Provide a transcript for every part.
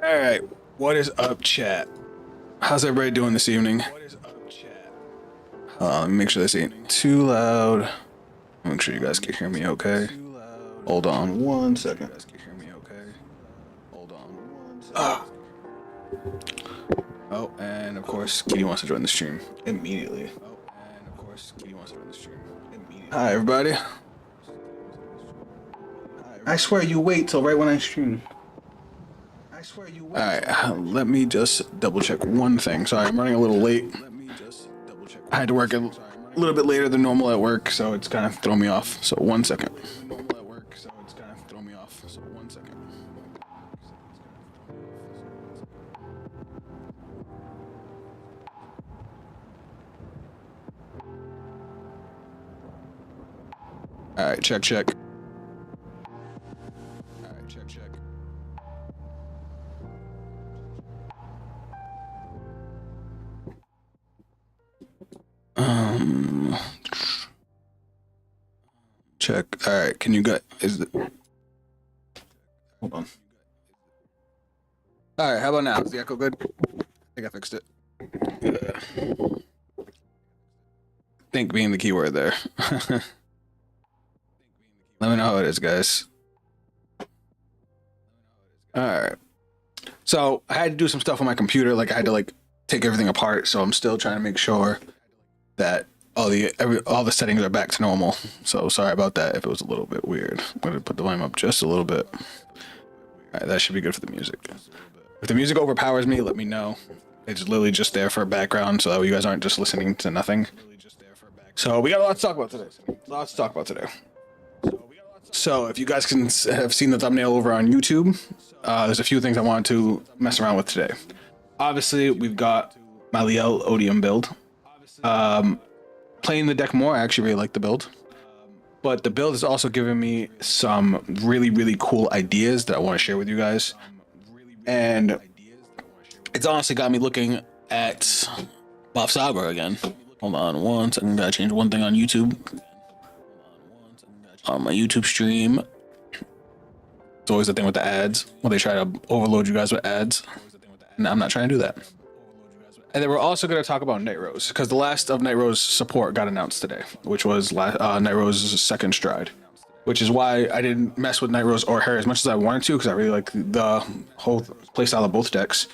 All right, what is up, chat? How's everybody doing this evening? Let me make sure this ain't too loud. Make sure you guys can hear me okay. Hold on one second. Ah. Oh, and of course, Kitty wants to join the stream immediately. Hi, everybody. I swear you wait till right when I stream. Alright, let me just double check one thing. Sorry, I'm running a little late. I had to work a little bit later than normal at work, so it's kind of thrown me off. So 1 second. Alright, check. Check. All right. Can you get? Hold on. All right. How about now? Is the echo good? I think I fixed it. Yeah. Think being the keyword there. Let me know how it is, guys. All right. So I had to do some stuff on my computer. Like I had to take everything apart. So I'm still trying to make sure that all the settings are back to normal. So sorry about that if it was a little bit weird. I'm gonna put the volume up just a little bit. All right, that should be good for the music. If the music overpowers me, let me know. It's literally just there for background, so that you guys aren't just listening to nothing. So we got a lot to talk about today. So if you guys have seen the thumbnail over on YouTube, there's a few things I wanted to mess around with today. Obviously, we've got my Liael Odium build. Playing the deck more, I actually really like the build. But the build has also given me some really, really cool ideas that I want to share with you guys. And it's honestly got me looking at Bavsargra again. Hold on one second, gotta change one thing on YouTube. On my YouTube stream, it's always the thing with the ads, when they try to overload you guys with ads. And I'm not trying to do that. And then we're also going to talk about Nightrose, because the last of Nightrose support got announced today, which was Nightrose's second stride, which is why I didn't mess with Nightrose or her as much as I wanted to, because I really like the whole playstyle of both decks.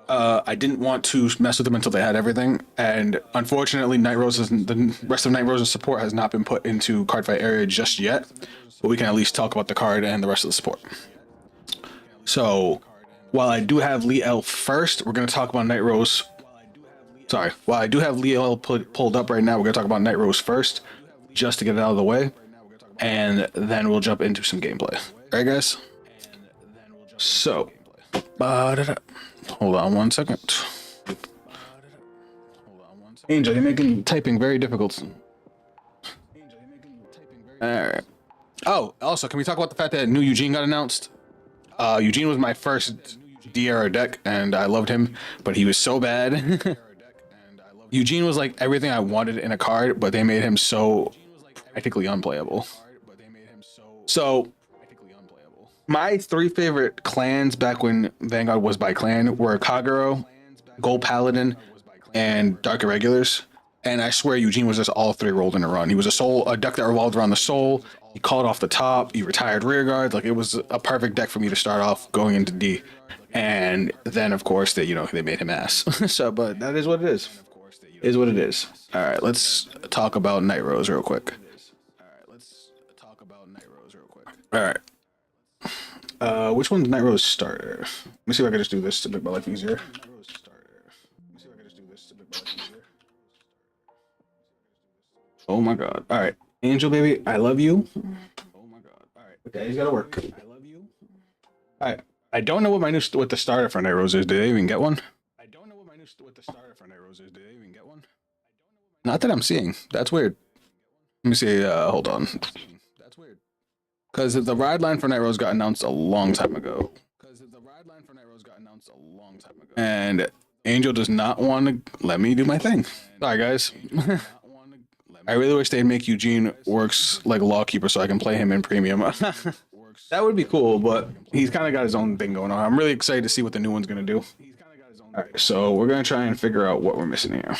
I didn't want to mess with them until they had everything, and unfortunately the rest of Nightrose's support has not been put into card fight area just yet, but we can at least talk about the card and the rest of the support. So while I do have Liael first, we're going to talk about Nightrose. Sorry, while I do have Liael pulled up right now, we're going to talk about Nightrose first, just to get it out of the way, and then we'll jump into some gameplay. All right, guys? So Hold on one second. Angel, you're making typing very difficult. All right. Oh, also, can we talk about the fact that new Eugene got announced? Eugene was my first D-era deck, and I loved him, but he was so bad. Eugene was like everything I wanted in a card, but they made him so practically unplayable. So, my three favorite clans back when Vanguard was by clan were Kagero, Gold Paladin, and Dark Irregulars. And I swear Eugene was just all three rolled in a run. He was a deck that revolved around the soul. He called off the top. He retired rear guards. Like, it was a perfect deck for me to start off going into D. And then, of course, they made him ass. So, but that is what it is. Is what it is. All right, let's talk about Nightrose real quick. All right. Which one's Nightrose starter? Let me see if I can just do this to make my life easier. Oh my god. All right. Angel, baby, I love you. Oh my god. All right. Okay, he's got to work. I love you. All right. I don't know what the starter for Nightrose is. Did they even get one? Not that I'm seeing. That's weird. Let me see. Hold on. That's weird. Because the ride line for Nightrose got announced a long time ago. And Angel does not want to let me do my thing. Sorry, guys. I really wish they'd make Eugene works like Lawkeeper so I can play him in premium. That would be cool, but he's kind of got his own thing going on. I'm really excited to see what the new one's going to do. All right, so we're going to try and figure out what we're missing here.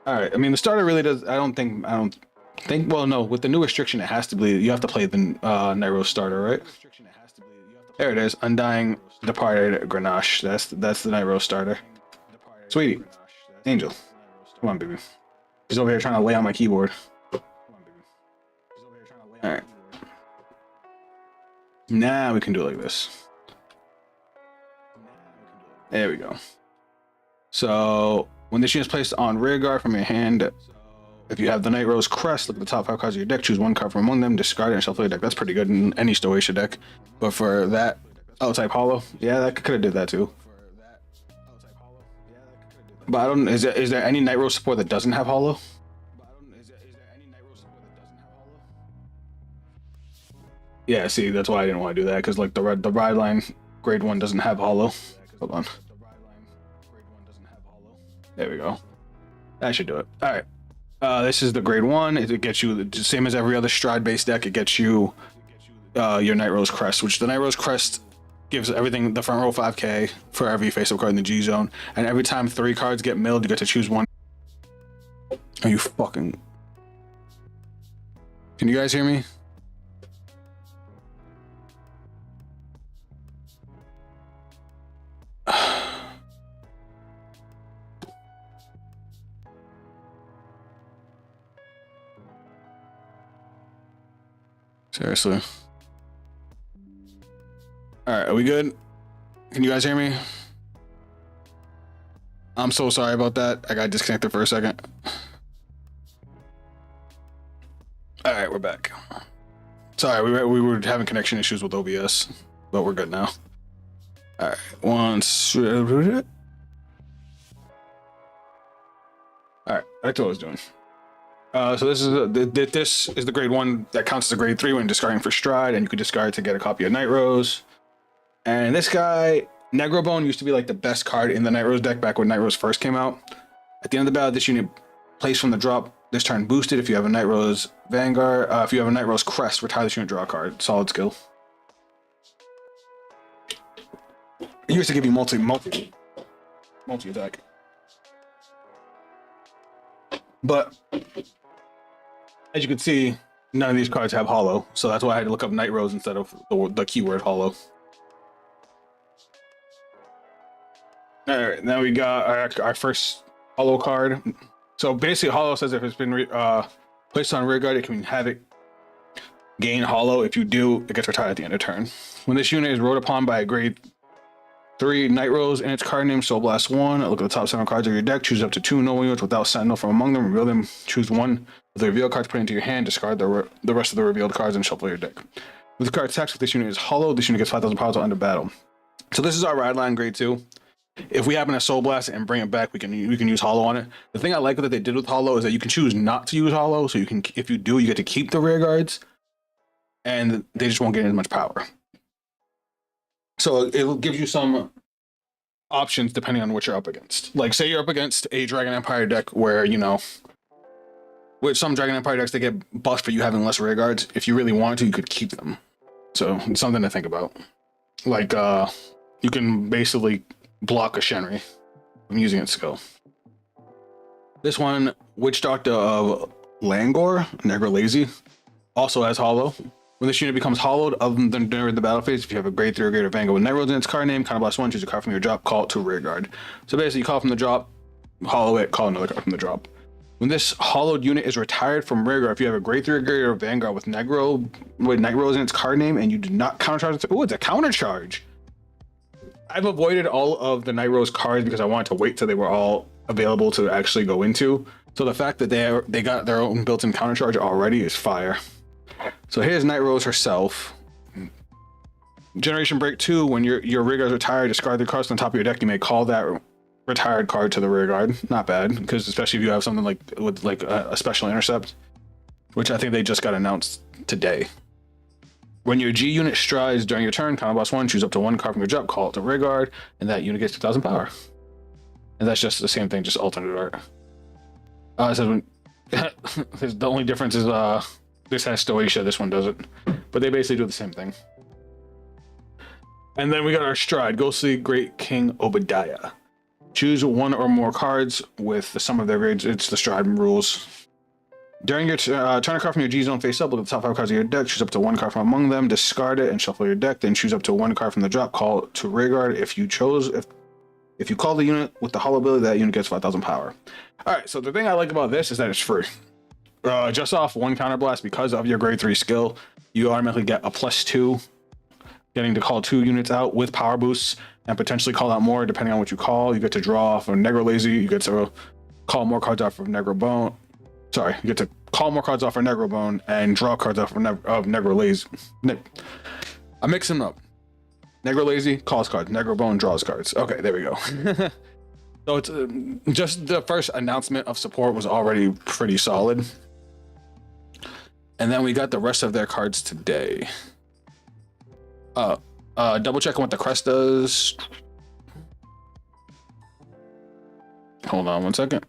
All right, I mean, the starter really does. I don't think, well, no, with the new restriction, it has to be, you have to play the Nightrose starter, right? There it is. Undying Departed Grenache. That's the Nightrose starter. Sweetie. Angel. Come on, baby. He's over here trying to lay on my keyboard. Alright. Now we can do it like this. There we go. So, when this unit is placed on rear guard from your hand, if you have the Nightrose Crest, look at the top 5 cards of your deck, choose one card from among them, discard it, and shuffle your deck. That's pretty good in any Stoatia deck. But for that, type hollow, yeah, that could have did that too. But I don't. Is there any Nightrose support that doesn't have hollow? Yeah, see, that's why I didn't want to do that, because like the ride line grade 1 doesn't have hollow. Hold on. There we go. That should do it. All right. This is the grade 1. It gets you the same as every other Stride based deck. It gets you your Nightrose Crest, which the Nightrose Crest gives everything the front row 5k for every face-up card in the G zone, and every time 3 cards get milled, you get to choose one. Are you fucking? Can you guys hear me? Seriously. All right, are we good? Can you guys hear me? I'm so sorry about that. I got disconnected for a second. All right, we're back. Sorry, we were having connection issues with OBS, but we're good now. All right, once. All right, back to what I was doing. So this is the grade 1 that counts as a grade 3 when discarding for Stride, and you could discard to get a copy of Nightrose. And this guy, Negrobone, used to be like the best card in the Nightrose deck back when Nightrose first came out. At the end of the battle, this unit placed from the drop this turn boosted. If you have a Nightrose Vanguard, if you have a Nightrose Crest, retire this unit, draw a card. Solid skill. It used to give you multi attack. But as you can see, none of these cards have hollow, so that's why I had to look up Nightrose instead of the keyword hollow. All right, now we got our first hollow card. So basically, hollow says if it's been placed on rear guard, it can have it gain hollow. If you do, it gets retired at the end of turn. When this unit is rode upon by a grade 3 Nightrose and its card name, Soul Blast 1, look at the top 7 cards of your deck, choose up to 2 noble units without Sentinel from among them, reveal them, choose one of the revealed cards put into your hand, discard the rest of the revealed cards, and shuffle your deck. With the card attacks, if this unit is hollow, this unit gets 5,000 power to end of battle. So this is our ride line grade 2. If we happen to soul blast it and bring it back, we can use hollow on it. The thing I like that they did with hollow is that you can choose not to use hollow. So you can, if you do, you get to keep the rear guards, and they just won't get as much power. So it gives you some options depending on what you're up against. Like say you're up against a Dragon Empire deck where, you know, with some Dragon Empire decks, they get buffed for you having less rear guards. If you really wanted to, you could keep them. So it's something to think about. Like you can basically block a Shenry from using its skill. This one, Witch Doctor of Langor, Negro Lazy, also has hollow. When this unit becomes hollowed, other than during the battle phase, if you have a grade 3 or greater Vanguard with Nightrose in its card name, counterblast 1, choose a card from your drop, call it to rear guard. So basically, you call from the drop, hollow it, call another card from the drop. When this hollowed unit is retired from rear guard, if you have a grade 3 or greater Vanguard with Nightrose in its card name and you do not countercharge it, oh, it's a countercharge. I've avoided all of the Nightrose cards because I wanted to wait till they were all available to actually go into. So the fact that they got their own built-in countercharge already is fire. So here's Nightrose herself. Generation Break 2, when your rear guard is retired, discard the cards on the top of your deck, you may call that retired card to the rear guard. Not bad, because especially if you have something like with like a special intercept, which I think they just got announced today. When your G unit strides during your turn, counterblast 1, choose up to 1 card from your drop, call it to rear guard, and that unit gets 2,000 power. And that's just the same thing, just alternate art. It says when the only difference is this has Stoatia, this one doesn't. But they basically do the same thing. And then we got our Stride, Ghostly Great King Obadiah. Choose one or more cards with the sum of their grades. It's the Stride rules. During your turn a card from your G zone face up, look at the top 5 cards of your deck, choose up to 1 card from among them, discard it and shuffle your deck, then choose up to 1 card from the drop, call it to rear guard. If you call the unit with the hollow ability, that unit gets 5,000 power. Alright, so the thing I like about this is that it's free. Just off 1 counterblast, because of your grade 3 skill, you automatically get a +2, getting to call 2 units out with power boosts, and potentially call out more depending on what you call. You get to draw off of Negro Lazy, you get to call more cards off of Negro Bone. Sorry, you get to call more cards off of Negro Bone and draw cards off of Negro Lazy. I'm mixing them up. Negro Lazy calls cards, Negro Bone draws cards. Okay, there we go. So it's just the first announcement of support was already pretty solid. And then we got the rest of their cards today. Double checking what the crest does. Hold on 1 second.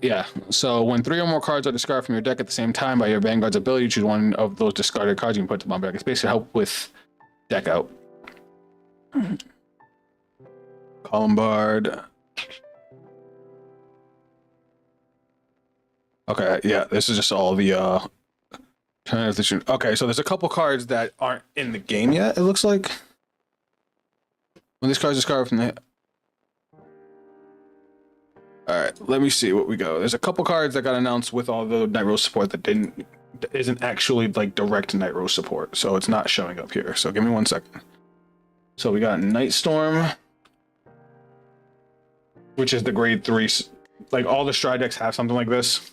Yeah, so when 3 or more cards are discarded from your deck at the same time by your Vanguard's ability, choose one of those discarded cards, you can put them on back. It's basically help with deck out. Columbard. Okay, yeah, this is just all the okay, so there's a couple cards that aren't in the game yet, it looks like. When this card's discarded from the... Alright, let me see what we go. There's a couple cards that got announced with all the Nightrose support that isn't actually like direct Nightrose support, so it's not showing up here. So give me 1 second. So we got Nightstorm, which is the grade 3. Like all the Stride decks have something like this.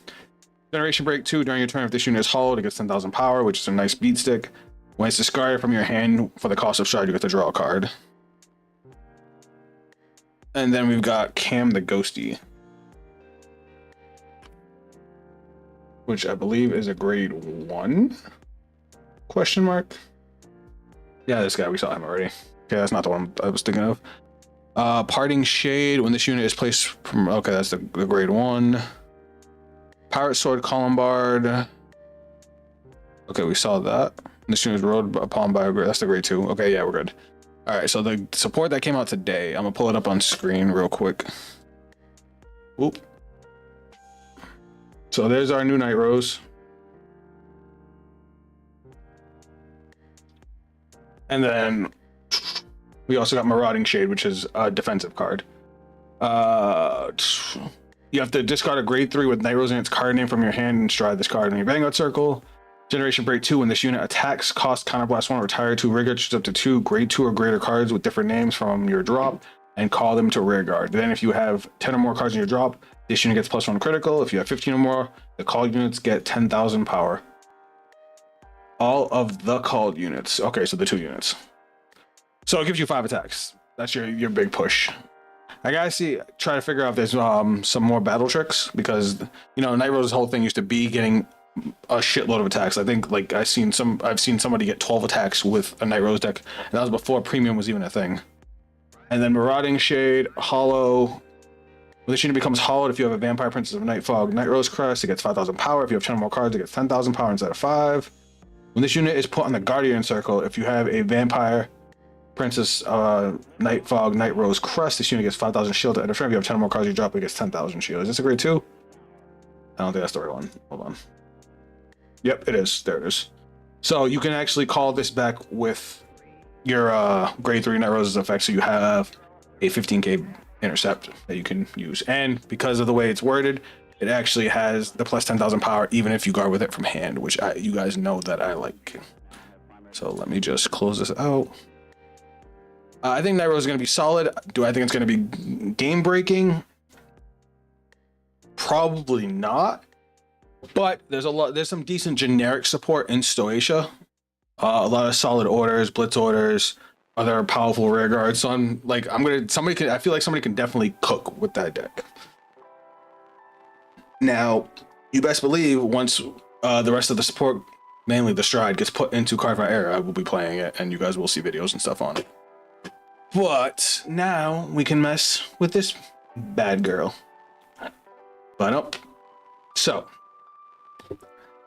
Generation Break 2, during your turn, if this unit is hollowed, it gets 10,000 power, which is a nice beat stick. When it's discarded from your hand for the cost of Stride, you get to draw a card. And then we've got Cam the Ghosty, which I believe is a grade 1? Question mark? Yeah, this guy, we saw him already. Okay, that's not the one I was thinking of. Parting Shade, when this unit is placed from... Okay, that's the grade 1. Pirate Sword Columbard. Okay, we saw that. This unit is rode upon by a grade... That's the grade 2. Okay, yeah, we're good. Alright, so the support that came out today, I'm gonna pull it up on screen real quick. Whoop. So there's our new Nightrose. And then we also got Marauding Shade, which is a defensive card. You have to discard a grade 3 with Nightrose in its card name from your hand and stride this card in your Vanguard circle. Generation Break 2, when this unit attacks, cost counterblast 1, retire 2 rear guard, choose up to 2 grade 2 or greater cards with different names from your drop and call them to rear guard. Then if you have 10 or more cards in your drop, this unit gets +1 critical. If you have 15 or more, the call units get 10,000 power. all of the called units. Okay, so the 2 units. So it gives you 5 attacks. That's your big push. I gotta try to figure out if there's some more battle tricks, because you know Nightrose's whole thing used to be getting a shitload of attacks. I think like I've seen somebody get 12 attacks with a Nightrose deck, and that was before premium was even a thing. And then Marauding Shade, Hollow. When this unit becomes hollowed, if you have a Vampire Princess of Nightfog Nightrose Crest, it gets 5,000 power. If you have 10 more cards, it gets 10,000 power instead of 5. When this unit is put on the Guardian Circle, if you have a Vampire Princess Nightfog Nightrose Crest, this unit gets 5,000 shield. At a turn, if you have 10 more cards you drop, it gets 10,000 shield. Is this a grade 2? I don't think that's the right one. Hold on. Yep, it is. There it is. So you can actually call this back with your grade 3 Nightrose's effect, so you have a 15k intercept that you can use. And because of the way it's worded, it actually has the plus 10,000 power even if you guard with it from hand, which you guys know that I like. So let me just close this out. I think Nightrose is going to be solid. Do I think it's going to be game breaking? Probably not. But there's some decent generic support in Stoatia. A lot of solid orders, blitz orders, other powerful rear guards. So I feel like somebody can definitely cook with that deck. Now, you best believe once the rest of the support, mainly the Stride, gets put into Carve-Out Era, I will be playing it, and you guys will see videos and stuff on it. But now we can mess with this bad girl. But nope. So,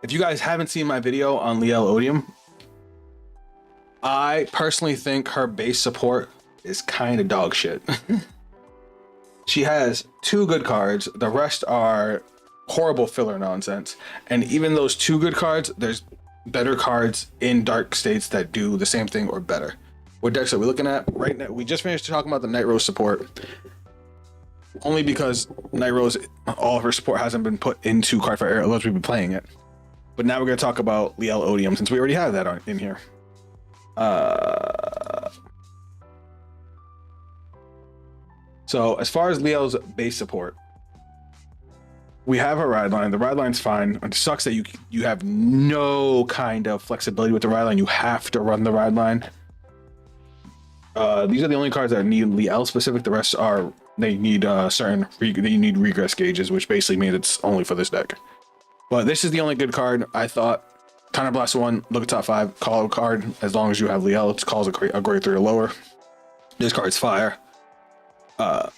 if you guys haven't seen my video on Liael Odium, I personally think her base support is kind of dog shit. She has 2 good cards. The rest are horrible filler nonsense. And even those 2 good cards, there's better cards in dark states that do the same thing or better. What decks are we looking at right now? We just finished talking about the Nightrose support. Only because Nightrose, all of her support hasn't been put into Carve-Out Era, otherwise we've been playing it. But now we're going to talk about Liael Odium, since we already have that in here. So as far as Liael's base support, we have her ride line. The ride line's fine. It sucks that you have no kind of flexibility with the ride line. You have to run the ride line. These are the only cards that need Liael specific. The rest are they need they need regress gauges, which basically means it's only for this deck. But this is the only good card, I thought. Counterblast 1, look at top 5, call a card as long as you have Liael. It calls a grade 3 or lower. This card's fire. And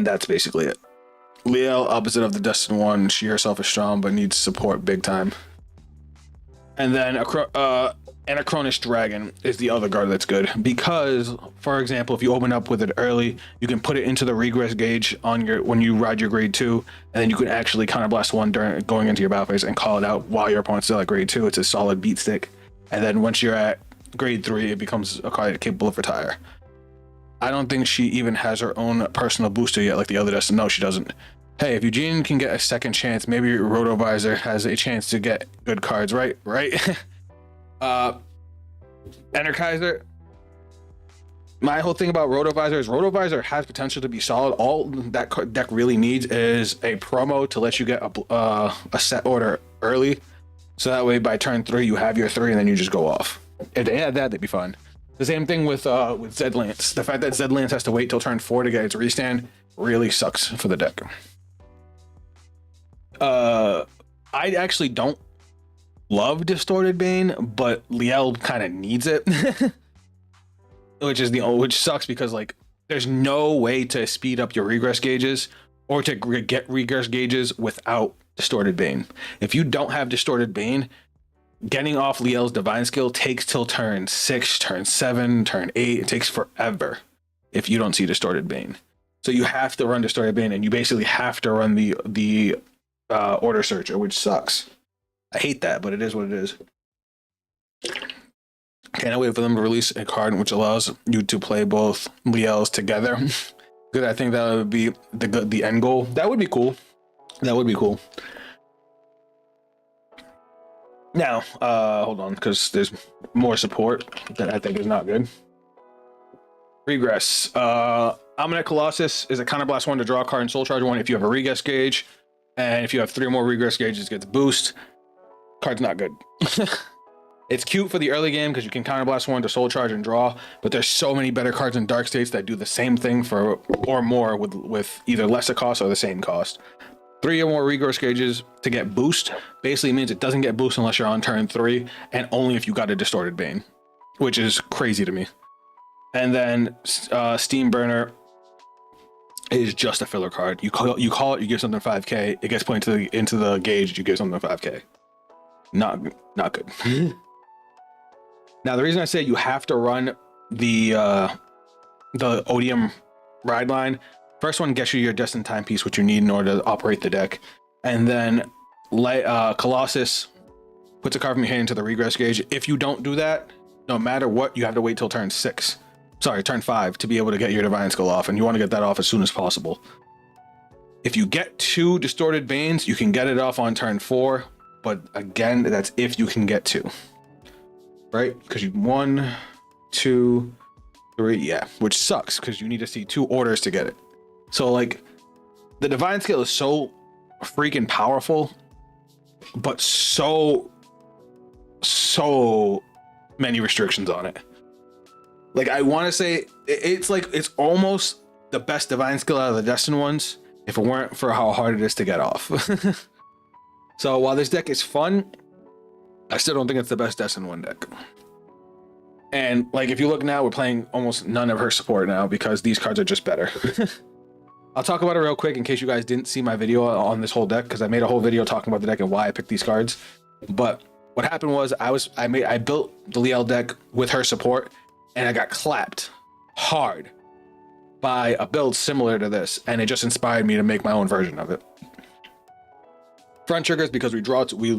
that's basically it. Liael, opposite of the Destined One, she herself is strong but needs support big time. And then Anachronous Dragon is the other card that's good, because, for example, if you open up with it early, you can put it into the regress gauge on when you ride your grade 2, and then you can actually counterblast 1 during going into your battle phase and call it out while your opponent's still at grade 2. It's a solid beat stick, and then once you're at grade 3, it becomes a card capable of retire. I don't think she even has her own personal booster yet, like the other Destined. No, she doesn't. Hey, if Eugene can get a second chance, maybe Rotovisor has a chance to get good cards, right? Energizer. My whole thing about Rotovisor is Rotovisor has potential to be solid. All that deck really needs is a promo to let you get a set order early, so that way by turn 3 you have your 3 and then you just go off. If they had that, they'd be fine. The same thing with Zed-Lance. The fact that Zed-Lance has to wait till turn 4 to get its restand really sucks for the deck. I actually don't love Distorted Bane, but Liael kind of needs it. which sucks because like there's no way to speed up your regress gauges or to get regress gauges without Distorted Bane. If you don't have Distorted Bane, getting off Liael's divine skill takes till turn 6, turn 7, turn 8. It takes forever if you don't see Distorted Bane. So you have to run Distorted Bane, and you basically have to run the Order Searcher, which sucks. I hate that, but it is what it is. Can't wait for them to release a card which allows you to play both Liaels together. Because I think that would be the end goal. That would be cool. That would be cool. Now, hold on, because there's more support that I think is not good. Regress. Almanac Colossus is a counterblast 1 to draw a card and soul charge 1 if you have a regress gauge. And if you have 3 or more regress gauges, it gets a boost. Card's not good. It's cute for the early game because you can counterblast one to soul charge and draw, but there's so many better cards in Dark States that do the same thing for or more with either lesser cost or the same cost. 3 or more regrowth gauges to get boost basically means it doesn't get boost unless you're on turn 3 and only if you got a Distorted Bane, which is crazy to me. And then Steam Burner is just a filler card. You call it, you give something 5k, it gets put into the gauge, you give something 5k. Not good. Now, the reason I say you have to run the Odium ride line, first one gets you your Destined Timepiece, which you need in order to operate the deck. And then Colossus puts a card from your hand into the regress gauge. If you don't do that, no matter what, you have to wait till turn 5 to be able to get your Divine Skill off. And you want to get that off as soon as possible. If you get 2 Distorted Banes, you can get it off on turn 4. But again, that's if you can get 2. Right? Because you 1, 2, 3, yeah, which sucks because you need to see 2 orders to get it. So like the Divine Skill is so freaking powerful, but so many restrictions on it. Like I want to say it's almost the best Divine Skill out of the Destined ones if it weren't for how hard it is to get off. So while this deck is fun, I still don't think it's the best Destined one deck. And like if you look now, we're playing almost none of her support now because these cards are just better. I'll talk about it real quick in case you guys didn't see my video on this whole deck, because I made a whole video talking about the deck and why I picked these cards. But what happened was I built the Liael deck with her support, and I got clapped hard by a build similar to this, and it just inspired me to make my own version of it. Front triggers, because we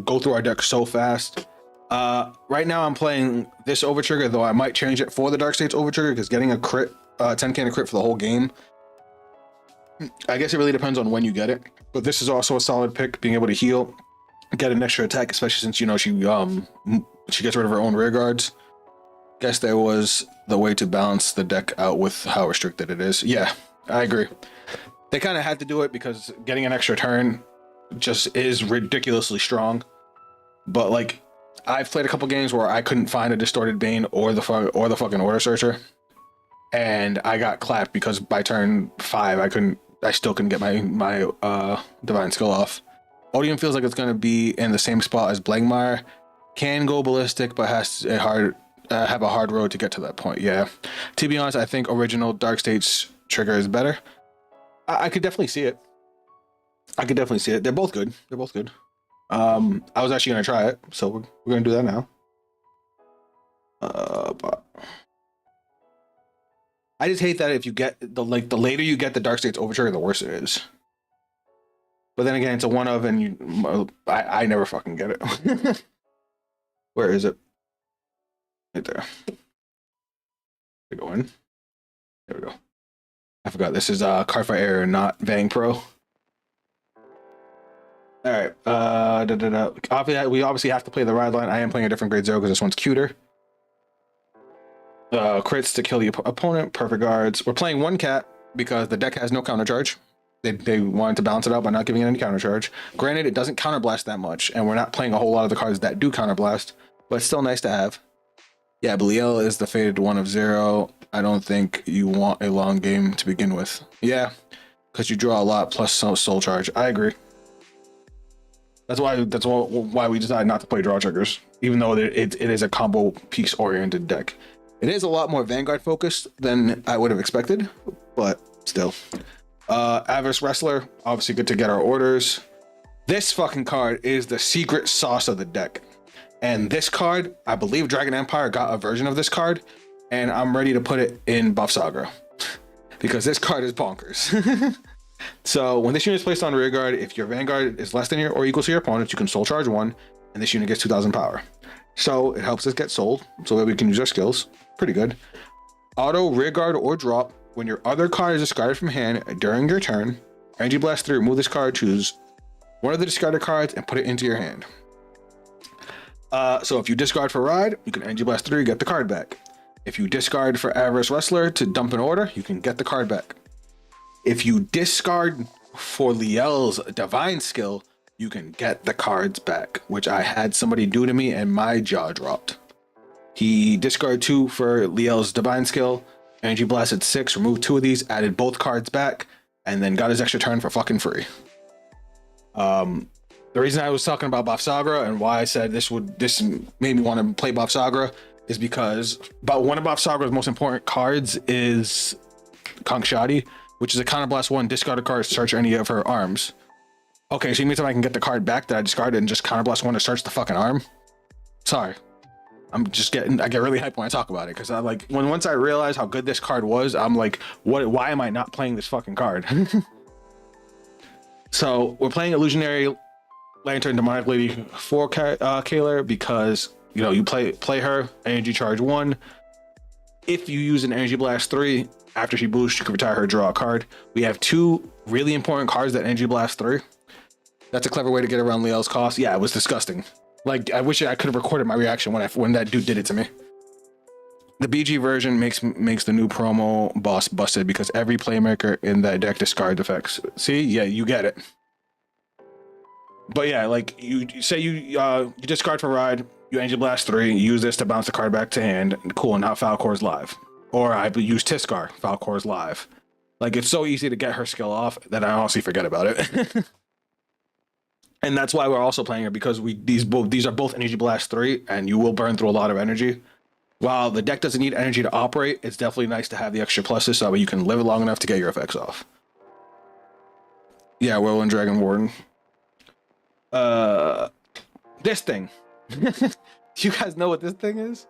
go through our deck so fast. Right now I'm playing this over trigger, though I might change it for the Dark States over trigger because getting a crit, 10 can crit for the whole game, I guess it really depends on when you get it. But this is also a solid pick, being able to heal, get an extra attack, especially since, you know, she gets rid of her own rear guards. Guess there was the way to balance the deck out with how restricted it is. Yeah, I agree. They kind of had to do it because getting an extra turn just is ridiculously strong. But like, I've played a couple games where I couldn't find a Distorted Bane or the fucking Order Searcher, and I got clapped because by turn 5 I still couldn't get my Divine Skill off. Odium feels like it's going to be in the same spot as Blangmire. Can go ballistic, but has a have a hard road to get to that point. Yeah, to be honest, I think original Dark States trigger is better. I could definitely see it. They're both good. I was actually gonna try it, so we're gonna do that now. But I just hate that if you get the later you get the Dark States over trigger, the worse it is. But then again, it's a one of, and I never fucking get it. Where is it? Right there. Go in. There we go. I forgot this is Cardfight Error, not Vang Pro. All right. We obviously have to play the ride line. I am playing a different grade 0 because this one's cuter. Crits to kill the opponent. Perfect guards. We're playing one cat because the deck has no counter charge. They wanted to balance it out by not giving it any counter charge. Granted, it doesn't counterblast that much, and we're not playing a whole lot of the cards that do counterblast, but it's still nice to have. Yeah, but Liael is the faded 1 of 0. I don't think you want a long game to begin with. Yeah, because you draw a lot plus soul charge. I agree. That's why we decided not to play draw triggers, even though it is a combo piece oriented deck. It is a lot more Vanguard focused than I would have expected, but still. Avarice Wrestler, obviously good to get our orders. This fucking card is the secret sauce of the deck. And this card, I believe Dragon Empire got a version of this card, and I'm ready to put it in Bavsargra because this card is bonkers. So when this unit is placed on rear guard, if your Vanguard is less than your or equal to your opponent, you can soul charge 1, and this unit gets 2,000 power. So it helps us get sold so that we can use our skills. Pretty good. Auto rear guard or drop. When your other card is discarded from hand during your turn, Energy Blast 3, remove this card, choose one of the discarded cards and put it into your hand. So if you discard for Ride, you can Energy Blast 3, get the card back. If you discard for Avarice Wrestler to dump an order, you can get the card back. If you discard for Liael's Divine Skill, you can get the cards back, which I had somebody do to me and my jaw dropped. He discarded 2 for Liael's Divine skill, energy blasted 6, removed 2 of these, added both cards back, and then got his extra turn for fucking free. The reason I was talking about Bavsargra and why I said this made me want to play Bavsargra is because one of Bavsargra's most important cards is Conch Shadi, which is a counterblast 1, discard a card, search any of her arms. Okay, so you mean I can get the card back that I discarded and just counterblast 1 to search the fucking arm? Sorry. I get really hyped when I talk about it, because I like once I realized how good this card was, I'm like, why am I not playing this fucking card? So we're playing Illusionary Lantern Demonic Lady for Kaler because you play her, energy charge 1. If you use an energy blast 3 after she boosts, you can retire her, draw a card. We have 2 really important cards that energy blast 3. That's a clever way to get around Liael's cost. Yeah, it was disgusting. Like, I wish I could have recorded my reaction when that dude did it to me. The BG version makes the new promo boss busted because every playmaker in that deck discards effects. See, yeah, you get it. But yeah, like you say you discard for ride, you energy blast 3, you use this to bounce the card back to hand. Cool, now Falcor's live. Or I use Tiskar, Falcor's live. Like, it's so easy to get her skill off that I honestly forget about it. And that's why we're also playing her, because these are both energy blast 3, and you will burn through a lot of energy. While the deck doesn't need energy to operate, it's definitely nice to have the extra pluses so that you can live it long enough to get your effects off. Yeah, Whirlwind Dragon Warden. This thing. Do you guys know what this thing is?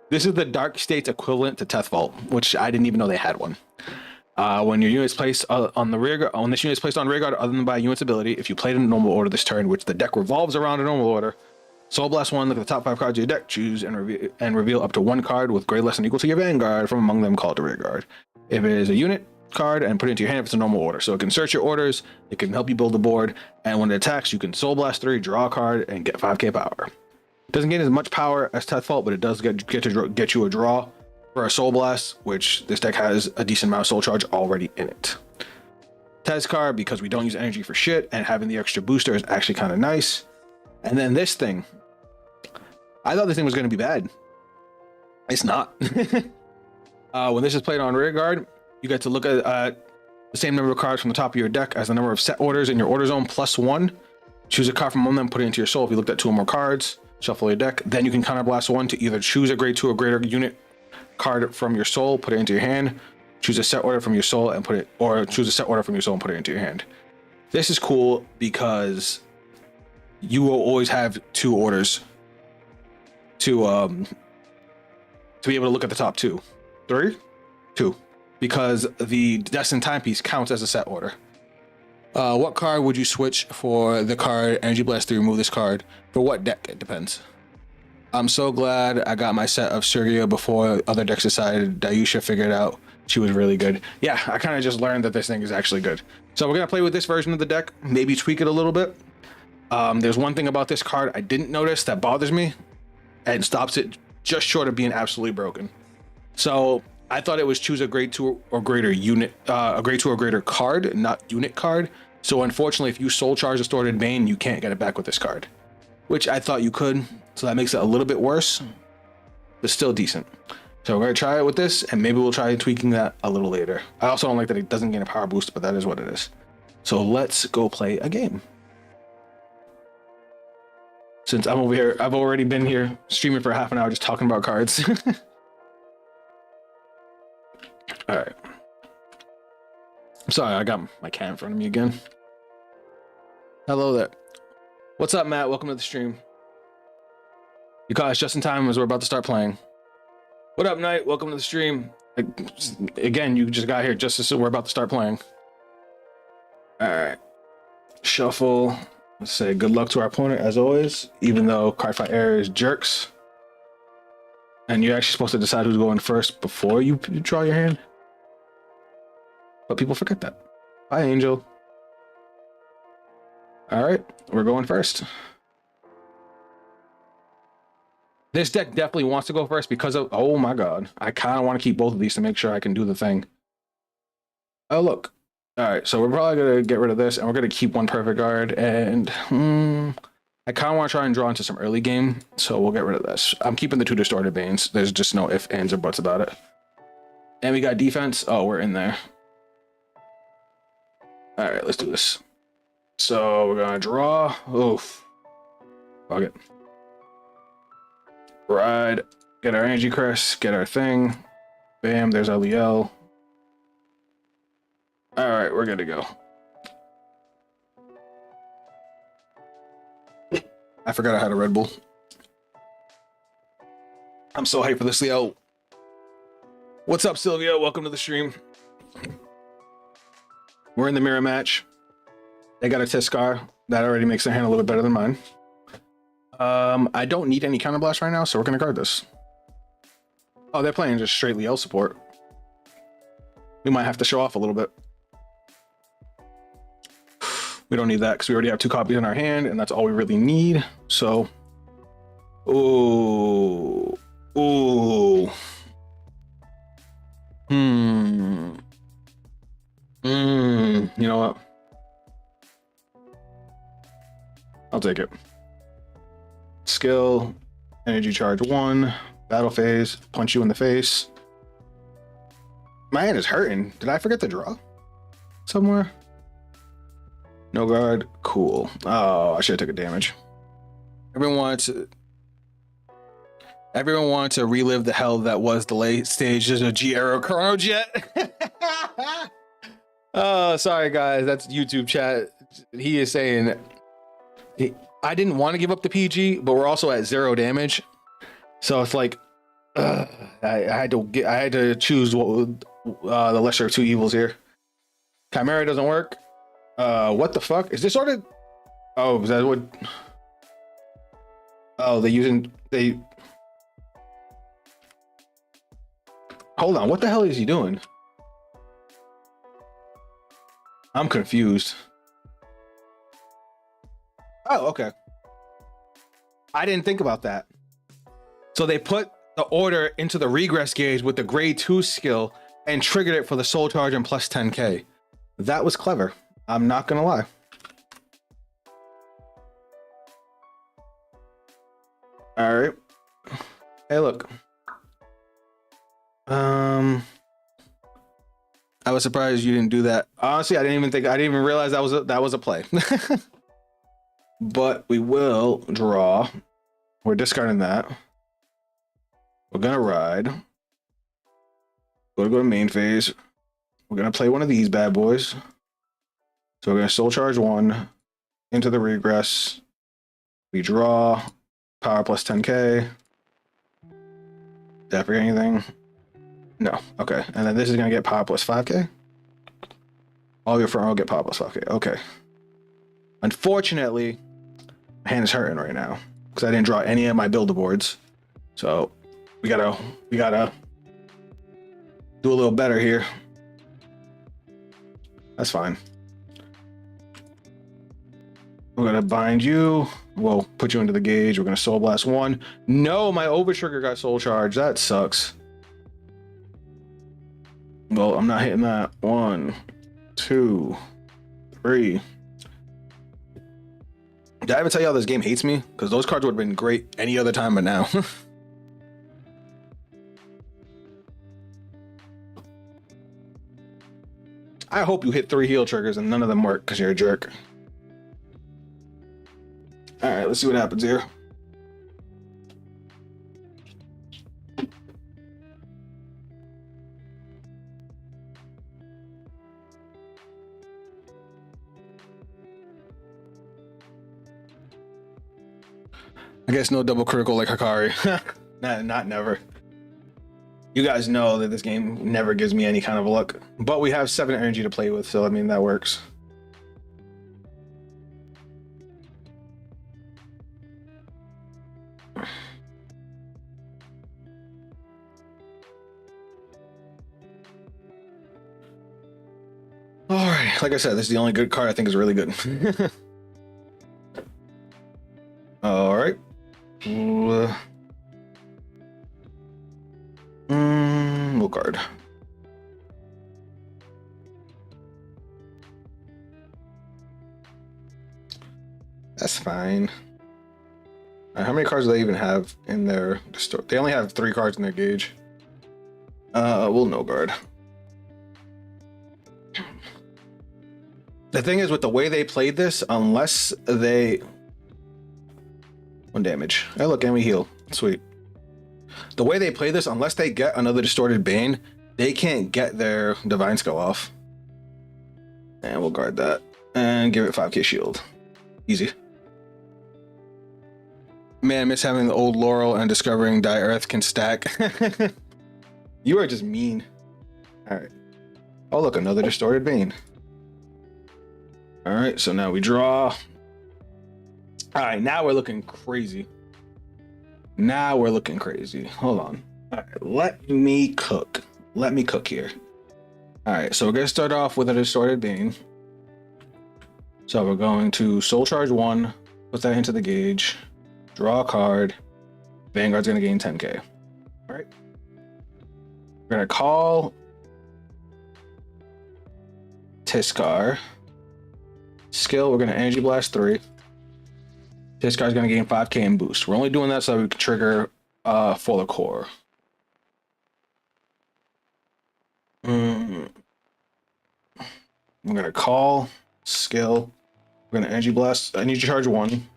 This is the Dark State's equivalent to Teth Vault, which I didn't even know they had one. When your unit is placed on the rear guard, when this unit is placed on rear guard other than by a unit's ability, if you played in a normal order this turn, which the deck revolves around a normal order, Soul Blast 1, look at the top 5 cards of your deck, choose and reveal up to 1 card with grade less than equal to your Vanguard from among them called the rear guard. If it is a unit card, and put it into your hand if it's a normal order. So it can search your orders, it can help you build the board, and when it attacks, you can Soul Blast 3, draw a card, and get 5k power. It doesn't gain as much power as Teth Vault, but it does get you a draw for a Soul Blast, which this deck has a decent amount of Soul Charge already in it. Tezcar, because we don't use energy for shit, and having the extra booster is actually kind of nice. And then this thing. I thought this thing was going to be bad. It's not. When this is played on rear guard, you get to look at the same number of cards from the top of your deck as the number of set orders in your order zone plus 1. Choose a card from among them, put it into your soul. If you looked at 2 or more cards, shuffle your deck. Then you can counterblast 1 to either choose a grade 2 or greater unit card from your soul, put it into your hand. Choose a set order from your soul and put it, or choose a set order from your soul and put it into your hand. This is cool because you will always have 2 orders to be able to look at the top 2. 3? 2. Because the Destined Timepiece counts as a set order. What card would you switch for the card Energy Blast 3? Remove this card. For what deck? It depends. I'm so glad I got my set of Surgia before other decks decided. Dayusha figured out she was really good. Yeah, I kind of just learned that this thing is actually good. So we're going to play with this version of the deck, maybe tweak it a little bit. There's one thing about this card I didn't notice that bothers me and stops it just short of being absolutely broken. So I thought it was choose a grade 2 or greater unit, a grade 2 or greater card, not unit card. So unfortunately, if you soul charge a Distorted Bane, you can't get it back with this card, which I thought you could. So that makes it a little bit worse, but still decent. So we're gonna try it with this, and maybe we'll try tweaking that a little later. I also don't like that it doesn't gain a power boost, but that is what it is. So let's go play a game. Since I'm over here, I've already been here streaming for half an hour just talking about cards. All right. I'm sorry, I got my cat in front of me again. Hello there. What's up, Matt? Welcome to the stream. You caught us just in time as we're about to start playing. What up, Knight? Welcome to the stream. Again, you just got here just as we're about to start playing. All right. Shuffle. Let's say good luck to our opponent as always, even though card fight error is jerks. And you're actually supposed to decide who's going first before you draw your hand. But people forget that. Bye, Angel. All right, we're going first. This deck definitely wants to go first because of, oh my God. I kind of want to keep both of these to make sure I can do the thing. Oh, look. All right, so we're probably gonna get rid of this, and we're gonna keep one perfect guard. And I kind of want to try and draw into some early game, so we'll get rid of this. I'm keeping the two distorted veins. There's just no ifs, ands, or buts about it. And we got defense. Oh, we're in there. All right, let's do this. So we're gonna draw. Oof. Fuck it. Ride. Get our energy crest. Get our thing. Bam. There's our Liael. All right, we're good to go. I forgot I had a Red Bull. I'm so hyped for this, Liael. What's up, Sylvia? Welcome to the stream. We're in the mirror match. They got a Tiscar. That already makes their hand a little bit better than mine. I don't need any counterblast right now, so we're gonna guard this. Oh, they're playing just straight Liael support. We might have to show off a little bit. We don't need that because we already have 2 copies in our hand, and that's all we really need. So, ooh. You know what? I'll take it. Skill, energy charge 1, battle phase, punch you in the face. My hand is hurting. Did I forget to draw somewhere? No guard. Cool. Oh, I should have took a damage. Everyone wanted to relive the hell that was the late stages of G-Aero Chrono Jet. Oh, sorry guys, that's YouTube chat. He is saying I didn't want to give up the PG, but we're also at 0 damage, so it's like I had to choose what the lesser of 2 evils here. Chimera doesn't work. What the fuck is this ordered? Oh, is that what? Oh, they. Hold on, what the hell is he doing? I'm confused. Oh, okay. I didn't think about that. So they put the order into the regress gauge with the grade 2 skill and triggered it for the soul charge and plus 10k. That was clever. I'm not gonna lie. All right. Hey, look. I was surprised you didn't do that. Honestly, I didn't even realize that was a play. But we will draw. We're discarding that. We're gonna ride. We're gonna go to main phase. We're gonna play one of these bad boys. So we're gonna soul charge 1 into the regress. We draw. Power plus 10k. Did I forget anything? No. Okay. And then this is gonna get power plus 5k. All your front row get power plus 5k. Okay. Unfortunately, my hand is hurting right now because I didn't draw any of my buildaboards. So we gotta do a little better here. That's fine. We're gonna bind you. We'll put you into the gauge. We're gonna soul blast 1. No, my over trigger got soul charge. That sucks. Well, I'm not hitting that. 1, 2, 3. Did I ever tell y'all this game hates me? Because those cards would have been great any other time but now. I hope you hit 3 heal triggers and none of them work because you're a jerk. All right, let's see what happens here. I guess no double critical like Hikari. Not never. You guys know that this game never gives me any kind of luck, but we have 7 energy to play with, so I mean that works. All right, like I said, this is the only good card I think is really good. All right. We'll guard. That's fine. How many cards do they even have in their store? They only have 3 cards in their gauge. We'll no guard. The thing is, with the way they played this, unless they... 1 damage. Hey, look, and we heal. Sweet. The way they play this, unless they get another Distorted Bane, they can't get their Divine Skill off. And we'll guard that. And give it 5k shield. Easy. Man, miss having the old Laurel and discovering Die Earth can stack. You are just mean. Alright. Oh, look, another Distorted Bane. Alright, so now we draw. Alright, now we're looking crazy. Now we're looking crazy. Hold on. Alright, let me cook. Let me cook here. Alright, so we're going to start off with a Distorted Bane. So we're going to Soul Charge 1, put that into the gauge, draw a card. Vanguard's going to gain 10k. Alright. We're going to call Tiskar. Skill, we're going to Energy Blast 3. Tiskar's going to gain 5k in boost. We're only doing that so we can trigger for the core. We're going to call Skill. We're going to Energy Blast. I need to charge 1.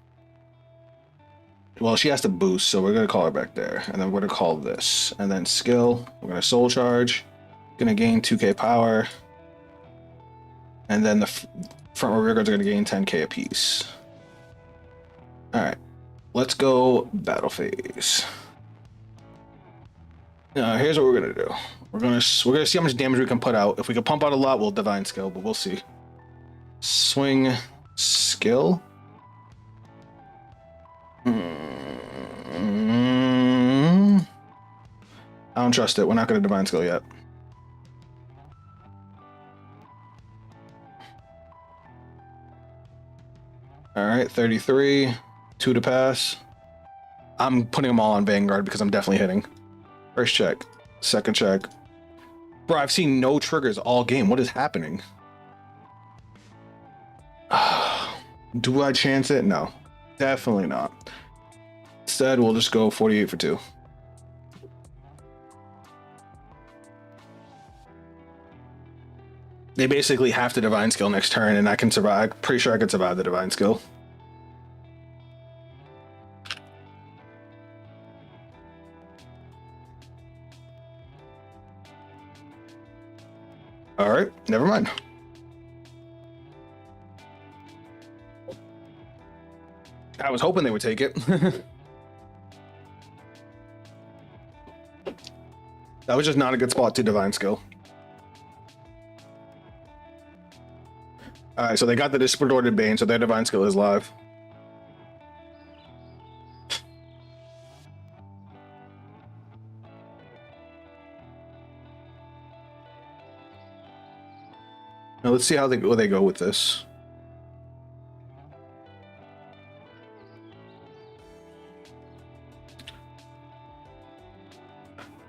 Well, she has to boost, so we're going to call her back there. And then we're going to call this. And then Skill, we're going to Soul Charge. Going to gain 2k power. And then the front row rear guards are going to gain 10k apiece. Alright, let's go battle phase. Now, here's what we're gonna do. We're gonna see how much damage we can put out. If we can pump out a lot, we'll Divine Skill, but we'll see. Swing Skill. I don't trust it. We're not gonna Divine Skill yet. Alright, 33. 2 to pass. I'm putting them all on Vanguard because I'm definitely hitting. First check. Second check. Bro, I've seen no triggers all game. What is happening? Do I chance it? No. Definitely not. Instead, we'll just go 48 for 2. They basically have to Divine Skill next turn, and I can survive. I'm pretty sure I could survive the Divine Skill. All right, never mind. I was hoping they would take it. That was just not a good spot to Divine Skill. All right, so they got the Distorted Bane, so their Divine Skill is live. Now let's see how they go with this.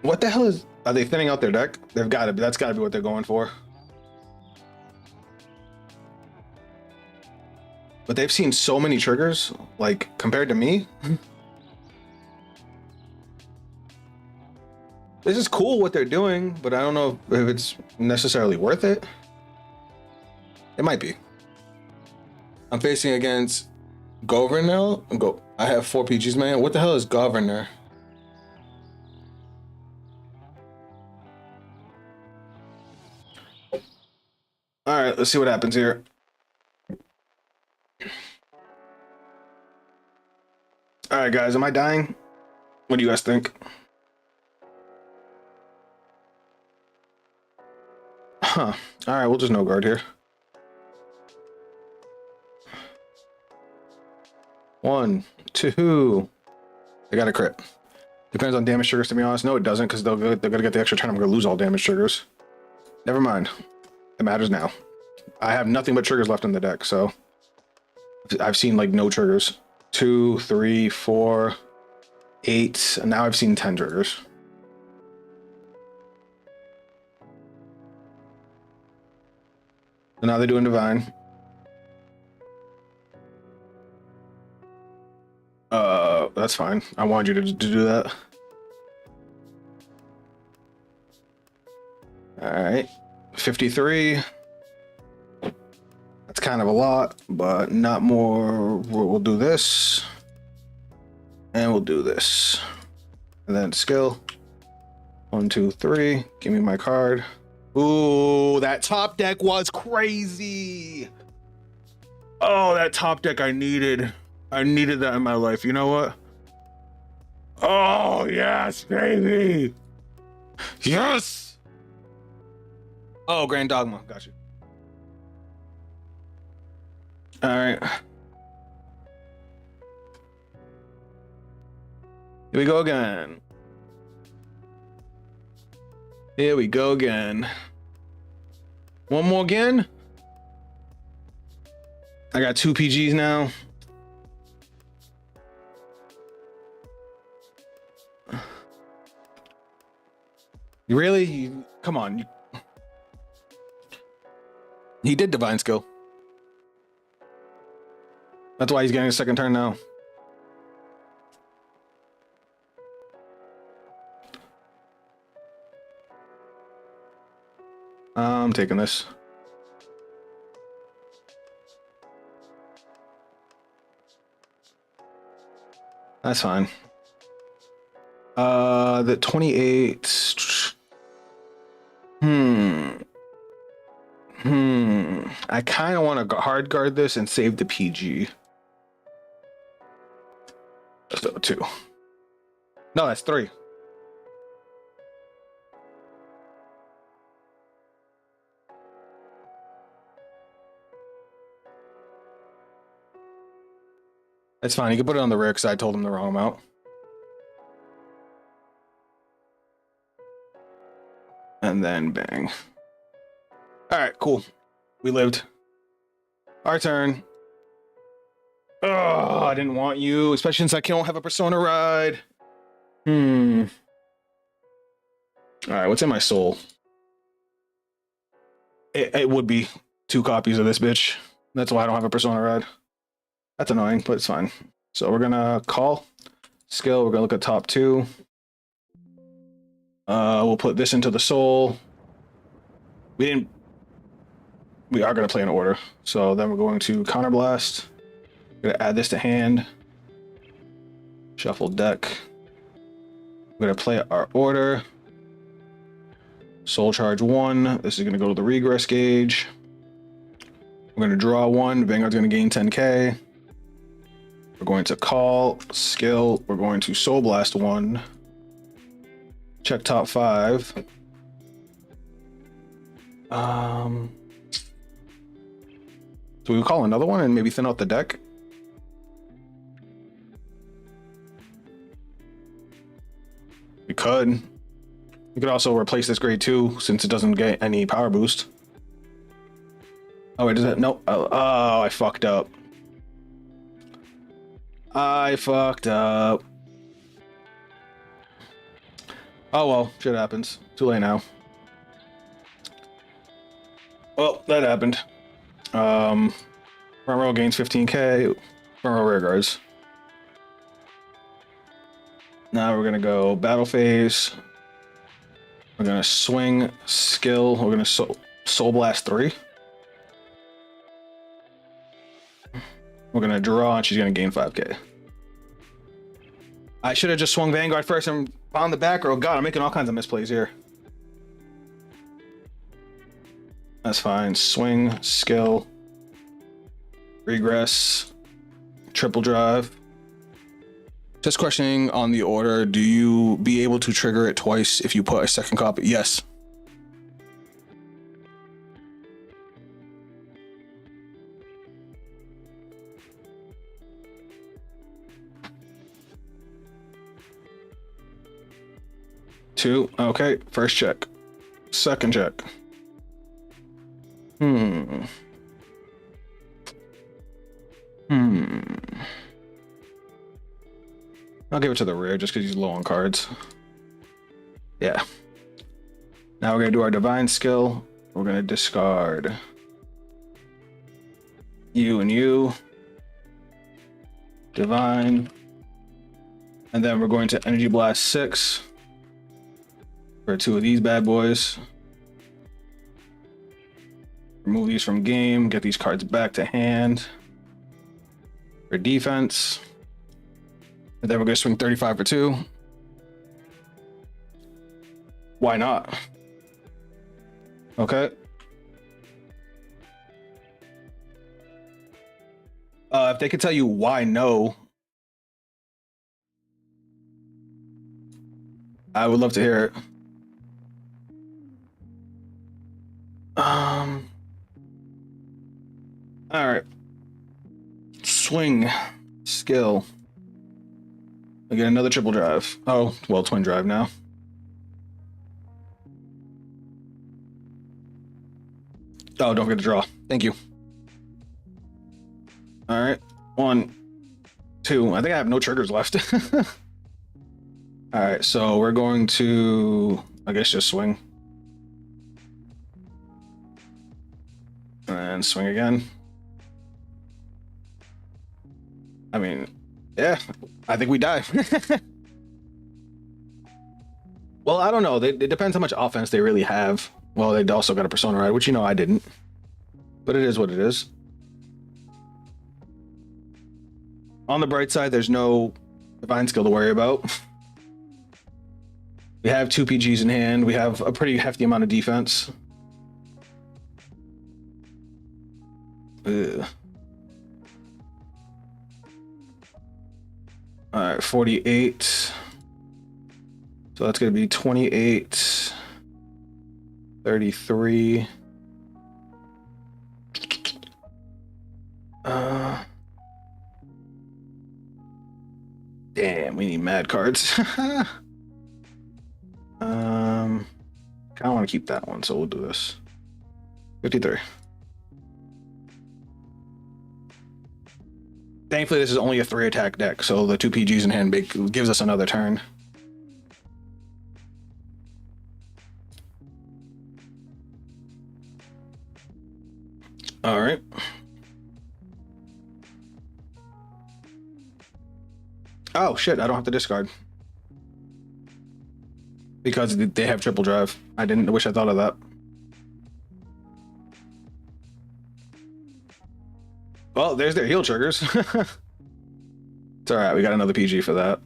What the hell is... Are they thinning out their deck? They've got to be. That's got to be what they're going for. But they've seen so many triggers, like, compared to me. This is cool what they're doing, but I don't know if it's necessarily worth it. It might be. I'm facing against Governor. I have 4 PGs, man. What the hell is Governor? All right, let's see what happens here. All right, guys, am I dying? What do you guys think? Huh. All right, we'll just no guard here. 1, 2. They got a crit. Depends on damage triggers, to be honest. No, it doesn't, because they're gonna get the extra turn. I'm gonna lose all damage triggers. Never mind. It matters now. I have nothing but triggers left in the deck, so I've seen like no triggers. 2, 3, 4, 8, and now I've seen 10 triggers. So now they're doing Divine. that's fine. I wanted you to do that. All right, 53. That's kind of a lot, but not more. We'll do this, and we'll do this, and then skill. 1, 2, 3. Give me my card. Ooh, that top deck was crazy. Oh, that top deck I needed. I needed that in my life. You know what? Oh, yes, baby. Yes. Oh, Grand Dogma. Got you. All right. Here we go again. Here we go again. One more again. I got 2 PGs now. You really? Come on. He did Divine Skill. That's why he's getting a second turn now. I'm taking this. That's fine. The 28. I kind of want to hard guard this and save the PG. So 2. No, that's 3. That's fine. You can put it on the rear because I told him the wrong amount. And then bang. All right, cool. We lived. Our turn. Oh, I didn't want you, especially since I don't have a Persona ride. All right, what's in my soul? It would be 2 copies of this bitch. That's why I don't have a Persona ride. That's annoying, but it's fine. So we're gonna call skill. We're gonna look at top 2. We'll put this into the soul. We are gonna play in order. So then we're going to counterblast. We're gonna add this to hand. Shuffle deck. We're gonna play our order. Soul charge 1. This is gonna go to the regress gauge. We're gonna draw 1. Vanguard's gonna gain 10k. We're going to call skill. We're going to soul blast 1. Check top 5. So we call another one and maybe thin out the deck. We could. We could also replace this grade 2 since it doesn't get any power boost. Oh, wait, does it? Nope. Oh, I fucked up. I fucked up. Oh well, shit happens. Too late now. Well, that happened. Front row gains 15k. Front row rear guards. Now we're gonna go battle phase. We're gonna swing skill. We're gonna soul blast 3. We're gonna draw and she's gonna gain 5k. I should have just swung Vanguard first and found the back row. God, I'm making all kinds of misplays here. That's fine. Swing, skill, regress, triple drive. Just questioning on the order. Do you be able to trigger it twice if you put a second copy? Yes. Two. Okay. First check. Second check. I'll give it to the rear just because he's low on cards. Yeah. Now we're going to do our divine skill. We're going to discard you and you. Divine. And then we're going to Energy Blast 6 for 2 of these bad boys. Remove these from game, get these cards back to hand for defense. And then we're going to swing 35 for 2. Why not? Okay. If they could tell you why no, I would love to hear it. All right. Swing skill. I get another triple drive. Oh, well, twin drive now. Oh, don't forget to draw. Thank you. All right. 1, 2. I think I have no triggers left. All right. So we're going to, I guess, just swing. And swing again. I mean, yeah, I think we die. Well, I don't know. It depends how much offense they really have. Well, they also got a Persona ride, which, you know, I didn't. But it is what it is. On the bright side, there's no divine skill to worry about. We have 2 PGs in hand. We have a pretty hefty amount of defense. Ugh. All right, 48. So that's going to be 28, 33. Damn, we need mad cards. Kind of want to keep that one, so we'll do this. 53. Thankfully, this is only a 3 attack deck, so the 2 PGs in hand gives us another turn. All right. Oh shit! I don't have to discard because they have triple drive. I wish I thought of that. Well, there's their heal triggers. It's all right. We got another PG for that.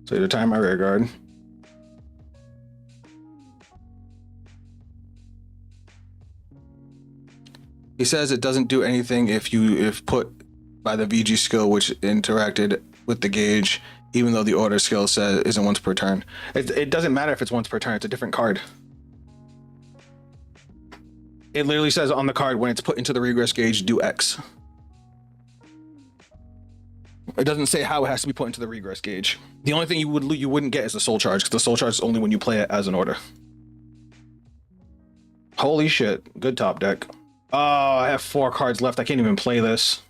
So to time my rear guard. He says it doesn't do anything if put by the VG skill which interacted with the gauge, even though the order skill says isn't once per turn. It doesn't matter if it's once per turn. It's a different card. It literally says on the card when it's put into the regress gauge, do X. It doesn't say how it has to be put into the regress gauge. The only thing you wouldn't get is the soul charge, because the soul charge is only when you play it as an order. Holy shit! Good top deck. Oh, I have 4 cards left. I can't even play this.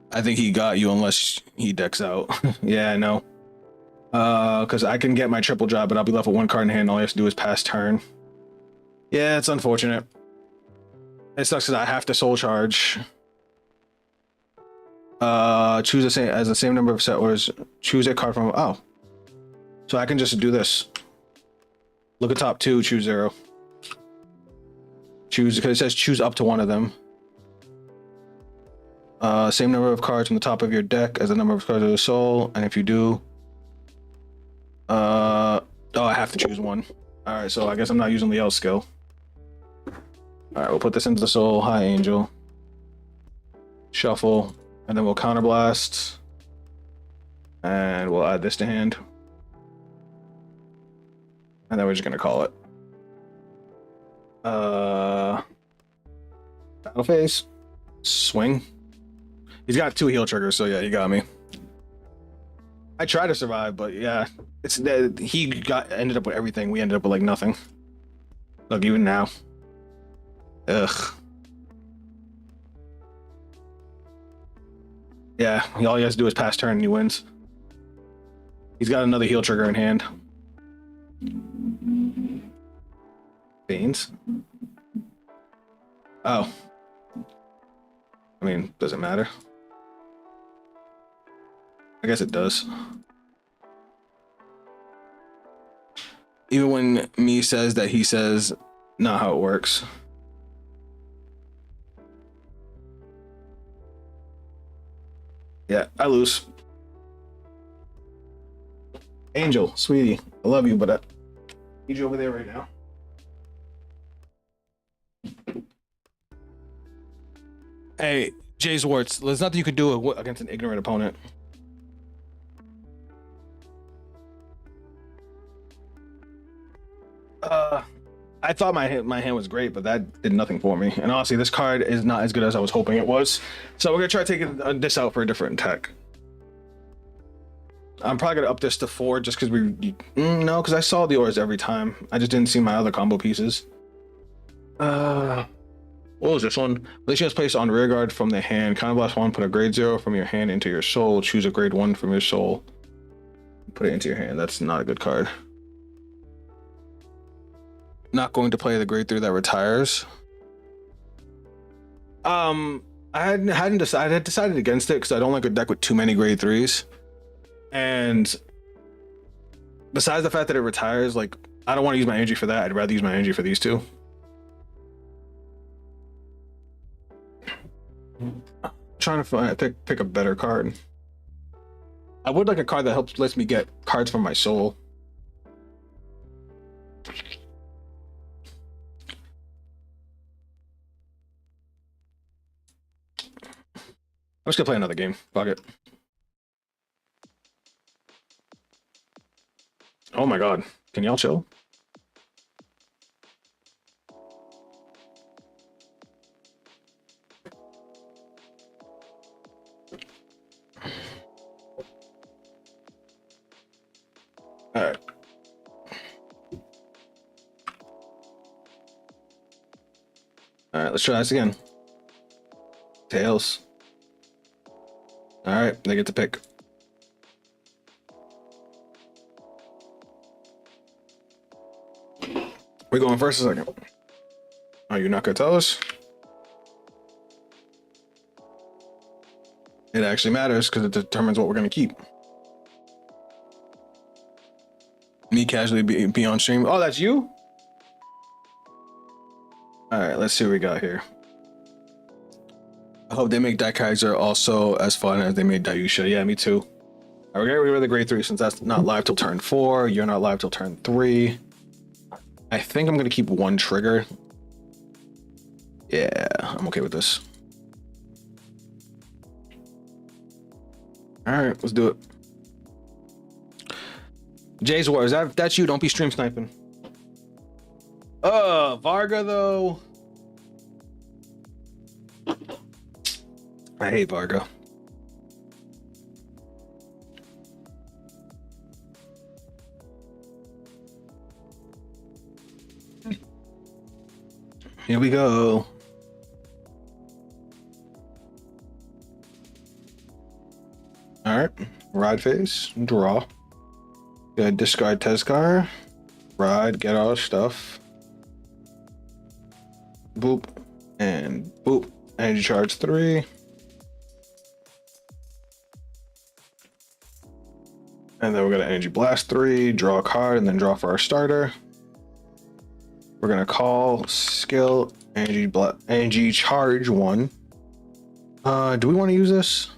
I think he got you unless he decks out. Yeah, I know. Because I can get my triple job, but I'll be left with 1 card in hand. All I have to do is pass turn. Yeah, it's unfortunate. It sucks because I have to soul charge. Choose the same number of settlers. Choose a card from. Oh, so I can just do this. Look at top 2. Choose 0. Choose, because it says choose up to 1 of them. Same number of cards from the top of your deck as the number of cards of the soul, and if you do, oh, I have to choose 1. All right, so I guess I'm not using Liael's skill. All right, we'll put this into the soul. Hi, Angel. Shuffle, and then we'll counterblast, and we'll add this to hand, and then we're just gonna call it. Battle phase, swing. He's got 2 heal triggers, so yeah, he got me. I tried to survive, but yeah, it's that he ended up with everything. We ended up with like nothing. Look, even now. Ugh. Yeah, all he has to do is pass turn and he wins. He's got another heal trigger in hand. Veins. Oh. I mean, does it matter? I guess it does. Even when me says that, he says not how it works. Yeah, I lose. Angel, sweetie, I love you, but I need you over there right now. Hey, Jay Swartz, there's nothing you could do against an ignorant opponent. I thought my hand was great, but that did nothing for me. And honestly, this card is not as good as I was hoping it was. So we're gonna try taking this out for a different tech. I'm probably gonna up this to 4 just because no, because I saw the auras every time. I just didn't see my other combo pieces. What was this one? Relation is placed on rear guard from the hand. Counterblast 1, put a grade 0 from your hand into your soul. Choose a grade 1 from your soul. Put it into your hand. That's not a good card. Not going to play the grade 3 that retires. I had decided against it because I don't like a deck with too many grade 3s. And besides the fact that it retires, like, I don't want to use my energy for that. I'd rather use my energy for these two. Trying to pick a better card. I would like a card that lets me get cards from my soul. I'm just gonna play another game. Fuck it. Oh my god. Can y'all chill? Alright. Alright, let's try this again. Tails. Alright, they get to pick. We going first or second? Are you not gonna tell us? It actually matters because it determines what we're gonna keep. Me casually be on stream. Oh, that's you? Alright, let's see what we got here. I hope they make Daikaiser also as fun as they made Dayusha. Yeah, me too. Alright, we're getting rid of the grade 3 since that's not live till turn 4. You're not live till turn 3. I think I'm gonna keep 1 trigger. Yeah, I'm okay with this. Alright, let's do it. Jay's War, that's you, don't be stream sniping. Varga though. I hate Varga. Here we go. All right, ride phase, draw. Good, discard Tezcar. Ride, get our stuff. Boop, and boop. Energy charge 3. And then we're gonna energy blast 3, draw a card, and then draw for our starter. We're gonna call skill energy charge 1. Do we want to use this?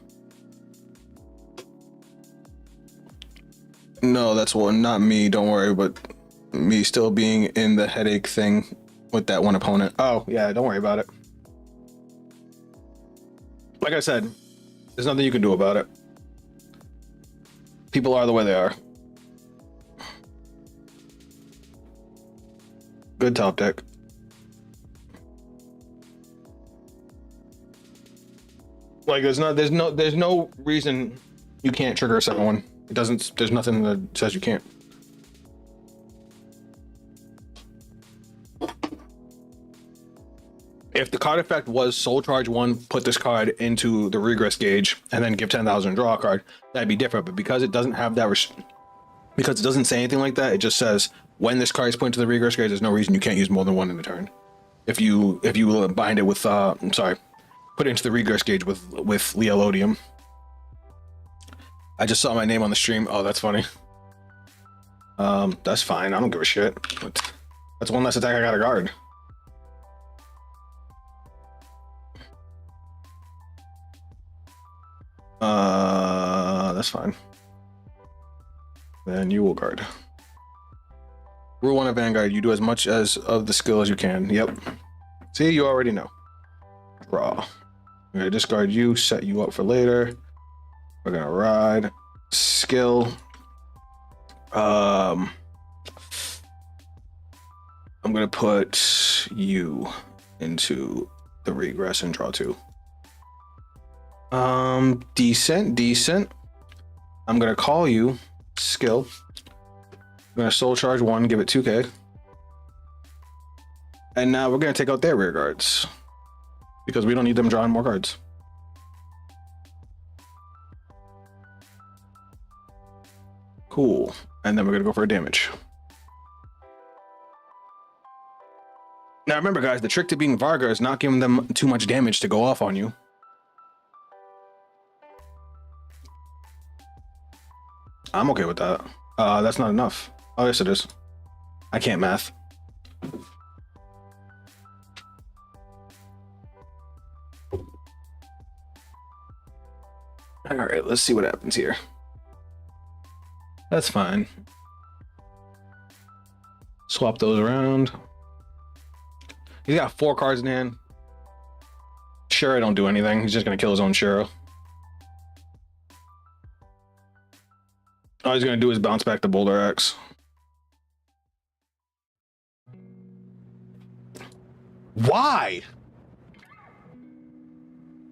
No, that's one, not me. Don't worry, but me still being in the headache thing with that one opponent. Oh yeah, don't worry about it. Like I said, there's nothing you can do about it. People are the way they are. Good top deck. Like there's no reason you can't trigger a second one. It doesn't. There's nothing that says you can't. If the card effect was Soul Charge 1, put this card into the regress gauge, and then give 10,000 and draw a card, that'd be different. But because it doesn't have that, because it doesn't say anything like that, it just says when this card is put into the regress gauge, there's no reason you can't use more than one in the turn. if you bind it with I'm sorry, put it into the regress gauge with Liael Odium. I just saw my name on the stream. Oh, that's funny. That's fine. I don't give a shit. That's one less attack I got to guard. That's fine. Then you will guard. Rule 1 of Vanguard, you do as much as of the skill as you can. Yep. See, you already know. Draw. I'm gonna discard you, set you up for later. We're gonna ride. Skill. I'm gonna put you into the regress and draw 2. Decent. I'm gonna call you skill. I'm gonna soul charge 1, give it 2k. And now we're gonna take out their rear guards because we don't need them drawing more cards. Cool. And then we're gonna go for a damage. Now remember, guys, the trick to being Varga is not giving them too much damage to go off on you. I'm okay with that. That's not enough. Oh, yes, it is. I can't math. All right, let's see what happens here. That's fine. Swap those around. He's got 4 cards in hand. Shiro don't do anything. He's just gonna kill his own Shiro. All he's gonna do is bounce back the Boulder Axe. Why?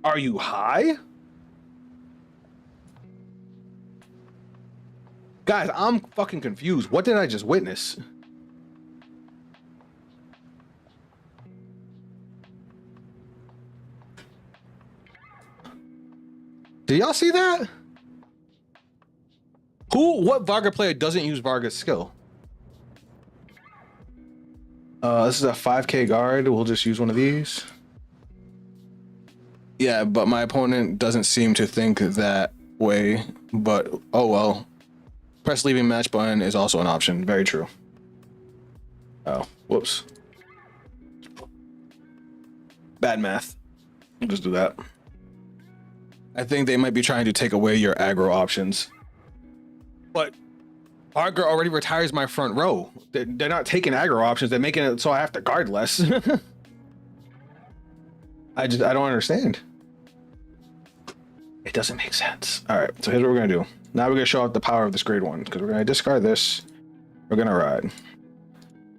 Are you high? Guys, I'm fucking confused. What did I just witness? Did y'all see that? What Varga player doesn't use Varga's skill? This is a 5k guard. We'll just use one of these. Yeah, but my opponent doesn't seem to think that way. But oh well. Press leaving match button is also an option. Very true. Oh, whoops. Bad math. We'll just do that. I think they might be trying to take away your aggro options. But Varga already retires my front row. They're not taking aggro options. They're making it so I have to guard less. I don't understand. It doesn't make sense. All right, so here's what we're gonna do. Now we're gonna show off the power of this grade 1 because we're gonna discard this. We're gonna ride.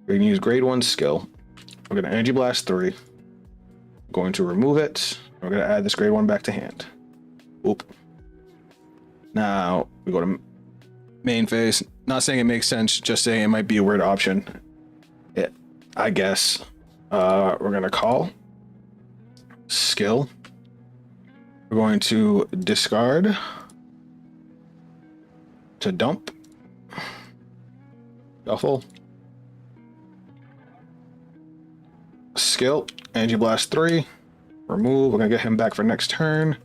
We're gonna use grade 1 skill. We're gonna energy blast 3. Going to remove it. We're gonna add this grade 1 back to hand. Oop. Now we go to main phase. Not saying it makes sense, just saying it might be a weird option. I guess. We're gonna call skill. We're going to discard to dump. Shuffle. Skill. Energy blast 3. Remove. We're gonna get him back for next turn.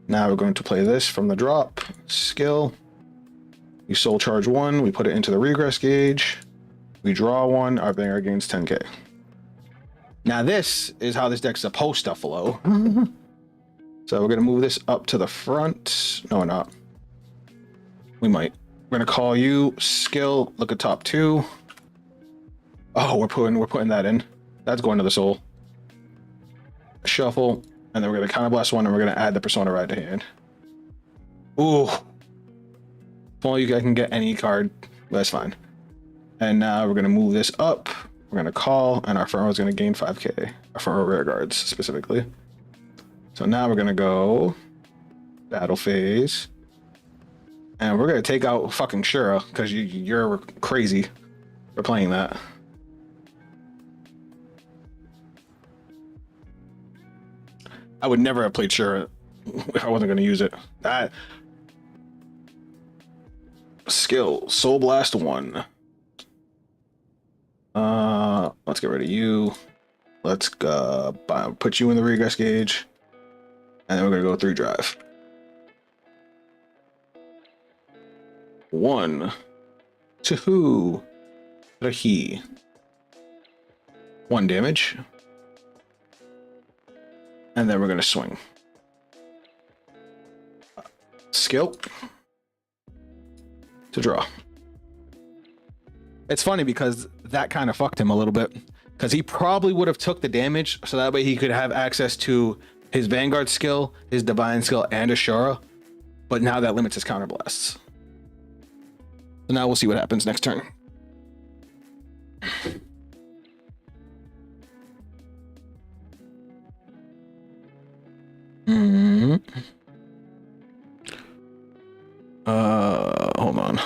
Now we're going to play this from the drop. Skill. We soul charge 1. We put it into the regress gauge. We draw 1. Our banger gains 10k. Now this is how this deck's supposed to flow. So we're gonna move this up to the front. No, we're not. We might. We're gonna call you skill. Look at top 2. Oh, we're putting that in. That's going to the soul. Shuffle. And then we're going to counterblast 1 and we're going to add the Persona Ride to hand. Ooh. If only you guys can get any card. That's fine. And now we're going to move this up. We're going to call and our firm is going to gain 5k. Our firm rear guards specifically. So now we're going to go battle phase. And we're going to take out fucking Shura because you're crazy for playing that. I would never have played Shura if I wasn't going to use it. Skill, Soul Blast 1. Let's get rid of you. Let's put you in the regress gauge, and then we're gonna go 3 drive. 1, 2, 3. 1 damage, and then we're gonna swing. Skill to draw. It's funny because that kind of fucked him a little bit, because he probably would have took the damage so that way he could have access to his Vanguard skill, his Divine skill, and Ashura, but now that limits his counterblasts. So now we'll see what happens next turn. Hold on.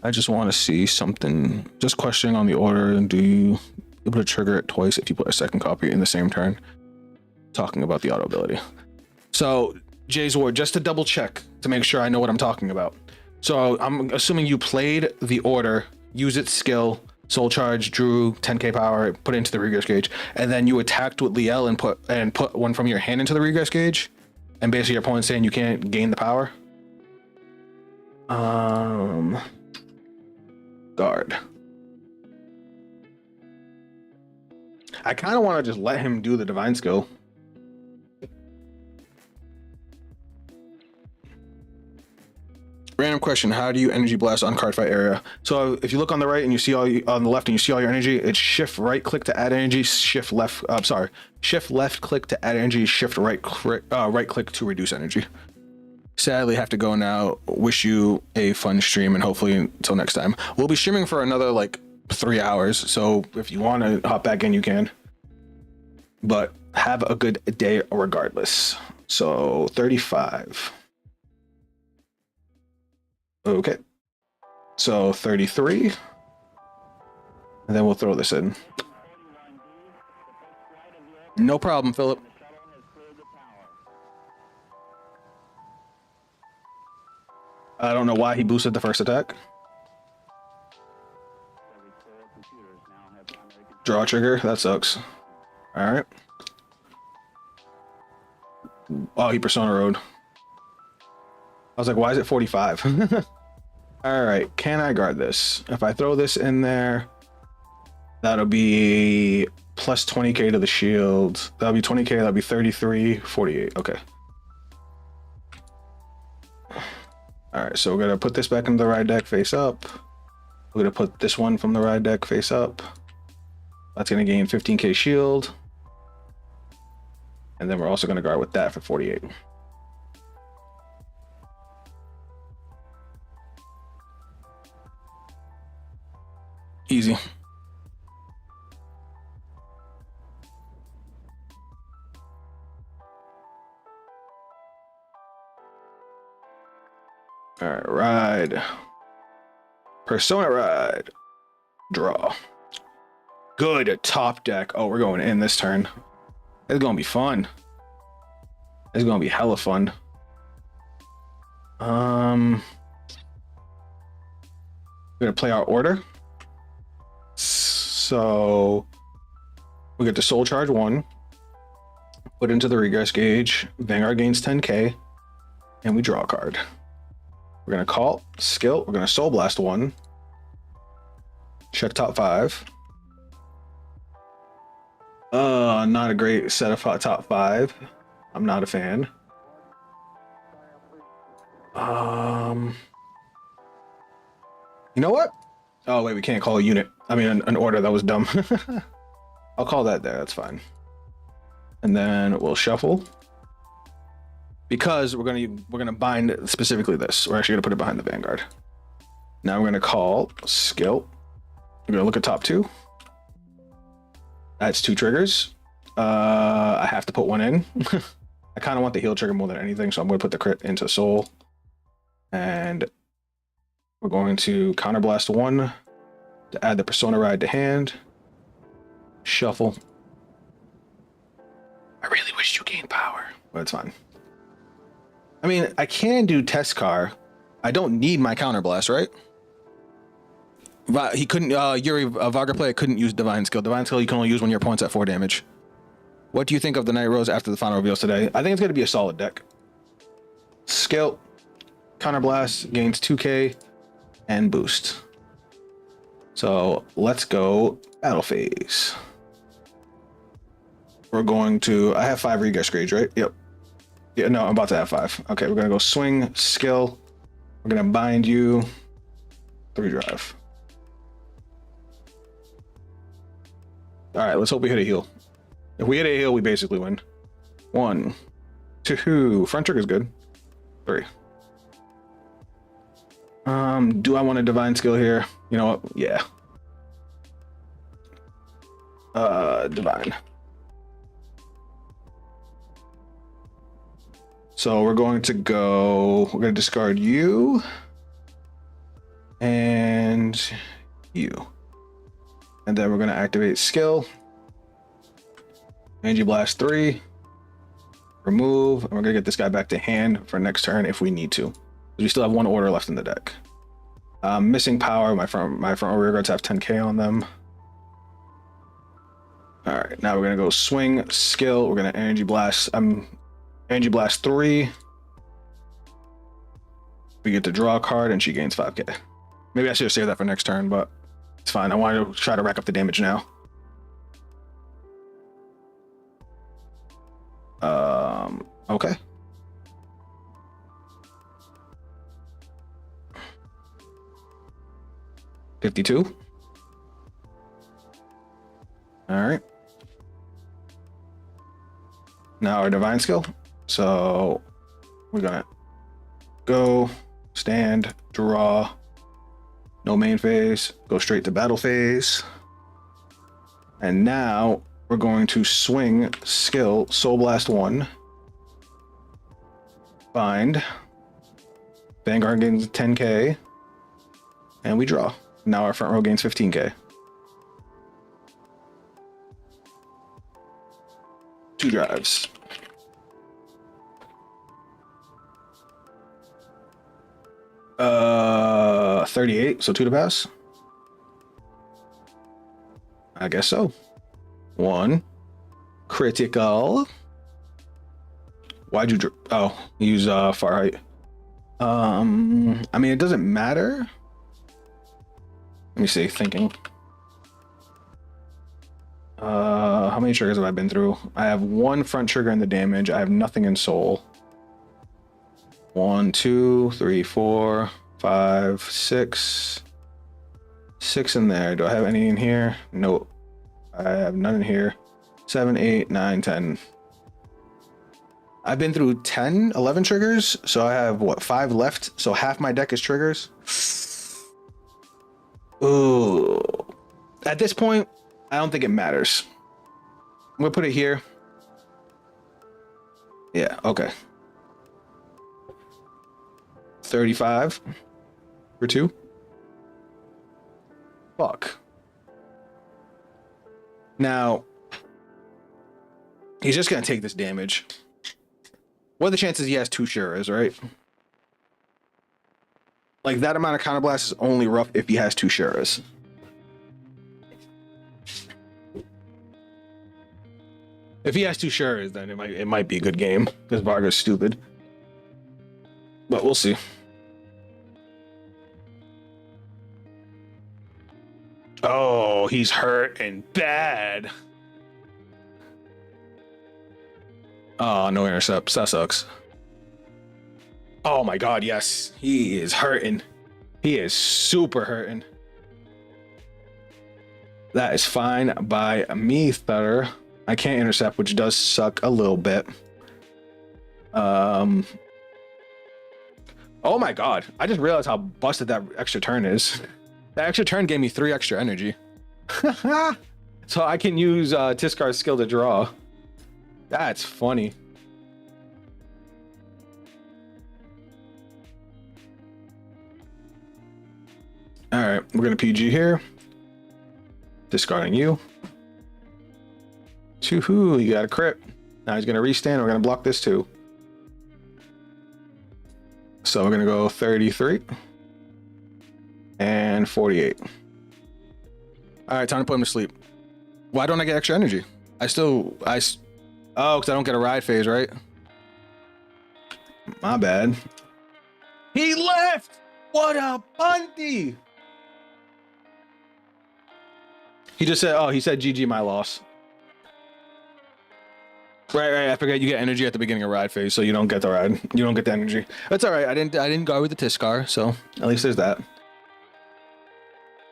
I just want to see something. Just questioning on the order, and do you able to trigger it twice if you put a second copy in the same turn? Talking about the auto ability. So, Jay's Ward, just to double check to make sure I know what I'm talking about. So I'm assuming you played the order, use its skill, soul charge, drew 10k power, put it into the regress gauge, and then you attacked with Liael and put one from your hand into the regress gauge, and basically your opponent's saying you can't gain the power. Guard. I kind of want to just let him do the divine skill. Random question: how do you energy blast on card fight area? So if you look on the right and you see on the left and you see all your energy, it's shift right click to add energy, shift left. Shift left click to add energy, shift right click to reduce energy. Sadly, have to go now. Wish you a fun stream, and hopefully until next time. We'll be streaming for another like 3 hours, so if you want to hop back in, you can. But have a good day regardless. So 35. Okay. So 33. And then we'll throw this in. No problem, Philip. I don't know why he boosted the first attack. Draw trigger. That sucks. All right. Oh, he Persona Road. I was like, why is it 45? All right. Can I guard this? If I throw this in there, that'll be plus 20k to the shield. That'll be 20k. That'll be 33, 48. Okay. All right, so we're gonna put this back into the ride deck face up. We're gonna put this one from the ride deck face up. That's gonna gain 15k shield. And then we're also gonna guard with that for 48. Easy. All right, ride. Persona ride. Draw. Good top deck. Oh, we're going in this turn. It's gonna be fun. It's gonna be hella fun. We're gonna play our order. So we get the soul charge 1. Put into the regress gauge. Vanguard gains 10k, and we draw a card. We're gonna call skill. We're gonna soul blast 1. Check top 5. Not a great set of top 5. I'm not a fan. You know what? Oh wait, we can't call a unit. I mean an order. That was dumb. I'll call that there. That's fine. And then we'll shuffle. Because we're gonna bind specifically this. We're actually gonna put it behind the Vanguard. Now we're gonna call skill. We're gonna look at top 2. That's 2 triggers. I have to put one in. I kind of want the heal trigger more than anything, so I'm gonna put the crit into soul. And we're going to counterblast 1 to add the Persona Ride to hand. Shuffle. I really wish you gained power, but it's fine. I mean, I can do test car. I don't need my counterblast, right? He couldn't. Yuri Varga player couldn't use Divine Skill. Divine Skill you can only use when your opponent's at 4 damage. What do you think of the Nightrose after the final reveals today? I think it's going to be a solid deck. Skill, Counterblast, gains 2k, and boost. So let's go battle phase. We're going to. I have 5 Regex Grades, right? Yep. Yeah, no, I'm about to have 5. Okay, we're going to go swing, skill. We're going to bind you. 3 drive. All right, let's hope we hit a heal. If we hit a heal, we basically win. 1, 2. Front trigger's good. 3. Do I want a divine skill here? You know what? Yeah. Divine. So we're going to go. We're going to discard you and you, and then we're going to activate skill. Energy Blast 3, remove, and we're gonna get this guy back to hand for next turn if we need to. We still have 1 order left in the deck. Missing power. My front rear guards have 10k on them. All right, now we're gonna go swing, skill. We're gonna energy blast. Energy Blast 3. We get to draw a card, and she gains 5k. Maybe I should have saved that for next turn, but it's fine. I wanted to try to rack up the damage now. Okay. $52. All right. Now our divine skill. So we're gonna go, stand, draw, no main phase, go straight to battle phase. And now we're going to swing, skill, Soul Blast 1, bind, Vanguard gains 10k, and we draw. Now our front row gains 15k. 2 drives. Uh, 38, so 2 to pass. I guess so. 1 critical. Why'd you use far height? I mean, it doesn't matter. Let me see, thinking. How many triggers have I been through? I have 1 front trigger in the damage. I have nothing in soul. 1, 2, 3, 4, 5, 6. 6 in there. Do I have any in here? Nope. I have none in here. 7, 8, 9, 10. I've been through 10, 11 triggers. So I have, what, 5 left? So half my deck is triggers. Ooh. At this point, I don't think it matters. I'm going to put it here. Yeah, okay. 35 for 2. Fuck. Now, he's just going to take this damage. What are the chances he has 2 Shiras, right? Like, that amount of counterblast is only rough if he has 2 Shiras. If he has 2 Shiras, then it might be a good game, because Varga's stupid. But we'll see. Oh, he's hurt and bad. Oh, no intercepts. That sucks. Oh my god, yes. He is hurting. He is super hurting. That is fine by me, Thutter. I can't intercept, which does suck a little bit. Oh my god. I just realized how busted that extra turn is. That extra turn gave me 3 extra energy. So I can use Tiskar's skill to draw. That's funny. All right, we're gonna PG here. Discarding you. Choo-hoo, you got a crit. Now he's gonna restand. We're gonna block this too. So we're gonna go 33 and 48. All right, time to put him to sleep. Why don't I get extra energy? Oh, because I don't get a ride phase, right? My bad. He left! What a bunty! He just said, oh, he said GG, my loss. Right. I forget you get energy at the beginning of ride phase, so you don't get the ride. You don't get the energy. That's all right. I didn't go with the Tiskar, so at least there's that.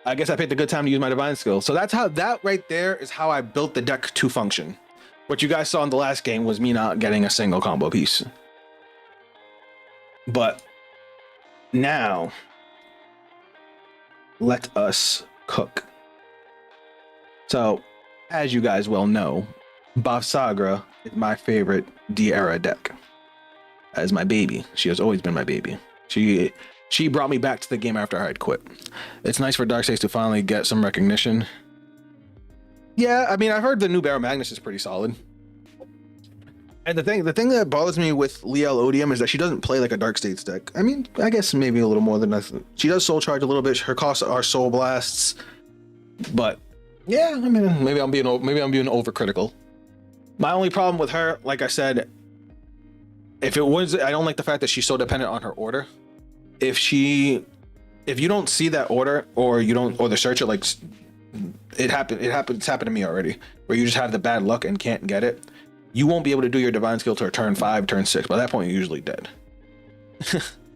I guess I picked a good time to use my divine skill. So that's how, that right there is how I built the deck to function. What you guys saw in the last game was me not getting a single combo piece. But now, let us cook. So, as you guys well know, Bavsargra is my favorite D-era deck. As my baby. She has always been my baby. She brought me back to the game after I had quit. It's nice for Darkseid to finally get some recognition. Yeah, I mean, I've heard the new Barrow Magnus is pretty solid. And the thing that bothers me with Liael Odium is that she doesn't play like a Dark States deck. I mean, I guess maybe a little more than that. She does Soul Charge a little bit. Her costs are Soul Blasts, but yeah, I mean, maybe I'm being overcritical. My only problem with her, like I said, I don't like the fact that she's so dependent on her order. If you don't see that order, or the searcher, like it's happened to me already, where you just have the bad luck and can't get it. You won't be able to do your divine skill till turn 5, turn 6. By that point, you're usually dead.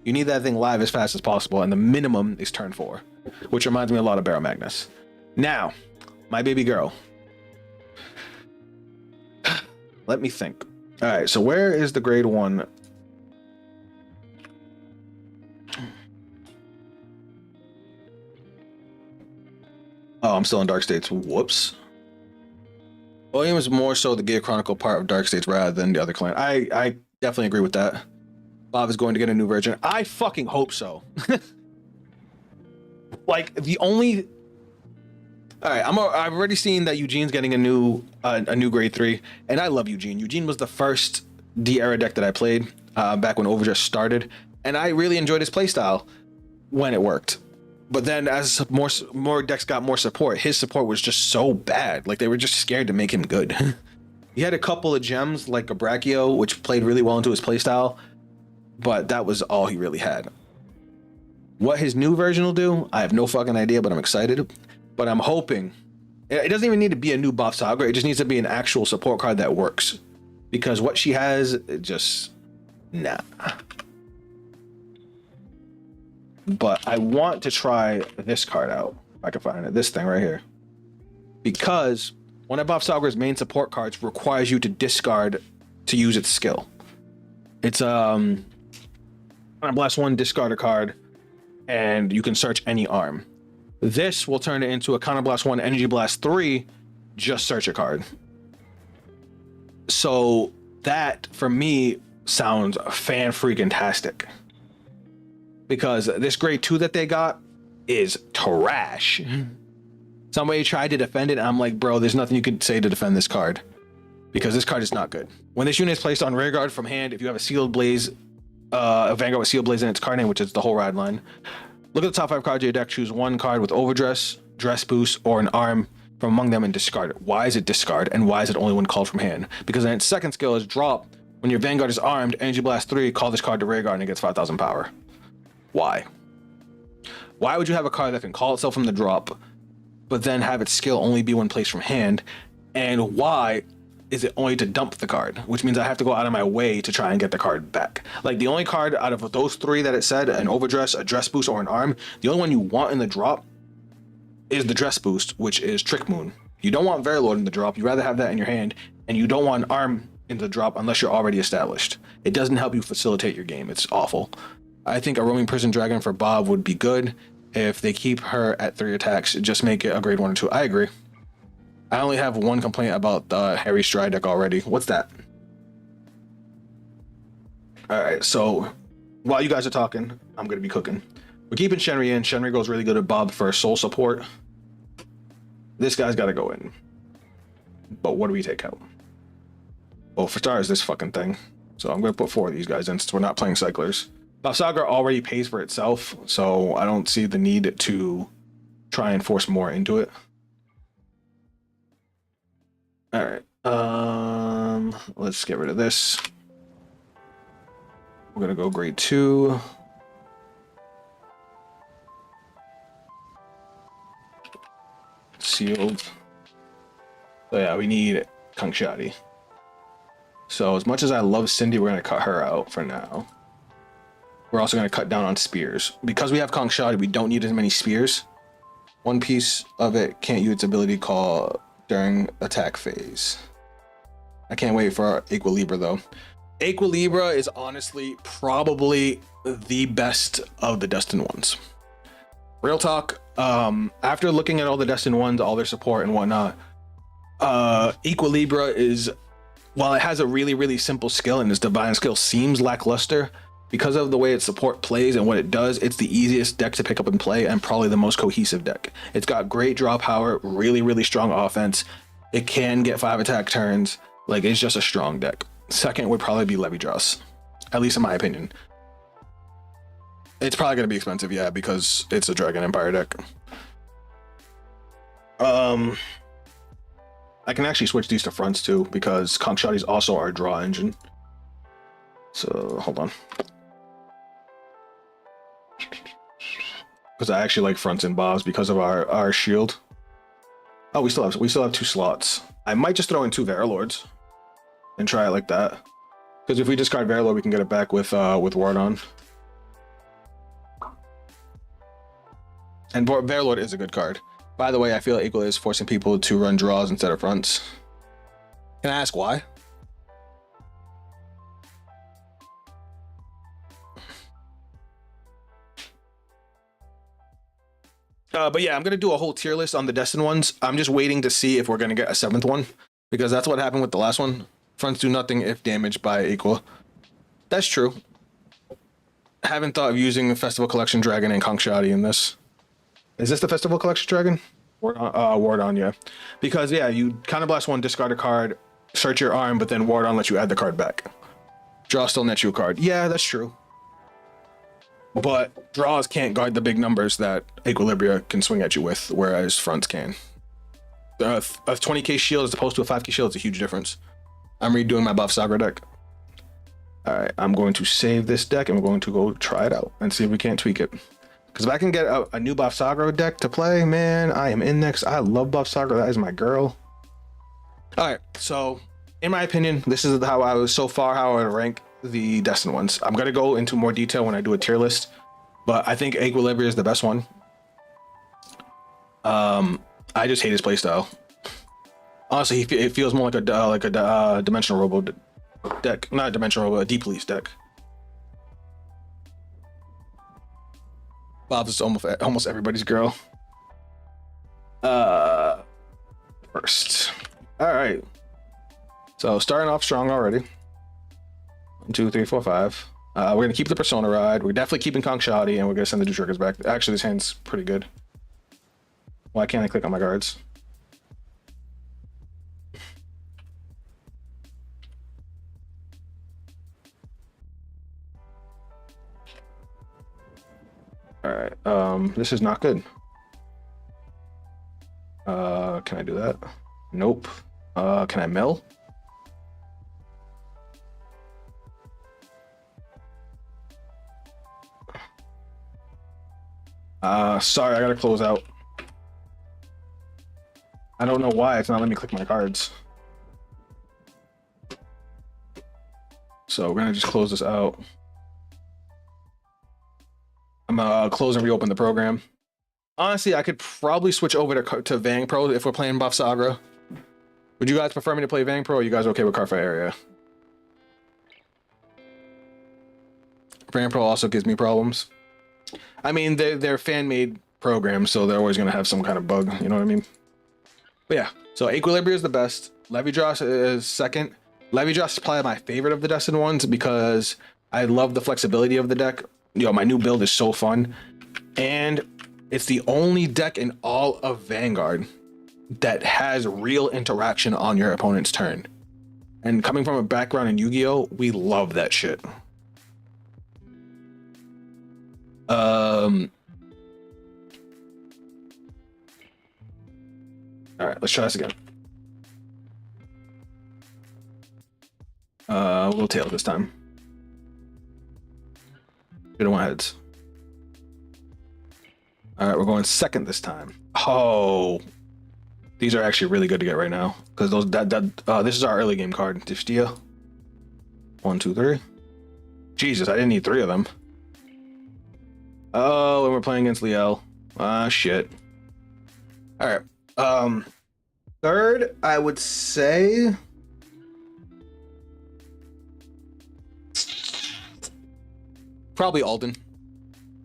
You need that thing live as fast as possible, and the minimum is turn 4, which reminds me a lot of Barrow Magnus. Now, my baby girl. Let me think. All right, so where is the grade 1? Oh, I'm still in Dark States. Whoops. Odium is more so the Gear Chronicle part of Dark States rather than the other clan. I definitely agree with that. Bob is going to get a new version. I fucking hope so. Like the only. All right, I've already seen that Eugene's getting a new grade 3, and I love Eugene. Eugene was the first D-era deck that I played back when Overdress started, and I really enjoyed his playstyle when it worked. But then as more decks got more support, his support was just so bad. Like they were just scared to make him good. He had a couple of gems like a Brachio, which played really well into his playstyle, but that was all he really had. What his new version will do, I have no fucking idea, but I'm excited. But I'm hoping it doesn't even need to be a new Bavsargra. It just needs to be an actual support card that works, because what she has, it just nah. But I want to try this card out. If I can find it. This thing right here. Because one of Bavsargra's main support cards requires you to discard to use its skill. It's on a blast 1, discard a card, and you can search any arm. This will turn it into a Counter Blast 1, Energy Blast 3, just search a card. So that, for me, sounds fan-freaking-tastic. Because this grade 2 that they got is trash. Somebody tried to defend it, and I'm like, bro, there's nothing you could say to defend this card. Because this card is not good. When this unit is placed on rearguard from hand, if you have a Sealed Blaze, a Vanguard with Sealed Blaze in its card name, which is the whole ride line, look at the top 5 cards of your deck, choose one card with Overdress, Dress Boost, or an arm from among them and discard it. Why is it discard, and why is it only when called from hand? Because then its second skill is drop. When your Vanguard is armed, Energy Blast 3, call this card to rearguard and it gets 5,000 power. Why? Why would you have a card that can call itself from the drop, but then have its skill only be when placed from hand? And why is it only to dump the card? Which means I have to go out of my way to try and get the card back. Like the only card out of those 3 that it said, an Overdress, a Dress Boost, or an arm, the only one you want in the drop is the Dress Boost, which is Trick Moon. You don't want Verilord in the drop. You'd rather have that in your hand, and you don't want an arm in the drop unless you're already established. It doesn't help you facilitate your game. It's awful. I think a Roaming Prison Dragon for Bob would be good. If they keep her at 3 attacks, just make it a grade 1 or 2. I agree. I only have one complaint about the Harry Stride deck already. What's that? Alright, so while you guys are talking, I'm going to be cooking. We're keeping Shenri in. Shenri goes really good at Bob for soul support. This guy's got to go in. But what do we take out? Well, for starters, this fucking thing. So I'm going to put 4 of these guys in since we're not playing cyclers. Bavsargra already pays for itself, so I don't see the need to try and force more into it. All right. Let's get rid of this. We're gonna go grade 2. Sealed. So yeah, we need Kangshadi. So as much as I love Cindy, we're gonna cut her out for now. We're also gonna cut down on spears. Because we have Kangshadi, we don't need as many spears. One piece of it can't use its ability call during attack phase. I can't wait for our Equilibra though. Equilibra is honestly probably the best of the Destined ones. Real talk, after looking at all the Destined ones, all their support and whatnot, Equilibra is, while it has a really, really simple skill and its divine skill seems lackluster, because of the way its support plays and what it does, it's the easiest deck to pick up and play and probably the most cohesive deck. It's got great draw power, really, really strong offense. It can get 5 attack turns. Like, it's just a strong deck. Second would probably be Levidras, at least in my opinion. It's probably going to be expensive, yeah, because it's a Dragon Empire deck. I can actually switch these to fronts too, because Kangshadi is also our draw engine. So, hold on. Because I actually like fronts and bobs because of our shield. Oh, we still have 2 slots. I might just throw in 2 Varalords and try it like that. Because if we discard Varalord, we can get it back with Wardon. And Varalord is a good card. By the way, I feel like Equal is forcing people to run draws instead of fronts. Can I ask why? But yeah, I'm going to do a whole tier list on the Destined ones. I'm just waiting to see if we're going to get a 7th one, because that's what happened with the last one. Fronts do nothing if damaged by Equal. That's true. I haven't thought of using the Festival Collection Dragon and Kangshadi in this. Is this the Festival Collection Dragon? Wardon, yeah. Because, yeah, you Counterblast 1, discard a card, search your arm, but then Wardon lets you add the card back. Draw still nets you a card. Yeah, that's true. But draws can't guard the big numbers that Equilibria can swing at you with, whereas fronts can. A 20k shield as opposed to a 5k shield is a huge difference. I'm redoing my Bavsargra deck. Alright, I'm going to save this deck and we're going to go try it out and see if we can't tweak it. Because if I can get a new Bavsargra deck to play, man, I am in next. I love Bavsargra. That is my girl. Alright, so in my opinion, this is how I would rank the Destined ones. I'm going to go into more detail when I do a tier list, but I think Equilibria is the best one. I just hate his playstyle. Honestly, it feels more like a Dimensional Robo deck. Not a Dimensional Robo, a Deep Police deck. Bob's is almost everybody's girl. First. Alright. So starting off strong already. 1, 2, 3, 4, 5. We're gonna keep the Persona Ride. We're definitely keeping Kangshadi, and we're gonna send the 2 triggers back. Actually, this hand's pretty good. Why can't I click on my cards? Alright, this is not good. Can I do that? Nope. Can I mill? Sorry, I gotta close out. I don't know why it's not letting me click my cards. So we're gonna just close this out. I'm gonna close and reopen the program. Honestly, I could probably switch over to Vang Pro if we're playing Bavsargra. Would you guys prefer me to play Vang Pro, or are you guys okay with Carfa Area? Vang Pro also gives me problems. I mean, they're fan-made programs, so they're always gonna have some kind of bug, you know what I mean? But yeah, so Equilibria is the best. Levidras is second. Levidras is probably my favorite of the Destined ones because I love the flexibility of the deck. Yo, my new build is so fun. And it's the only deck in all of Vanguard that has real interaction on your opponent's turn. And coming from a background in Yu-Gi-Oh, we love that shit. All right, let's try this again. We'll tail this time. We don't want heads. All right, we're going second this time. Oh, these are actually really good to get right now because this is our early game card. Diftia. 1, 2, 3. Jesus, I didn't need 3 of them. Oh, and we're playing against Liael. Ah, shit. All right. Third, I would say. Probably Alden.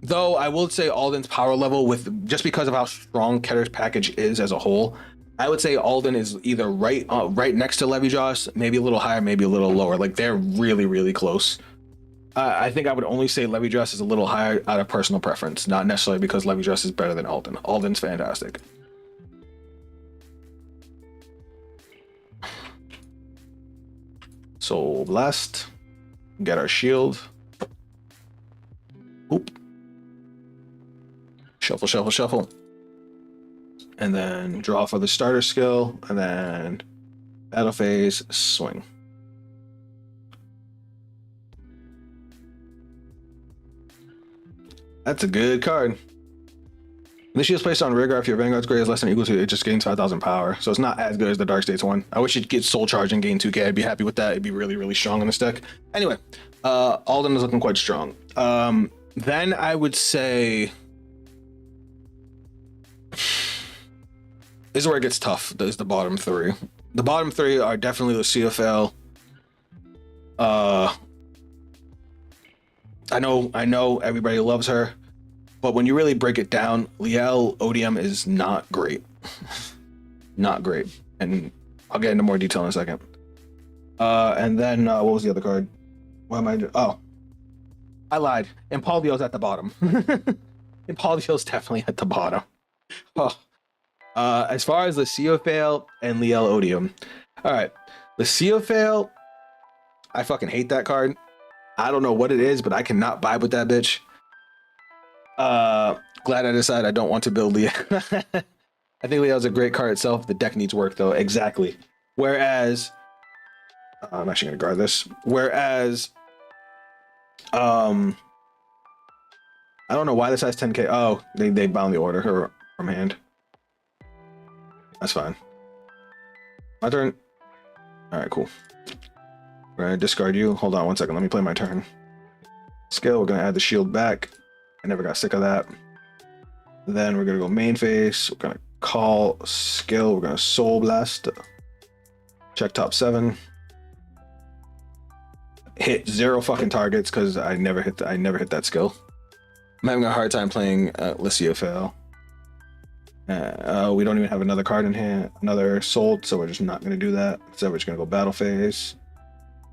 Though I will say Alden's power level, with just because of how strong Ketter's package is as a whole, I would say Alden is either right next to Levijoss, maybe a little higher, maybe a little lower. Like they're really, really close. I think I would only say Levijoss is a little higher out of personal preference, not necessarily because Levijoss is better than Alden. Alden's fantastic. Soul Blast. Get our shield. Oop. Shuffle, shuffle, shuffle. And then draw for the starter skill. And then battle phase, swing. That's a good card. The shield is placed on rear guard if your Vanguard's grade is less than or equal to it just gains 5,000 power. So it's not as good as the Dark States one. I wish you'd get Soul Charge and gain 2k. I'd be happy with that. It'd be really, really strong in this deck. Anyway, Alden is looking quite strong. Then I would say this is where it gets tough. This is the bottom 3. The bottom 3 are definitely Luciofel. I know everybody loves her, but when you really break it down, Liael Odium is not great. Not great. And I'll get into more detail in a second. And then what was the other card? What am I doing? Oh, I lied. Impaldio's at the bottom. Impaldio's definitely at the bottom. Oh. As far as Luciofel and Liael Odium. All right. Luciofel, I fucking hate that card. I don't know what it is, but I cannot vibe with that bitch. Glad I decided I don't want to build Liael. I think Liael's a great card itself. The deck needs work though. Exactly. Whereas I'm actually gonna guard this. Whereas I don't know why this has 10k. Oh, they bound the order her from hand. That's fine. My turn. All right, cool. We're gonna discard you. Hold on 1 second. Let me play my turn. Skill, we're gonna add the shield back. I never got sick of that. Then we're gonna go main phase. We're gonna call skill. We're gonna soul blast. Check top 7. Hit 0 fucking targets because I never hit that skill. I'm having a hard time playing Luciofel. We don't even have another card in hand, another sold, so we're just not gonna do that. So we're just gonna go battle phase.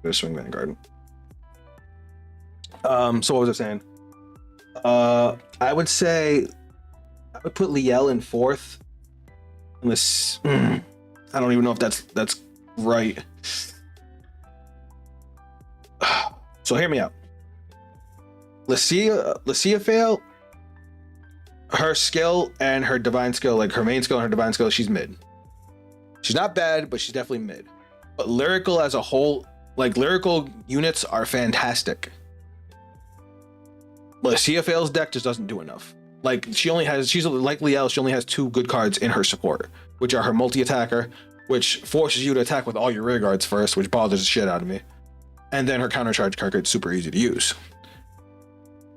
Go swing Vanguard. So what was I saying? I would say I would put Liael in 4th. Unless I don't even know if that's right. So hear me out. Luciofel, her skill and her divine skill, like her main skill and her divine skill, she's mid. She's not bad, but she's definitely mid. But lyrical as a whole, like lyrical units are fantastic. But Luciofel's deck just doesn't do enough. Like she's like Liael, she only has 2 good cards in her support, which are her multi-attacker, which forces you to attack with all your rear guards first, which bothers the shit out of me. And then her countercharge card is super easy to use.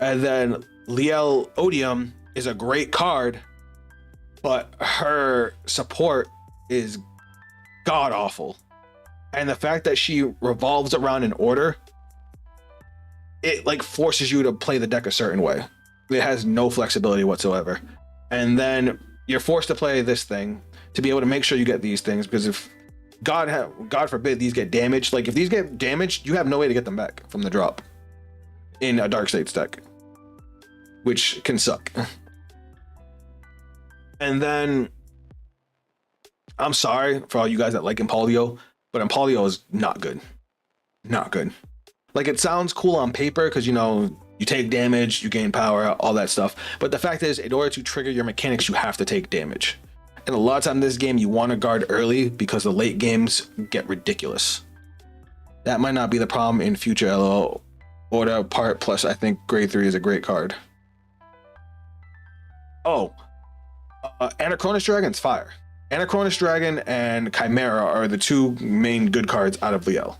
And then Liael Odium is a great card, but her support is god awful. And the fact that she revolves around an order, it like forces you to play the deck a certain way. It has no flexibility whatsoever. And then you're forced to play this thing to be able to make sure you get these things, because if God forbid these get damaged, like if these get damaged, you have no way to get them back from the drop in a Dark States deck, which can suck. And then I'm sorry for all you guys that like Impaldio, but Impaldio is not good. Not good. Like it sounds cool on paper because, you know, you take damage, you gain power, all that stuff. But the fact is, in order to trigger your mechanics, you have to take damage. And a lot of time in this game, you want to guard early because the late games get ridiculous. That might not be the problem in future LO order part. Plus, I think grade 3 is a great card. Oh, Anachronous Dragon's fire. Anachronous Dragon and Chimera are the two main good cards out of Liael.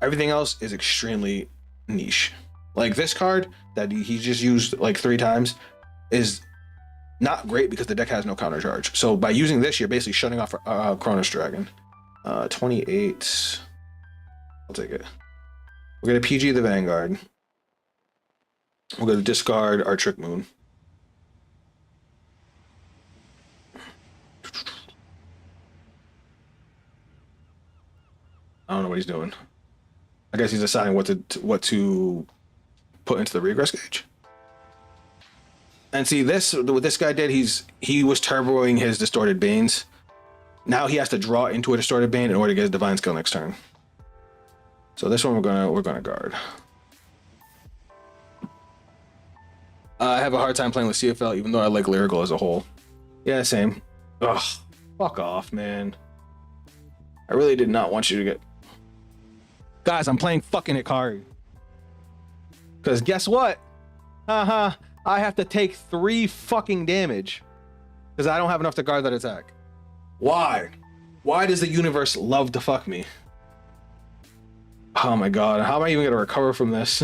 Everything else is extremely niche. Like this card that he just used like 3 times is not great because the deck has no counter charge. So by using this, you're basically shutting off Chronous Dragon. 28. I'll take it. We're gonna PG the Vanguard. We're gonna discard our Trick Moon. I don't know what he's doing. I guess he's deciding what to put into the regress gauge. And see this, what this guy did, he was turboing his Distorted Banes. Now he has to draw into a Distorted Bane in order to get his Divine Skill next turn. So this one we're gonna guard. I have a hard time playing with CFL, even though I like Lyrical as a whole. Yeah, same. Ugh, fuck off, man. I really did not want you to get. Guys, I'm playing fucking Hikari. Because guess what? I have to take 3 fucking damage. Because I don't have enough to guard that attack. Why? Why does the universe love to fuck me? Oh my god, how am I even going to recover from this?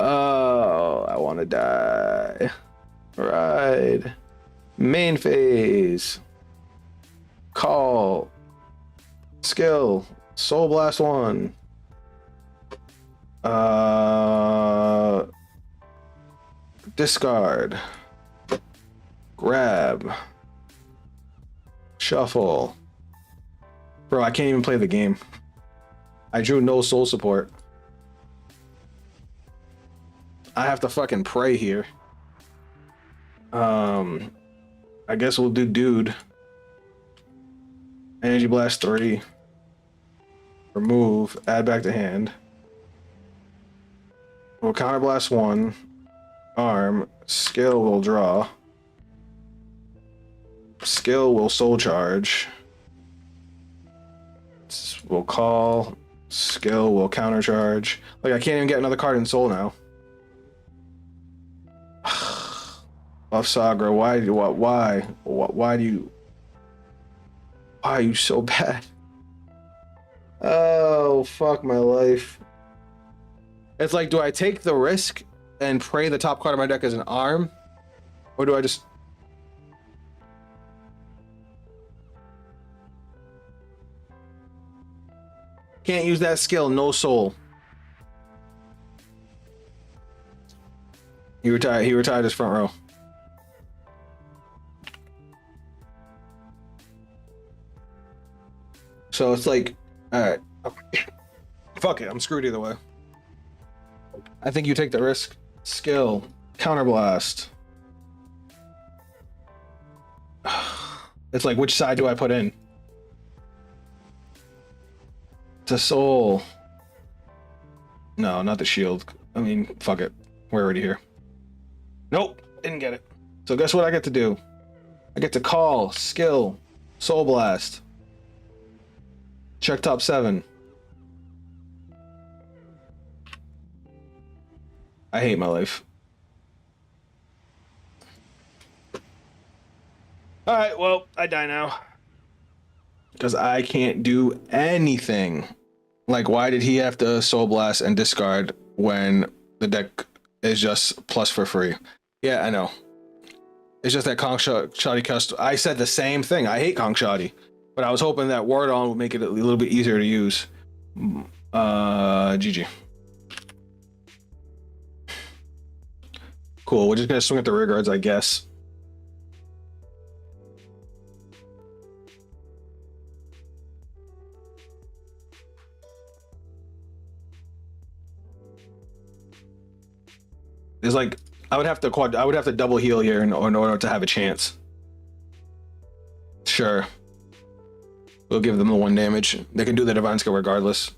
Oh, I want to die. Right. Main phase. Call. Skill. Soul Blast 1. Discard. Grab. Shuffle. Bro, I can't even play the game. I drew no soul support. I have to fucking pray here. I guess we'll do Dude. Energy Blast 3. Remove, add back to hand. We'll Counter Blast 1. Arm. Skill will draw. Skill will Soul Charge. We'll call. Skill will Counter Charge. Like, I can't even get another card in Soul now. Bavsargra, why are you so bad? Oh, fuck my life. It's like, do I take the risk and pray the top card of my deck is an arm? Or do I just... Can't use that skill, no soul. He retired his front row. So it's like, alright. Fuck it, I'm screwed either way. I think you take the risk. Skill. Counterblast. It's like, which side do I put in? To soul. No, not the shield. I mean, fuck it. We're already here. Nope, didn't get it. So guess what I get to do? I get to call, skill, soul blast. Check top 7. I hate my life. Alright, well, I die now. Because I can't do anything. Like, why did he have to soul blast and discard when the deck is just plus for free? Yeah, I know. It's just that Kong Shoddy custom. I said the same thing. I hate Kong Shoddy. But I was hoping that Word On would make it a little bit easier to use. GG. Cool, we're just gonna swing at the rear guards, I guess. It's like I would have to double heal here in order to have a chance. Sure. We'll give them the 1 damage. They can do the Divine Skill regardless.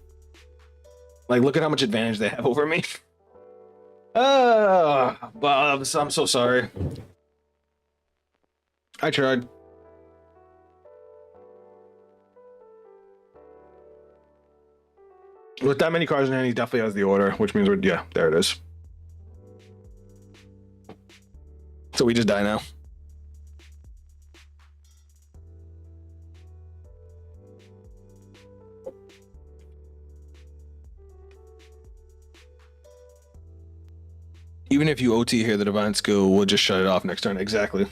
Like, look at how much advantage they have over me. But I'm so sorry. I tried. With that many cards in hand, he definitely has the order, which means yeah, there it is. So we just die now. Even if you OT here, the divine skill will just shut it off next turn. Exactly.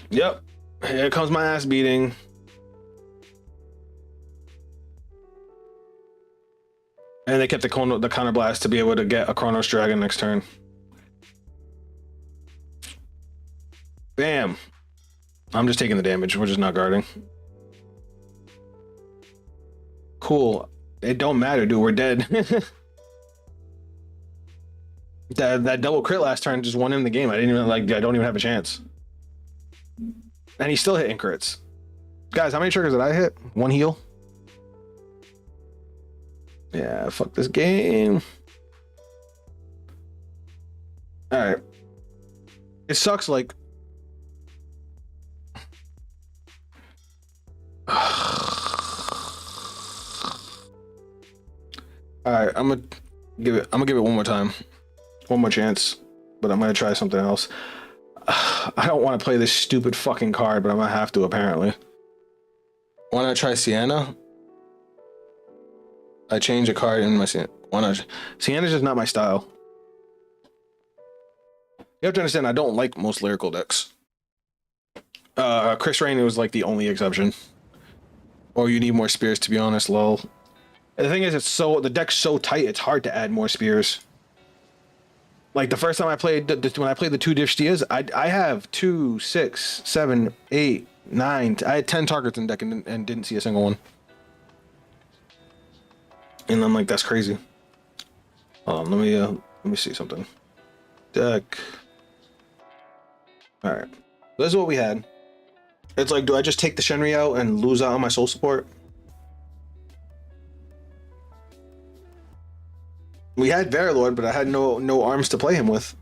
Yep. Here comes my ass beating. And they kept the counter blast to be able to get a Chronos Dragon next turn. Bam. I'm just taking the damage. We're just not guarding. Cool. It don't matter, dude. We're dead. that double crit last turn just won him the game. I don't even have a chance. And he's still hitting crits. Guys, how many triggers did I hit? 1 heal? Yeah, fuck this game. Alright. It sucks, like... Alright, I'm gonna give it one more time. One more chance. But I'm gonna try something else. I don't want to play this stupid fucking card, but I'm gonna have to, apparently. Why not try Sienna? I change a card in my Sienna. Why not? Sienna's just not my style. You have to understand, I don't like most lyrical decks. Chris Rain was like the only exception. Or you need more spears, to be honest, lol. And the thing is, the deck's so tight, it's hard to add more spears. Like the first time I played, when I played the 2 Div-Steers, I have 2, 6, 7, 8, 9. I had 10 targets in deck and didn't see a single one. And I'm like, that's crazy. Hold on, let me see something. Deck. All right, this is what we had. It's like, do I just take the Shenri out and lose out on my soul support? We had Verilord, but I had no arms to play him with.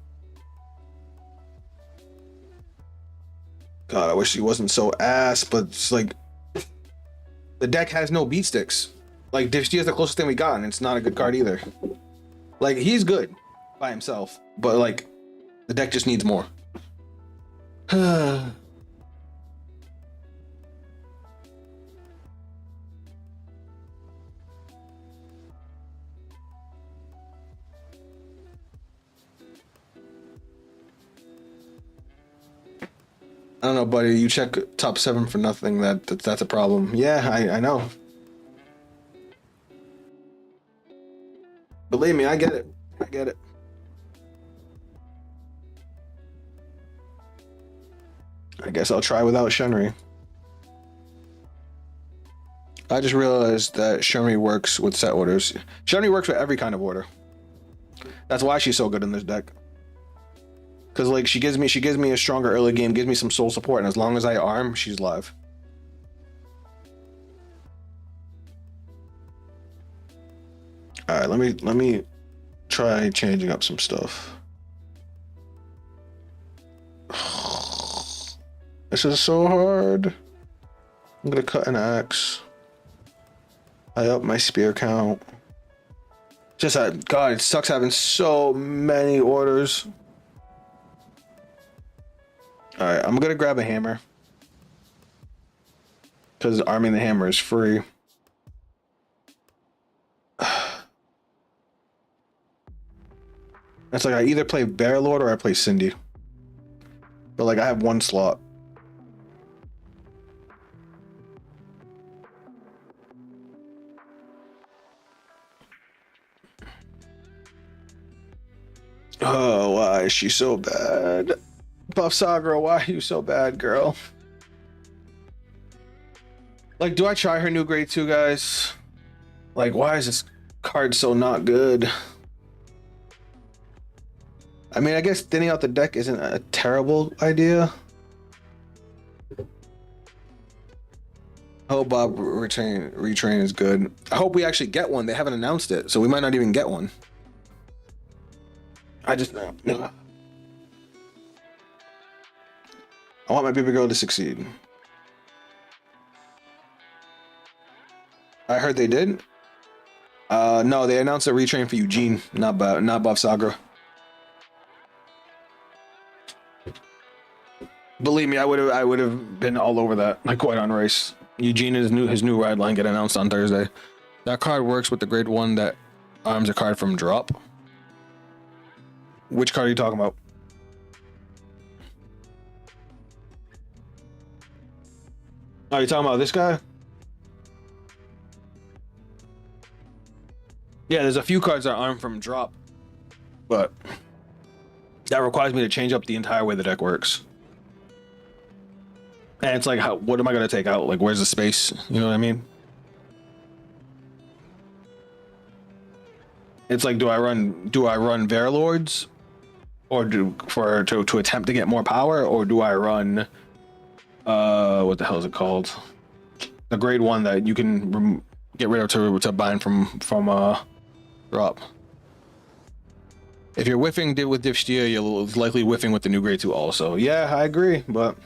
God, I wish he wasn't so ass, but it's like the deck has no beat sticks. Like Div-Steer is the closest thing we got, and it's not a good card either. Like he's good by himself, but like the deck just needs more. I don't know, buddy. You check top 7 for nothing. That's a problem. Yeah, I know. Believe me, I get it. I get it. I guess I'll try without Shenri. I just realized that Shenri works with set orders. Shenri works with every kind of order. That's why she's so good in this deck. Cause like she gives me a stronger early game, gives me some soul support, and as long as I arm, she's live. All right, let me try changing up some stuff. This is so hard. I'm gonna cut an axe. I up my spear count. Just that, God, it sucks having so many orders. All right, I'm gonna grab a hammer because arming the hammer is free. It's like I either play Bearlord or I play Cindy, but like I have 1 slot. Oh, why is she so bad? Bavsargra, why are you so bad, girl? Like, do I try her new grade 2, guys? Like, why is this card so not good? I mean, I guess thinning out the deck isn't a terrible idea. I hope Bob retrain is good. I hope we actually get one. They haven't announced it, so we might not even get one. I just no. I want my baby girl to succeed. I heard they did. No, they announced a retrain for Eugene, not Bavsargra. Believe me, I would have been all over that, like quite on race. Eugene is his new ride line get announced on Thursday. That card works with the grade 1 that arms a card from drop. Which card are you talking about? Are you talking about this guy? Yeah, there's a few cards that arm from drop, but that requires me to change up the entire way the deck works. And it's like, what am I gonna take out? Like, where's the space? You know what I mean? It's like, do I run Varalords, or to attempt to get more power, or do I run what the hell is it called? The grade 1 that you can get rid of to bind from drop. If you're whiffing with DivineZ, you're likely whiffing with the new grade 2 also. Yeah, I agree, but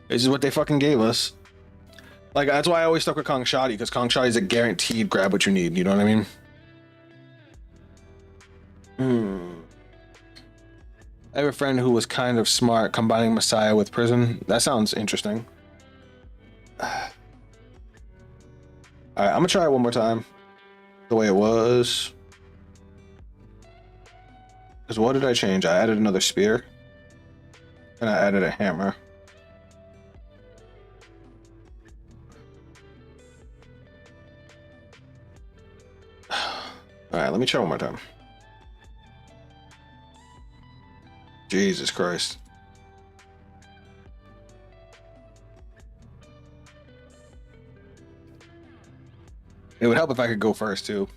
this is what they fucking gave us. Like, that's why I always stuck with Kong Shotty, because Kong Shotty is a guaranteed grab what you need. You know what I mean? I have a friend who was kind of smart combining Messiah with Prison. That sounds interesting. Alright, I'm gonna try it one more time. The way it was. Because what did I change? I added another spear. And I added a hammer. Alright, let me try one more time. Jesus Christ. It would help if I could go first, too.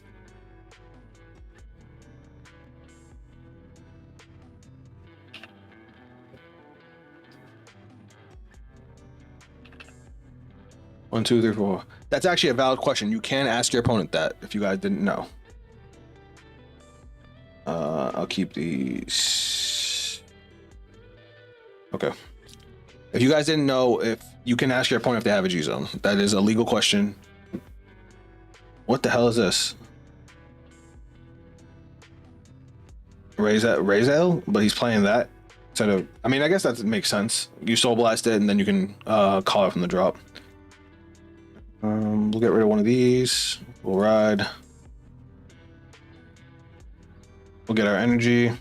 One, two, three, four. That's actually a valid question. You can ask your opponent that if you guys didn't know. I'll keep these. Okay. If you guys didn't know, if you can ask your opponent if they have a G zone. That is a legal question. What the hell is this? Razel? But he's playing that instead of. I mean, I guess that makes sense. You soul blast it, and then you can call it from the drop. We'll get rid of one of these. We'll ride. We'll get our energy.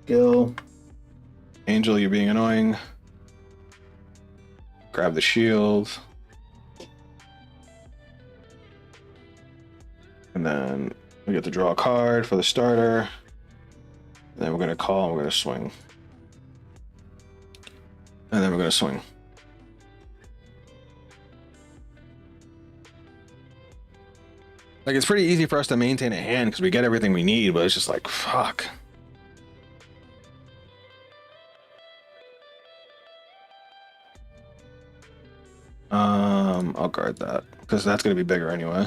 Gil. Angel, you're being annoying. Grab the shield. And then we get to draw a card for the starter. And then we're going to call and we're going to swing. And then we're going to swing. Like, it's pretty easy for us to maintain a hand because we get everything we need, but it's just like, fuck. I'll guard that because that's going to be bigger anyway.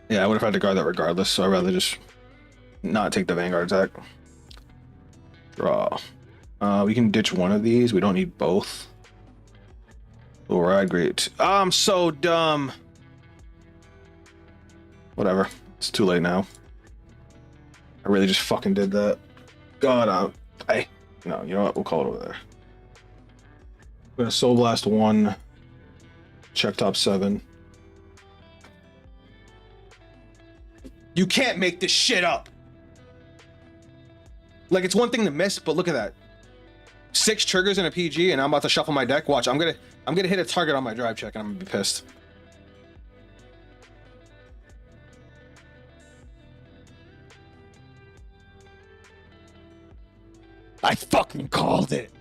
Yeah, I would have had to guard that regardless, so I'd rather just not take the Vanguard attack. Draw. We can ditch one of these. We don't need both. We'll ride great. Oh, I'm so dumb. Whatever. It's too late now. I really just fucking did that. God, no, you know what? We'll call it over there. I'm gonna Soul Blast 1. Check top 7. You can't make this shit up. Like, it's one thing to miss, but look at that. 6 triggers in a PG, and I'm about to shuffle my deck. Watch, I'm gonna hit a target on my drive check, and I'm gonna be pissed. I fucking called it.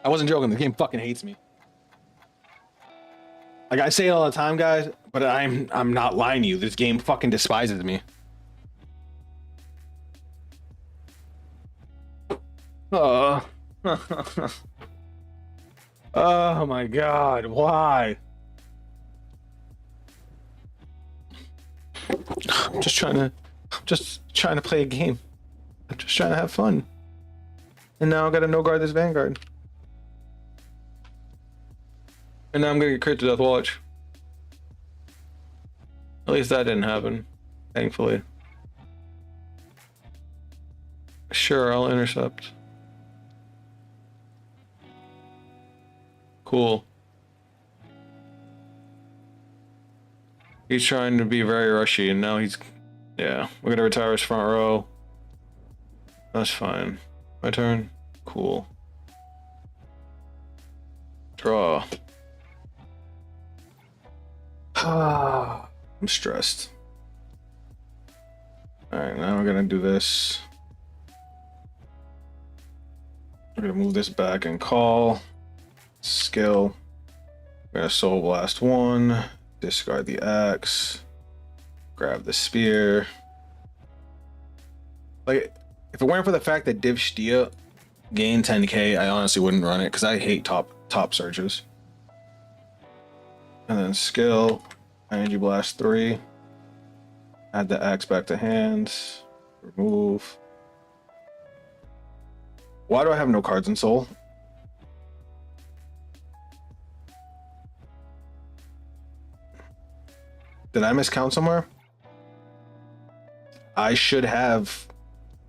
I wasn't joking. The game fucking hates me. Like I say it all the time, guys, but I'm not lying to you. This game fucking despises me. Oh. Oh my god, why? I'm just trying to play a game. I'm just trying to have fun. And now I gotta no guard this Vanguard. And now I'm gonna get crit to Death Watch. At least that didn't happen, thankfully. Sure, I'll intercept. Cool. He's trying to be very rushy, and now he's... Yeah, we're gonna retire his front row. That's fine. My turn? Cool. Draw. I'm stressed. Alright, now we're gonna do this. We're gonna move this back and call. Skill. We're gonna Soul Blast 1. Discard the axe. Grab the spear. Like, if it weren't for the fact that Div Stia gained 10k, I honestly wouldn't run it because I hate top searches. And then skill, Energy Blast 3. Add the axe back to hand. Remove. Why do I have no cards in Soul? Did I miscount somewhere? I should have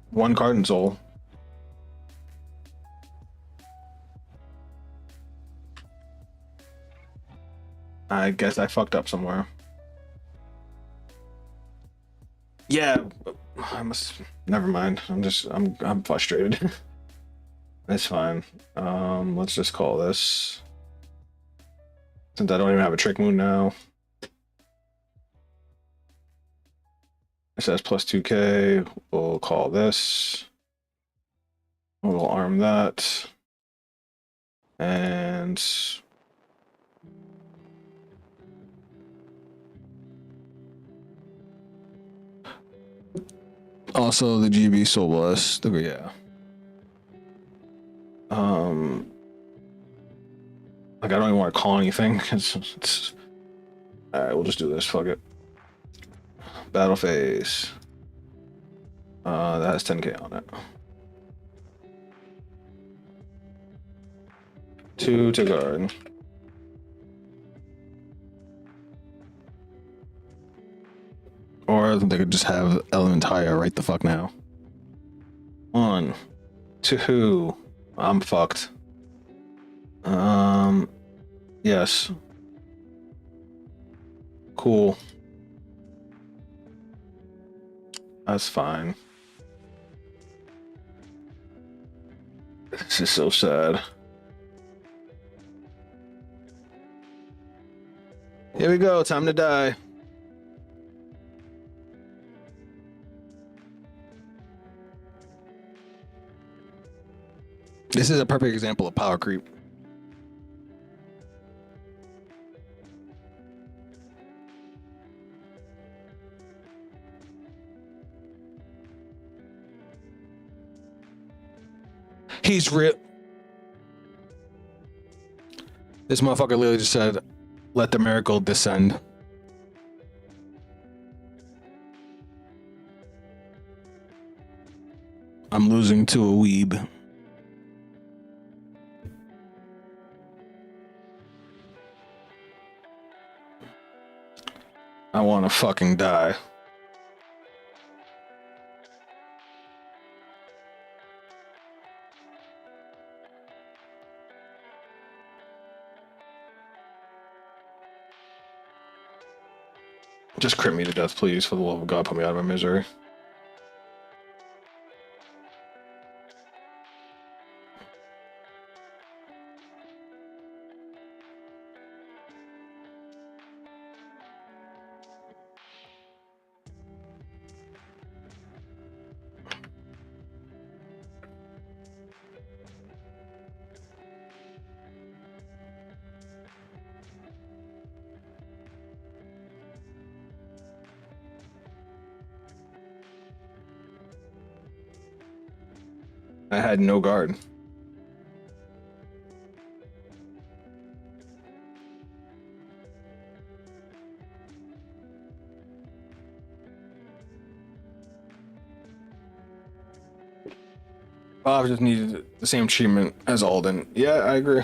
one card in Soul. I guess I fucked up somewhere. Yeah, I must. Never mind. I'm frustrated. That's fine. Let's just call this. Since I don't even have a Trick Moon now. It says plus 2k. We'll call this. We'll arm that. And also the GB Soul Blast. Yeah. Like I don't even want to call anything. It's all right. We'll just do this. Fuck it. Battle phase. That has 10k on it. 2 to guard. Or they could just have Elementia right the fuck now. 1, 2. I'm fucked. Yes. Cool. That's fine. This is so sad. Here we go. Time to die. This is a perfect example of power creep. He's real. This motherfucker literally just said, let the miracle descend. I'm losing to a weeb. I want to fucking die. Just crit me to death, please. For the love of God, put me out of my misery. I had no guard. Bob just needed the same treatment as Alden. Yeah, I agree.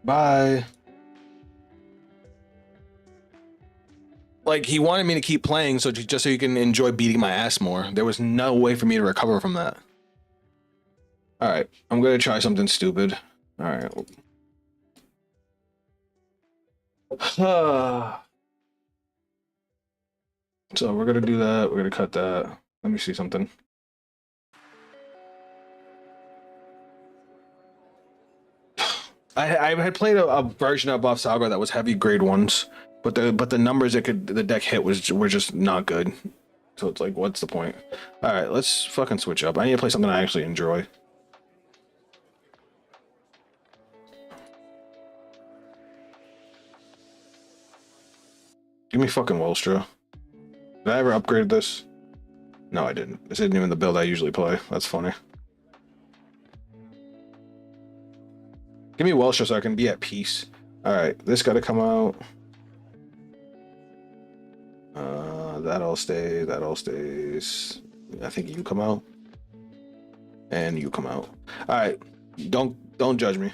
Bye. Like, he wanted me to keep playing just so you can enjoy beating my ass more. There was no way for me to recover from that. All right, I'm gonna try something stupid. All right. So we're gonna do that. We're gonna cut that. Let me see something. I had played a version of Bavsargra that was heavy grade ones, but the numbers the deck hit were just not good. So it's like, what's the point? All right, let's fucking switch up. I need to play something I actually enjoy. Give me fucking Welstra. Did I ever upgrade this? No, I didn't. This isn't even the build I usually play. That's funny. Give me Welstra so I can be at peace. All right, this got to come out. That all stays. That all stays. I think you come out, and you come out. All right, don't judge me.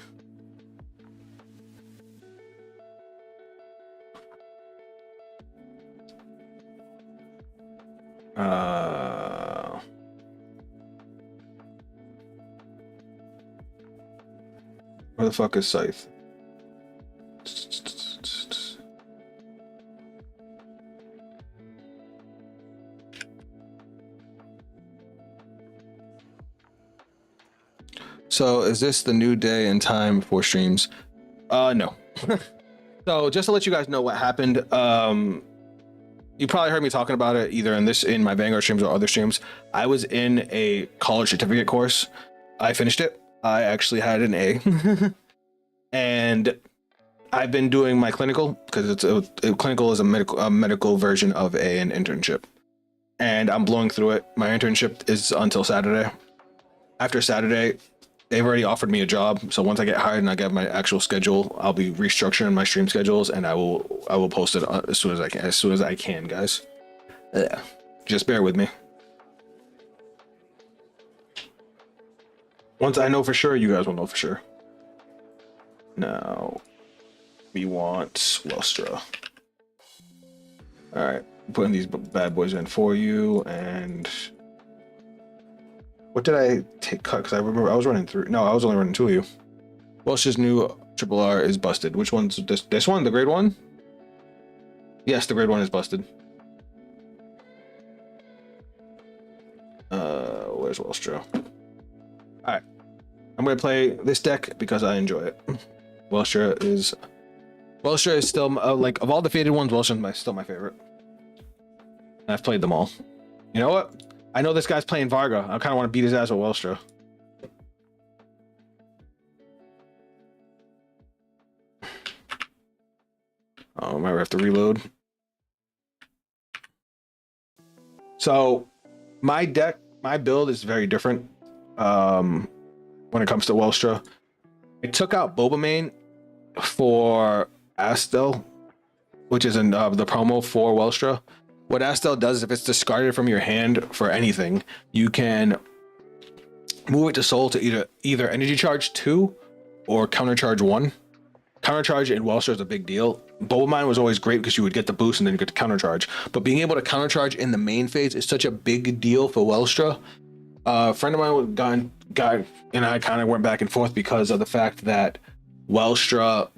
Where the fuck is Scythe? So is this the new day and time for streams? No. So just to let you guys know what happened, you probably heard me talking about it either in my Vanguard streams or other streams. I was in a college certificate course. I finished it. I actually had an A. And I've been doing my clinical because clinical is a medical version of an internship. And I'm blowing through it. My internship is until Saturday. After Saturday, they've already offered me a job. So once I get hired and I get my actual schedule, I'll be restructuring my stream schedules and I will post it as soon as I can, guys. Yeah. Just bear with me. Once I know for sure, you guys will know for sure. Now, we want Welstra. All right, putting these bad boys in for you. And what did I cut? Because I remember I was running through. No, I was only running two of you. Welsh's new triple R is busted. Which one's this? This one, the grade one? Yes, the grade one is busted. Where's Welstra? All right, I'm gonna play this deck because I enjoy it. Welstra is still like, of all the faded ones, Welstra is still my favorite. I've played them all. You know what? I know this guy's playing Varga. I kind of want to beat his ass with Welstra. Oh, I might have to reload. So my build is very different when it comes to Welstra. I took out Bobamane for Astel, which is in the promo for Welstra. What Astel does is if it's discarded from your hand for anything, you can move it to soul to either energy charge 2 or counter charge 1. Counter charge in Welstra is a big deal. Bobamine was always great because you would get the boost and then you get the counter charge. But being able to counter charge in the main phase is such a big deal for Welstra. A friend of mine and I kind of went back and forth because of the fact that Welstra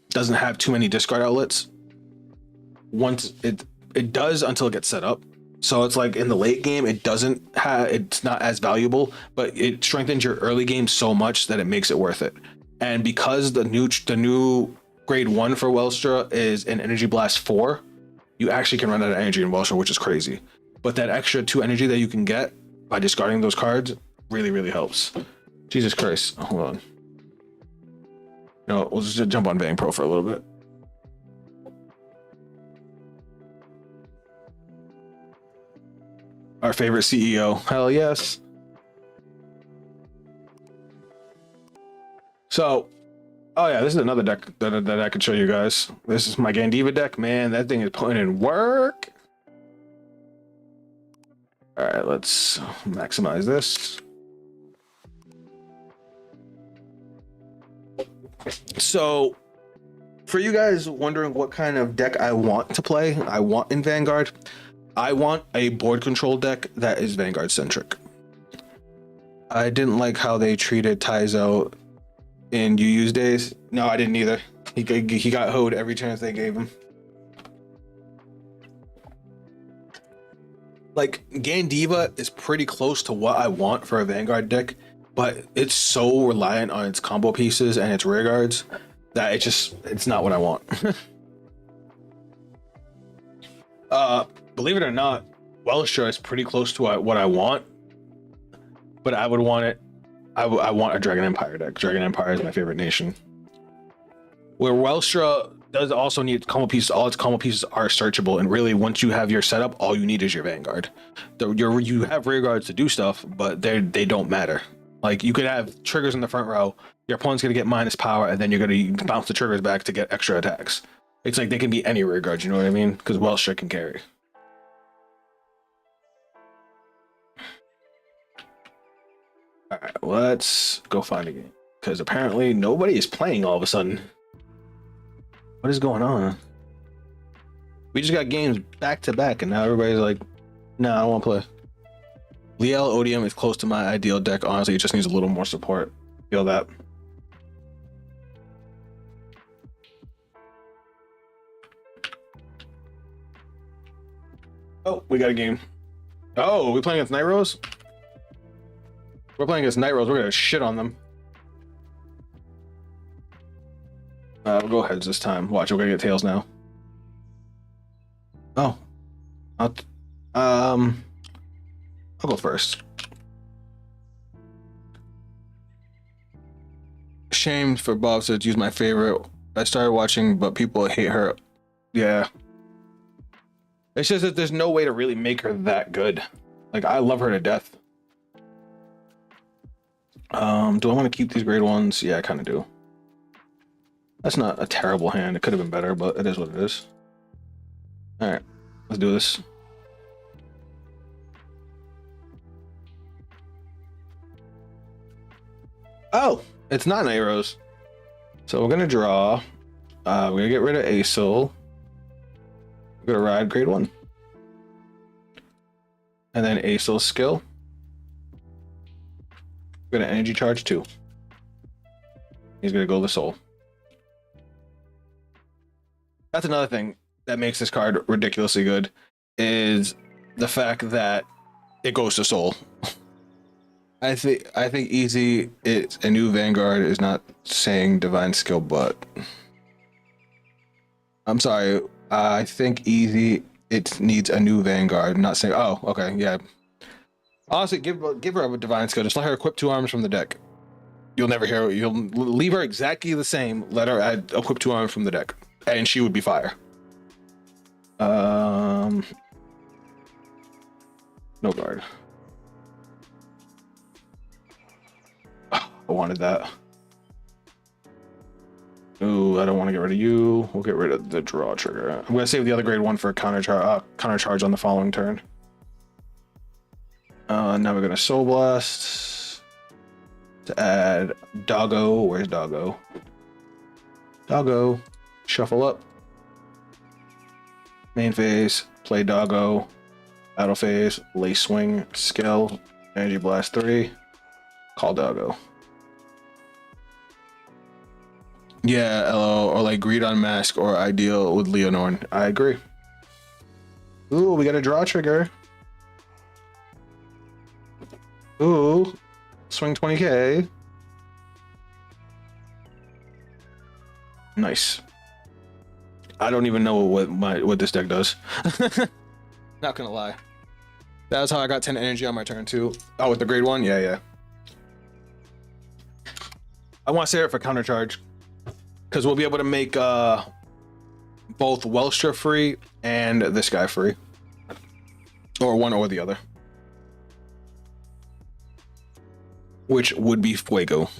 doesn't have too many discard outlets. Once it does until it gets set up. So it's like in the late game, it's not as valuable, but it strengthens your early game so much that it makes it worth it. And because the new grade 1 for Welstra is an Energy Blast 4, you actually can run out of energy in Welshra, which is crazy. But that extra 2 energy that you can get by discarding those cards really, really helps. Jesus Christ. Oh, hold on. No, we'll just jump on Vang Pro for a little bit. Our favorite CEO. Hell yes. So, oh yeah, this is another deck that I could show you guys. This is my Gandiva deck. Man, that thing is putting in work. All right, let's maximize this. So, for you guys wondering what kind of deck I want to play, I want in Vanguard, I want a board control deck that is Vanguard centric. I didn't like how they treated Taizo in UU's days. No, I didn't either. He got hoed every chance they gave him. Like, Gandiva is pretty close to what I want for a Vanguard deck, but it's so reliant on its combo pieces and its rear guards that it's not what I want. Believe it or not, Welshra is pretty close to what I want, but I would want it. I want a Dragon Empire deck. Dragon Empire is my favorite nation. Where Welshra does also need combo pieces. All its combo pieces are searchable, and really, once you have your setup, all you need is your Vanguard. You have rear guards to do stuff, but they don't matter. Like, you could have triggers in the front row. Your opponent's gonna get minus power, and then you're gonna bounce the triggers back to get extra attacks. It's like they can be any rear guards. You know what I mean? Because Welshra can carry. All right, let's go find a game, because apparently nobody is playing all of a sudden. What is going on? We just got games back to back, and now everybody's like, "No, I don't want to play." Liael Odium is close to my ideal deck. Honestly, it just needs a little more support. Feel that. Oh, we got a game. Oh, we playing against Nightrose? We're playing against Nightrose. We're gonna shit on them. We'll go heads this time. Watch, we're gonna get tails now. Oh, I'll go first. Shame for Bavsargra to use my favorite. I started watching, but people hate her. Yeah. It's just that there's no way to really make her that good. Like, I love her to death. Do I want to keep these grade ones? Yeah, I kind of do. That's not a terrible hand. It could have been better, but it is what it is. All right, let's do this. Oh, it's not Nightrose. So we're gonna draw. We're gonna get rid of Asil. We're gonna ride grade 1. And then Asil's skill. We're gonna energy charge 2. He's gonna go the soul. That's another thing that makes this card ridiculously good, is the fact that it goes to soul. I think easy. It's a new Vanguard is not saying divine skill, but I'm sorry. I think easy. It needs a new Vanguard. Not saying. Oh, okay, yeah. Honestly, give her a divine skill. Just let her equip 2 arms from the deck. You'll never hear. You'll leave her exactly the same. Let her equip 2 arms from the deck, and she would be fire. No guard. I wanted that. Ooh, I don't want to get rid of you. We'll get rid of the draw trigger. I'm gonna save the other grade 1 for counter charge on the following turn. Now we're gonna Soul Blast to add Doggo. Where's Doggo? Doggo. Shuffle up. Main phase. Play Doggo. Battle phase. Lay Swing. Skill. Energy Blast 3. Call Doggo. Yeah, LO, or like Greed on Mask or Ideal with Leonorn. I agree. Ooh, we got a draw trigger. Ooh, swing 20k. Nice. I don't even know what this deck does. Not gonna lie. That's how I got 10 energy on my turn too. Oh, with the grade 1? Yeah. I want to save it for counter charge. Because we'll be able to make both Welstra free and this guy free. Or one or the other. Which would be Fuego.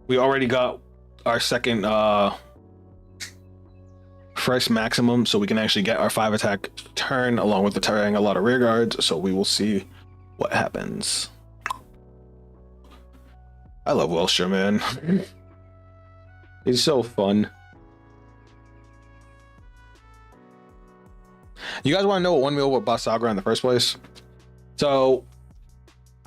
We already got our second fresh maximum, so we can actually get our 5 attack turn along with the tearing a lot of rear guards. So we will see what happens. I love Welstra, man. He's so fun. You guys want to know what won me over with Bavsargra in the first place? So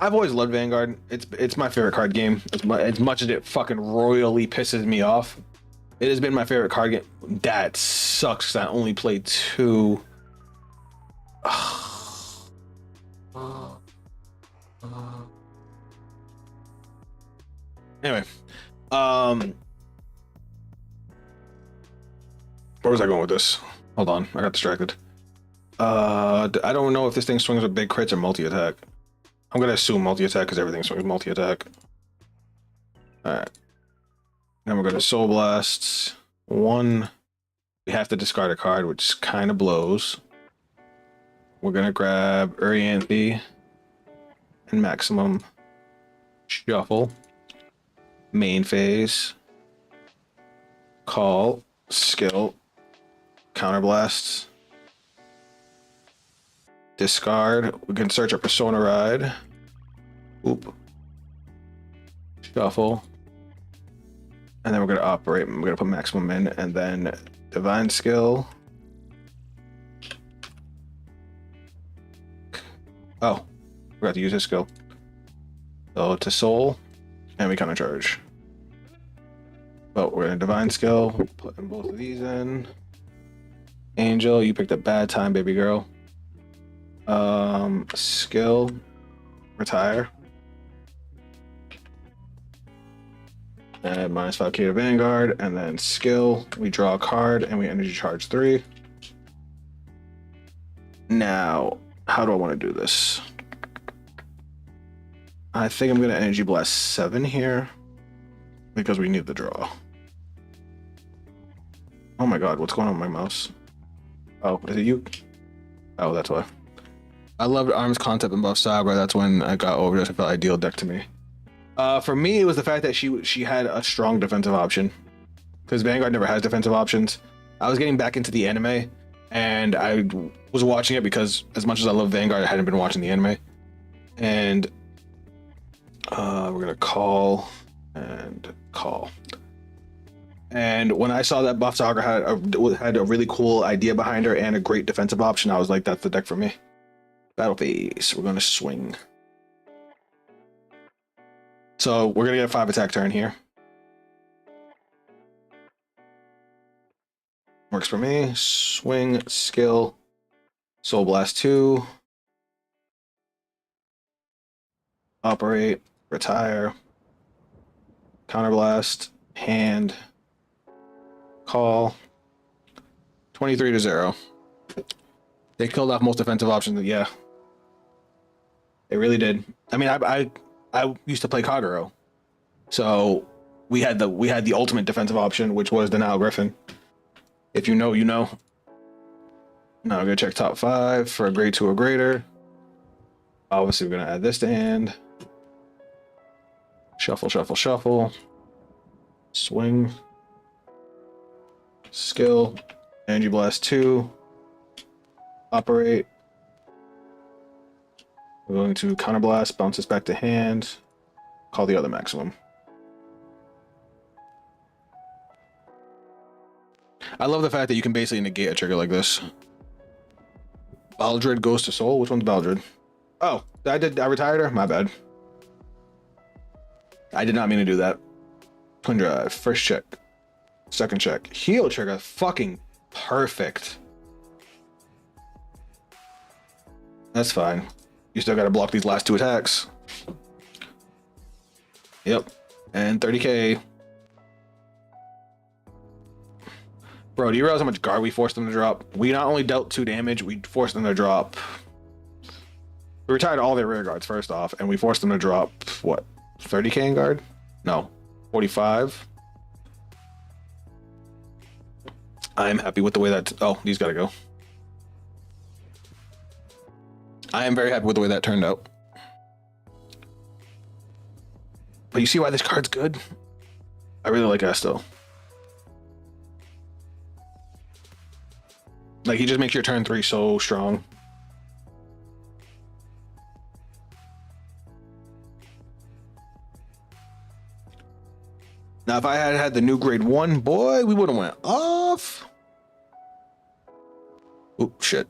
I've always loved Vanguard. It's my favorite card game. As much as it fucking royally pisses me off, it has been my favorite card game. That sucks. I only played 2. Anyway, where was I going with this? Hold on, I got distracted. I don't know if this thing swings with big crits or multi-attack. I'm gonna assume multi-attack because everything swings multi-attack. Alright. Then we're gonna Soul Blast. 1. We have to discard a card, which kind of blows. We're gonna grab Urianthe and Maximum. Shuffle. Main phase. Call. Skill. Counterblast. Discard. We can search a Persona Ride. Oop. Shuffle. And then we're going to operate. We're going to put maximum in. And then Divine Skill. Oh. We got to use his skill. So to Soul. And we counter charge. But we're going to Divine Skill. Putting both of these in. Angel, you picked a bad time, baby girl. Skill, retire, and -5k to Vanguard, and then skill, we draw a card and we energy charge 3. Now, how do I want to do this? I think I'm going to energy blast 7 here because we need the draw. Oh my god, what's going on with my mouse? Oh, is it you? Oh, that's why. I loved Arms Concept in Bavsargra. That's when I got over this. It felt ideal deck to me. For me, it was the fact that she had a strong defensive option. Because Vanguard never has defensive options. I was getting back into the anime, and I was watching it because as much as I love Vanguard, I hadn't been watching the anime. And we're going to call and call. And when I saw that Bavsargra had a really cool idea behind her and a great defensive option, I was like, that's the deck for me. Battle phase. We're going to swing. So we're going to get a 5 attack turn here. Works for me. Swing, skill, Soul Blast 2. Operate, retire, counterblast, hand, call. 23 to 0. They killed off most defensive options. Yeah. They really did. I mean, I used to play Kagero, so we had the ultimate defensive option, which was the Nile Griffin. If you know, you know. Now I'm gonna check top 5 for a grade 2 or greater. Obviously, we're gonna add this to hand. Shuffle, shuffle, shuffle. Swing. Skill. Energy Blast 2. Operate. We're going to counterblast, bounce this back to hand, call the other maximum. I love the fact that you can basically negate a trigger like this. Baldred goes to Soul. Which one's Baldred? Oh, I retired her? My bad. I did not mean to do that. Twin Drive. First check. Second check. Heal trigger. Fucking perfect. That's fine. You still gotta block these last 2 attacks. Yep. And 30k. Bro, do you realize how much guard we forced them to drop? We not only dealt 2 damage, we forced them to drop. We retired all their rear guards first off, and we forced them to drop, what, 30k in guard? No, 45. I'm happy with the way that... Oh, these gotta go. I am very happy with the way that turned out. But you see why this card's good? I really like Esto. Like, he just makes your turn 3 so strong. Now, if I had had the new grade 1, boy, we would have went off. Oh, shit.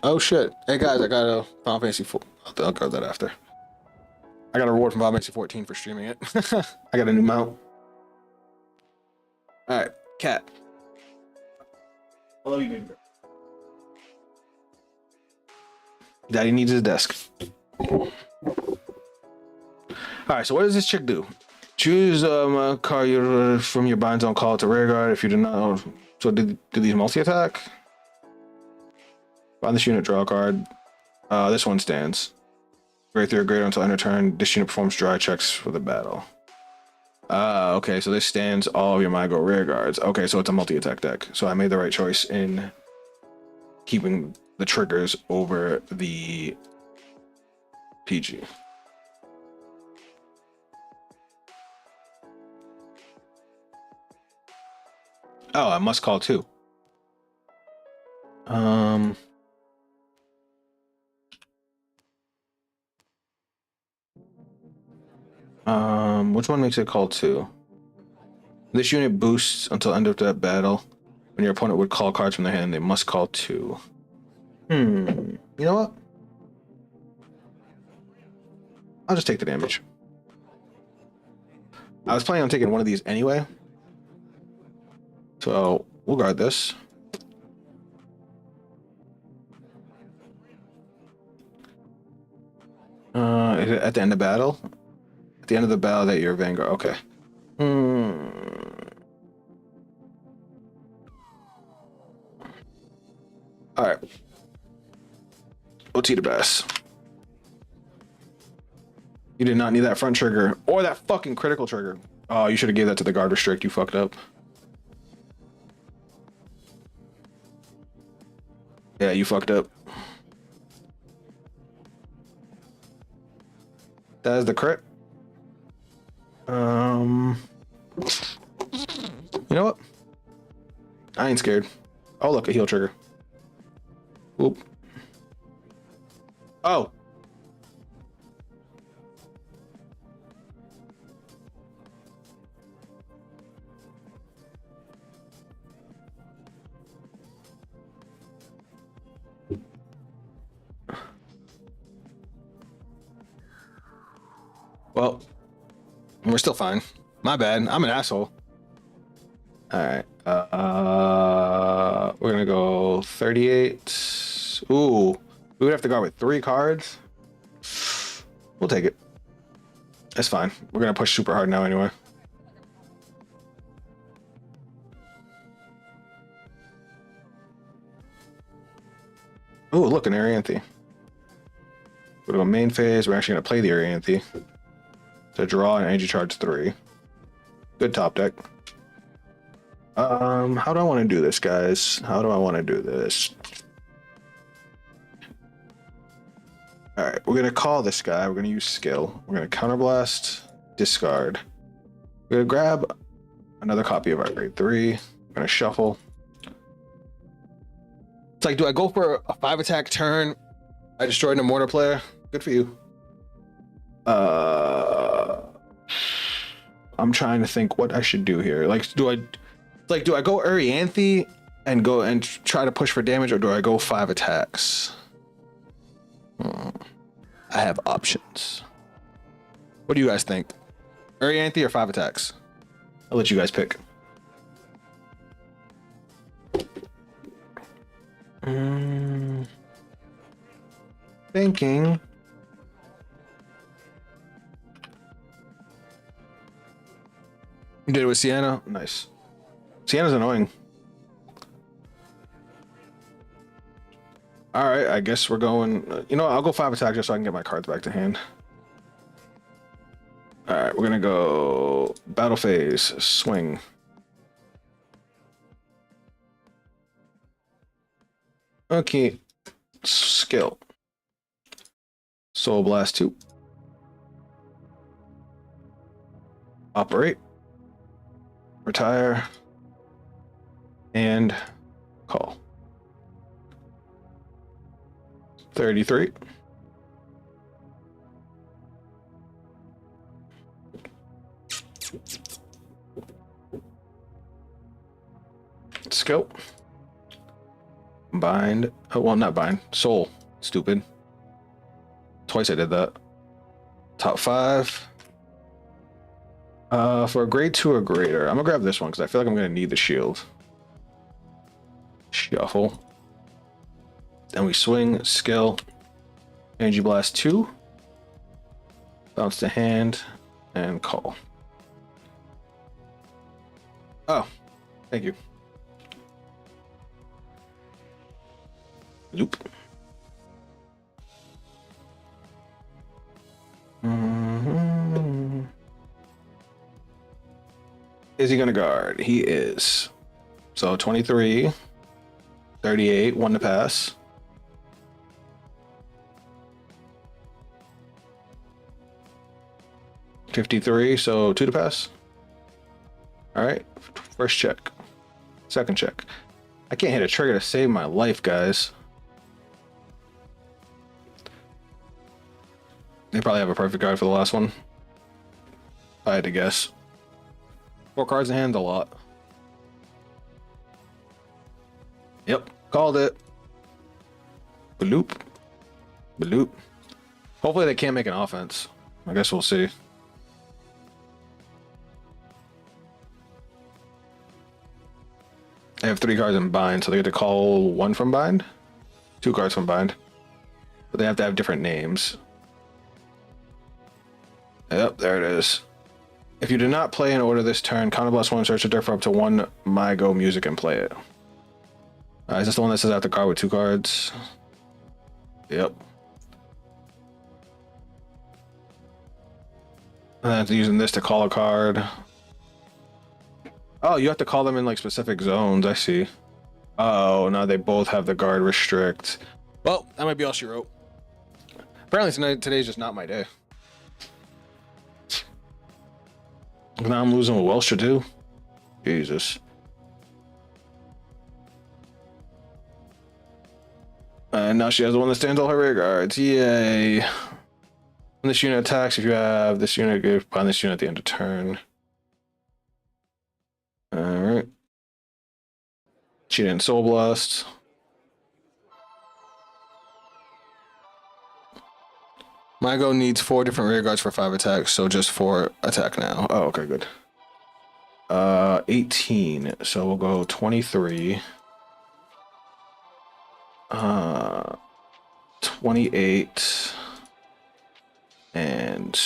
Oh, shit. Hey, guys, I got a Final Fantasy 4. I'll grab that after. I got a reward from Final Fantasy 14 for streaming it. I got a new mount. All right, cat. I love you, baby. Daddy needs his desk. All right, so what does this chick do? Choose a card from your bind zone, call it to rear guard. If you do not, so do these multi attack? Find this unit, draw a card. This one stands. Grade 3 or greater until end of turn. This unit performs dry checks for the battle. Okay, so this stands all of your Mygo rear guards. Okay, so it's a multi attack deck. So I made the right choice in keeping the triggers over the PG. Oh, I must call too. Which one makes it call 2? This unit boosts until end of that battle. When your opponent would call cards from their hand, they must call 2. You know what? I'll just take the damage. I was planning on taking one of these anyway. So we'll guard this. At the end of battle? At the end of the battle that you're Vanguard. Okay. Alright. OT to Bass. You did not need that front trigger. Or that fucking critical trigger. Oh, you should have gave that to the guard restrict. You fucked up. Yeah, you fucked up. That is the crit. You know what? I ain't scared. Oh, look, a heal trigger. Oop. Oh. Well, we're still fine. My bad. I'm an asshole. All right. We're gonna go 38. Ooh, we would have to guard with 3 cards. We'll take it. That's fine. We're gonna push super hard now anyway. Oh, look, an Arianthe. We're gonna go main phase. We're actually gonna play the Arianthe to draw an energy charge 3. Good top deck. How do I want to do this, guys? How do I want to do this? All right, we're gonna call this guy. We're gonna use skill. We're gonna counterblast, discard. We're gonna grab another copy of our grade 3. We're gonna shuffle. It's like, do I go for a 5 attack turn? I destroyed a mortar player. Good for you. I'm trying to think what I should do here. Like, do I go Arianthe and go and try to push for damage, or do I go 5 attacks? I have options. What do you guys think? Arianthe or 5 attacks? I'll let you guys pick. Thinking. You did it with Sienna? Nice. Sienna's annoying. All right, I guess we're going... You know what? I'll go 5 attack just so I can get my cards back to hand. All right, we're going to go battle phase, swing. Okay, skill. Soul Blast 2. Operate. Retire. And call. 33. Skill. Bind. Oh, well, not bind. Soul. Stupid. Twice I did that. Top 5. For a grade 2 or greater, I'm gonna grab this one because I feel like I'm gonna need the shield. Shuffle. Then we swing, skill, Energy Blast 2, bounce to hand, and call. Oh, thank you. Loop. Is he gonna guard? He is. So 23, 38, 1 to pass. $53, so 2 to pass. All right, first check, second check. I can't hit a trigger to save my life, guys. They probably have a perfect card for the last one. If I had to guess. 4 cards in hand, a lot. Yep, called it. Bloop. Bloop. Hopefully they can't make an offense. I guess we'll see. They have 3 cards in bind, so they get to call 1 from bind. 2 cards from bind. But they have to have different names. Yep, there it is. If you do not play in order this turn, counterblast 1, search the deck for up to 1 My Go music and play it. Is this the one that says I have to card with 2 cards? Yep. And then using this to call a card. Oh, you have to call them in like specific zones. I see. Oh, now they both have the guard restrict. Well, that might be all she wrote. Apparently today's just not my day. Now I'm losing with Welsh too. Jesus. And now she has the one that stands all her rear guards. Yay. When this unit attacks, if you have this unit, go find this unit at the end of turn. Alright. She didn't Soul Blast. My Go needs 4 different rear guards for 5 attacks, so just 4 attack now. Oh, okay, good. 18. So we'll go 23. 28. And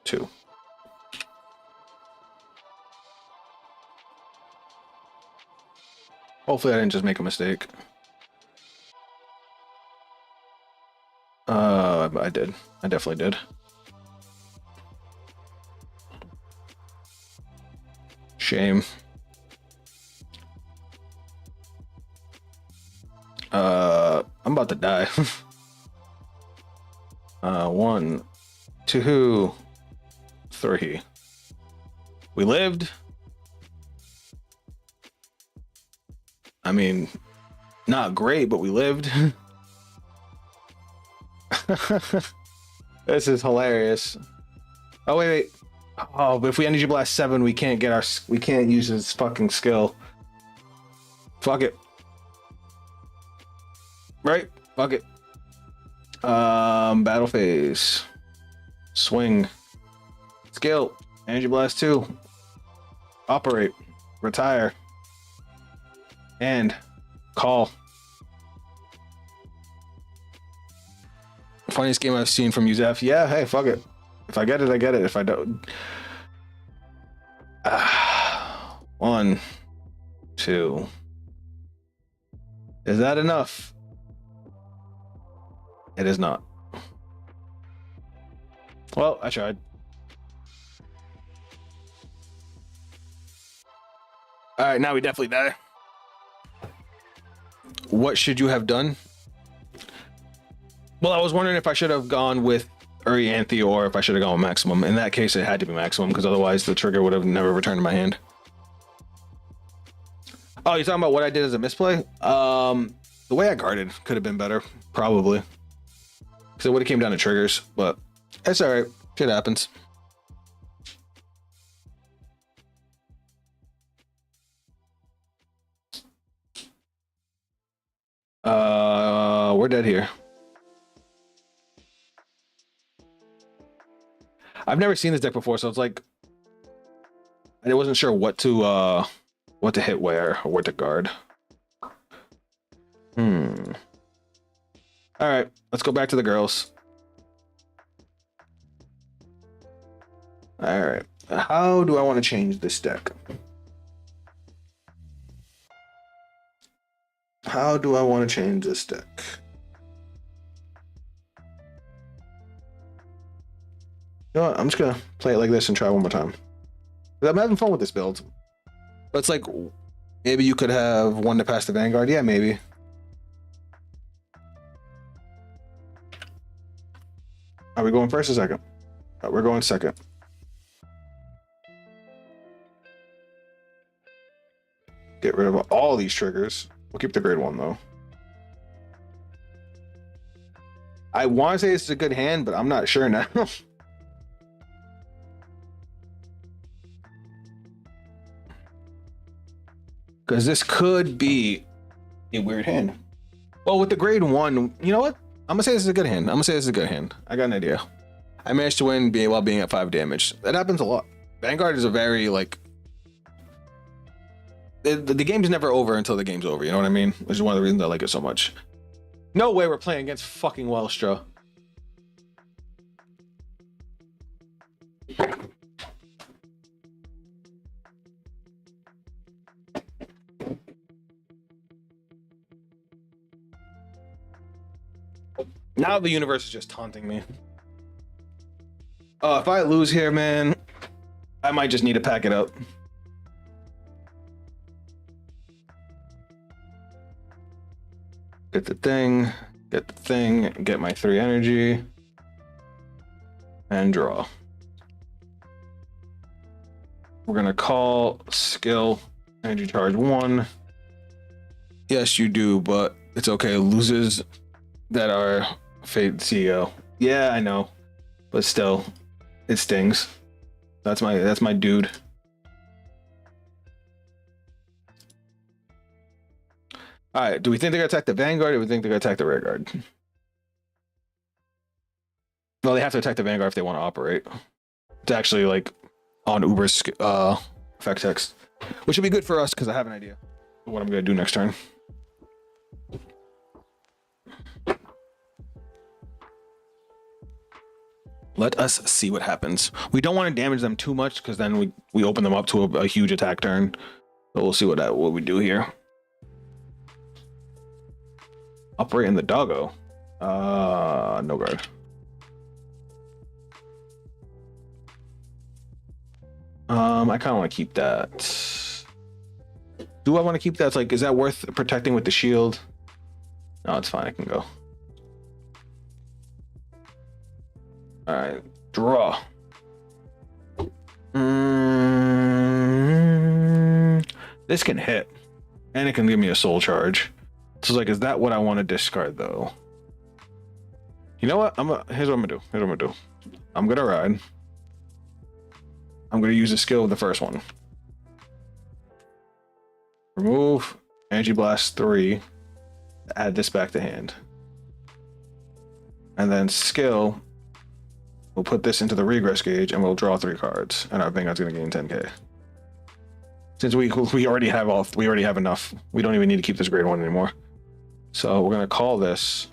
2. Hopefully I didn't just make a mistake. I did. I definitely did. Shame. I'm about to die. 1, 2, 3. We lived. I mean, not great, but we lived. This is hilarious. Oh wait. Oh, but if we Energy Blast 7, we can't use his fucking skill. Fuck it. Right? Fuck it. Battle phase. Swing. Skill. Energy Blast 2. Operate. Retire. And Call. Funniest game I've seen from Uzef. Yeah, hey, fuck it. If I get it, I get it. If I don't. 1, 2. Is that enough? It is not. Well, I tried. All right, now we definitely die. What should you have done? Well, I was wondering if I should have gone with Urianthe or if I should have gone with maximum. In that case, it had to be maximum because otherwise the trigger would have never returned to my hand. Oh, you're talking about what I did as a misplay? The way I guarded could have been better, probably. Because it would have came down to triggers, but it's all right. Shit happens. We're dead here. I've never seen this deck before, so it's like I wasn't sure what to hit where or what to guard. All right, let's go back to the girls. All right, how do I want to change this deck? How do I want to change this deck? You know what? I'm just gonna play it like this and try one more time. I'm having fun with this build. But it's like maybe you could have one to pass the Vanguard. Yeah, maybe. Are we going first or second? We're going second. Get rid of all these triggers. We'll keep the grade 1 though. I want to say this is a good hand, but I'm not sure now. Because this could be a weird hand. Well, with the grade 1, you know what? I'm gonna say this is a good hand. I got an idea. I managed to win while being at 5 damage. That happens a lot. Vanguard is a very like. The game's never over until the game's over. You know what I mean? Which is one of the reasons I like it so much. No way we're playing against fucking Welstra. Now the universe is just taunting me. Oh, if I lose here, man, I might just need to pack it up. Get the thing, get my 3 energy, and draw. We're gonna call skill, energy charge 1. Yes, you do, but it's okay. Loses that are Fate CEO. Yeah, I know, but still, it stings. That's my dude. All right, do we think they're gonna attack the Vanguard or do we think they're gonna attack the Rearguard? Well, they have to attack the Vanguard if they want to operate. It's actually like on Uber's effect text, which would be good for us because I have an idea of what I'm gonna do next turn. Let us see what happens. We don't want to damage them too much because then we open them up to a huge attack turn. So we'll see what we do here. Operate in the doggo. No guard. I kind of want to keep that. Do I want to keep that? It's like, is that worth protecting with the shield? No, it's fine. I can go. All right, draw. This can hit, and it can give me a soul charge. So it's like, is that what I want to discard though? You know what? Here's what I'm gonna do. I'm gonna ride. I'm gonna use the skill of the first one. Remove Energy Blast 3. Add this back to hand. And then skill. We'll put this into the regress gauge and we'll draw 3 cards. And our Vanguard's gonna gain 10k. Since we already have enough. We don't even need to keep this grade 1 anymore. So we're gonna call this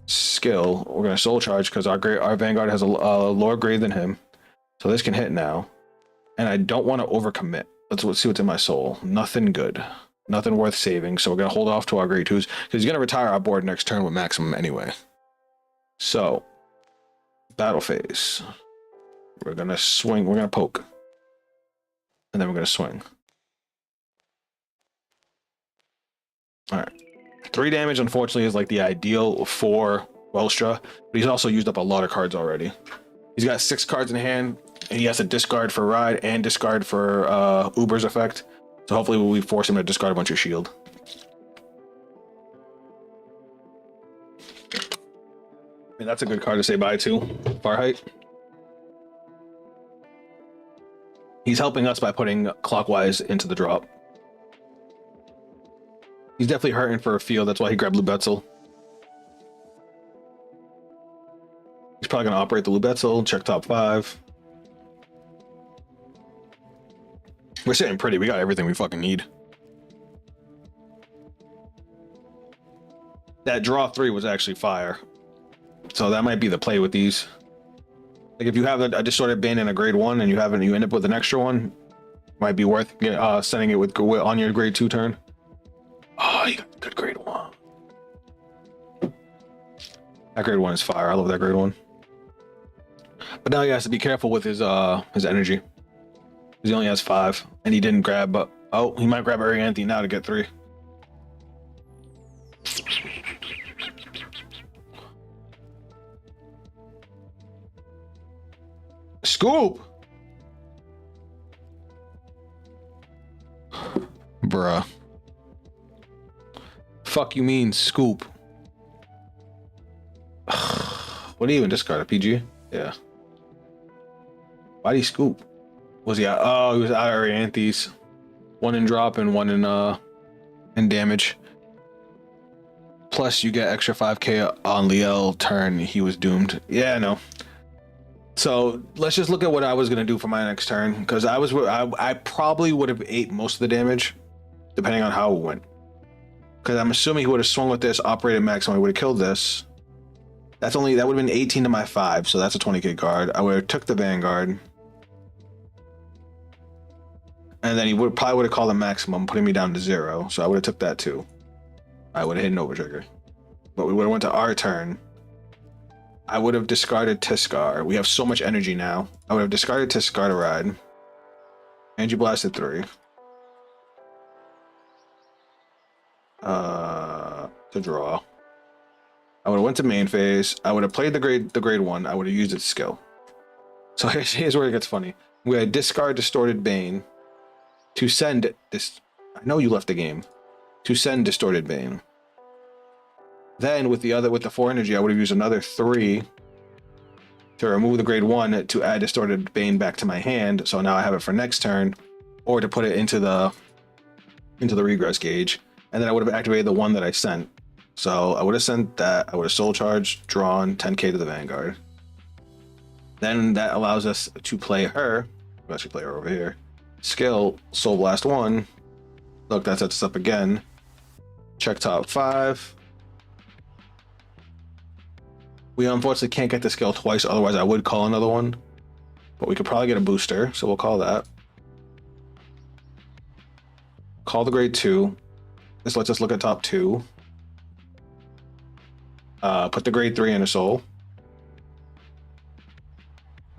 skill. We're gonna soul charge because our Vanguard has a lower grade than him. So this can hit now. And I don't want to overcommit. Let's see what's in my soul. Nothing good. Nothing worth saving. So we're gonna hold off to our grade 2s because he's gonna retire our board next turn with maximum anyway. So battle phase. We're gonna swing. We're gonna poke. And then we're gonna swing. All right. 3 damage, unfortunately, is like the ideal for Welstra, but he's also used up a lot of cards already. He's got 6 cards in hand, and he has to discard for Ride and discard for Uber's effect. So hopefully we force him to discard a bunch of shield. I mean, that's a good card to say bye to. Farheight. He's helping us by putting Clockwise into the drop. He's definitely hurting for a field. That's why he grabbed Lubetzel. He's probably going to operate the Lubetzel, check top 5. We're sitting pretty. We got everything we fucking need. That draw 3 was actually fire. So that might be the play with these. Like if you have a distorted Bane in a grade 1 and you end up with an extra one, might be worth sending it with on your grade 2 turn. Oh, you got good grade 1. That grade 1 is fire. I love that grade 1. But now he has to be careful with his energy. He only has 5, and he didn't grab. Oh, he might grab Arianthe now to get 3. Scoop, bruh. Fuck you mean scoop? What do you even discard? A PG? Yeah. Why'd he scoop? Was he out? Oh, he was out of Arianthes. 1 in drop and 1 in damage. Plus you get extra 5k on Liael turn. He was doomed. Yeah, no. So let's just look at what I was gonna do for my next turn, because I probably would have ate most of the damage, depending on how it went. Because I'm assuming he would have swung with this, operated maximum, he would have killed this. That would have been 18 to my 5, so that's a 20k card. I would have took the Vanguard, and then he probably would have called the maximum, putting me down to 0. So I would have took that too. I would have hit an overtrigger, but we would have went to our turn. I would have discarded Tiskar. We have so much energy now. I would have discarded Tiskar to ride. And you blasted 3. To draw. I would have went to main phase. I would have played the grade 1. I would have used its skill. So here's where it gets funny. We had discard Distorted Bane to send this. I know you left the game. To send Distorted Bane. Then with the 4 energy, I would have used another 3 to remove the grade 1 to add Distorted Bane back to my hand. So now I have it for next turn, or to put it into the regress gauge. And then I would have activated the 1 that I sent. So I would have sent that. I would have soul charged, drawn 10k to the Vanguard. Then that allows us to play her. We'll actually play her over here. Skill, Soul Blast 1. Look, that sets us up again. Check top 5. We unfortunately can't get the skill twice, otherwise I would call another one. But we could probably get a booster, so we'll call that. Call the grade 2. This lets us look at top 2. Put the grade 3 in a soul.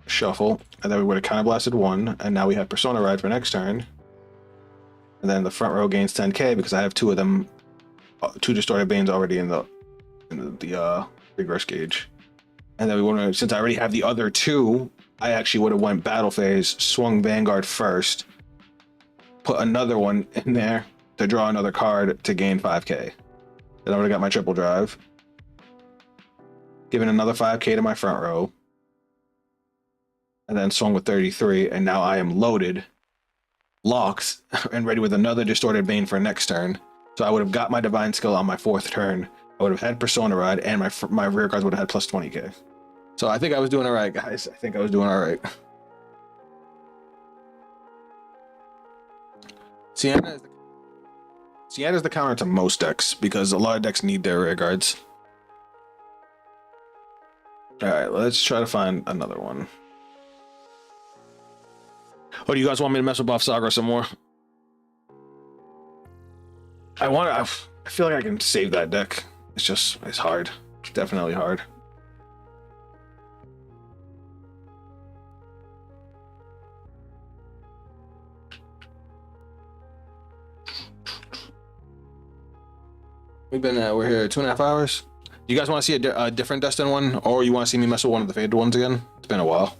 Shuffle, and then we would have counterblasted 1, and now we have Persona Ride for next turn. And then the front row gains 10k because I have 2 of them, 2 Distorted Banes already in the regress gauge. And then we want to, since I already have the other 2, I actually would have went battle phase, swung Vanguard first, put another one in there to draw another card to gain 5k. Then I would have got my triple drive, given another 5k to my front row, and then swung with 33, and now I am loaded, locked, and ready with another Distorted Bane for next turn. So I would have got my Divine Skill on my 4th turn. I would have had Persona Ride, and my rear cards would have had plus 20k. So I think I was doing all right, guys. I think I was doing all right. Sienna's the counter to most decks because a lot of decks need their rear guards. All right, let's try to find another one. Oh, do you guys want me to mess with Bavsargra some more? I feel like I can save that deck. It's hard. It's definitely hard. We're here 2.5 hours. Do you guys want to see a different Destin one, or you want to see me mess with one of the faded ones again? It's been a while.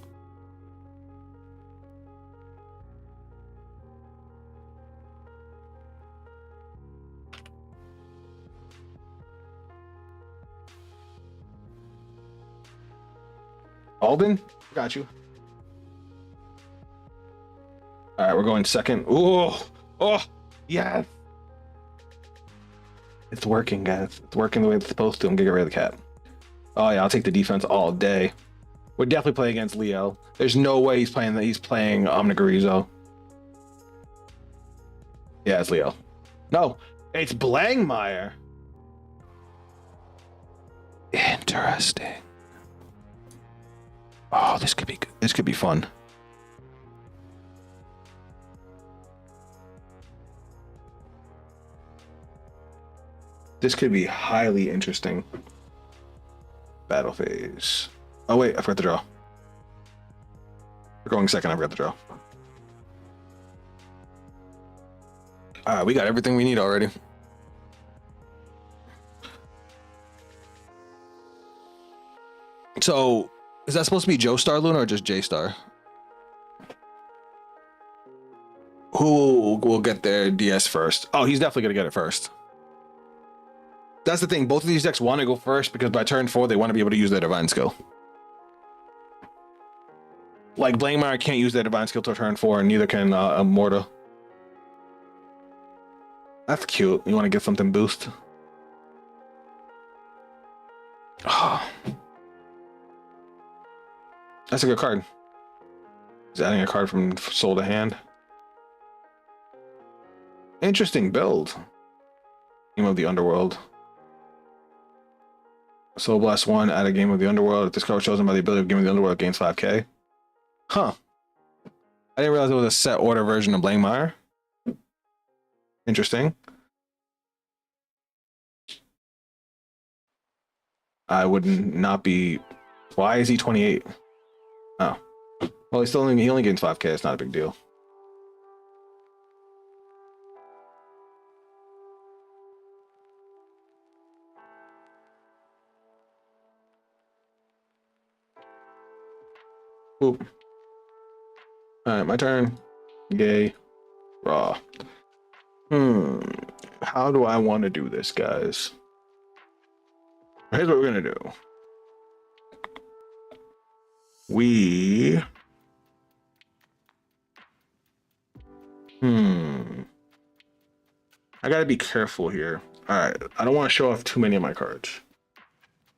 Alden, got you. All right, we're going second. Oh, yes. It's working, guys. It's working the way it's supposed to. I'm gonna get rid of the cat. Oh yeah, I'll take the defense all day. We're definitely playing against Liael. There's no way he's playing that. He's playing Omnigarizo. Yeah, it's Liael. No, it's Blangmeyer. Interesting. Oh, this could be good. This could be fun. This could be highly interesting. Battle phase. Oh wait, I forgot the draw. We're going second, I forgot the draw. We got everything we need already. So, is that supposed to be Joe Star Luna or just J Star? Who will get their DS first? Oh, he's definitely gonna get it first. That's the thing. Both of these decks want to go first because by turn 4 they want to be able to use their divine skill. Like Blangmeyer can't use their divine skill till turn 4, and neither can Morta. That's cute. You want to get something boost? Oh. That's a good card. He's adding a card from soul to hand. Interesting build. Game of the Underworld. Soul Blast 1, add a Game of the Underworld. If this card was chosen by the ability of Game of the Underworld, gains 5k. Huh. I didn't realize it was a set order version of Blangmeyer. Interesting. I would not be... Why is he 28? Oh. Well, he only gains 5k. It's not a big deal. Oop. Alright, my turn. Yay. Raw. How do I want to do this, guys? Here's what we're gonna do. I gotta be careful here. Alright, I don't want to show off too many of my cards.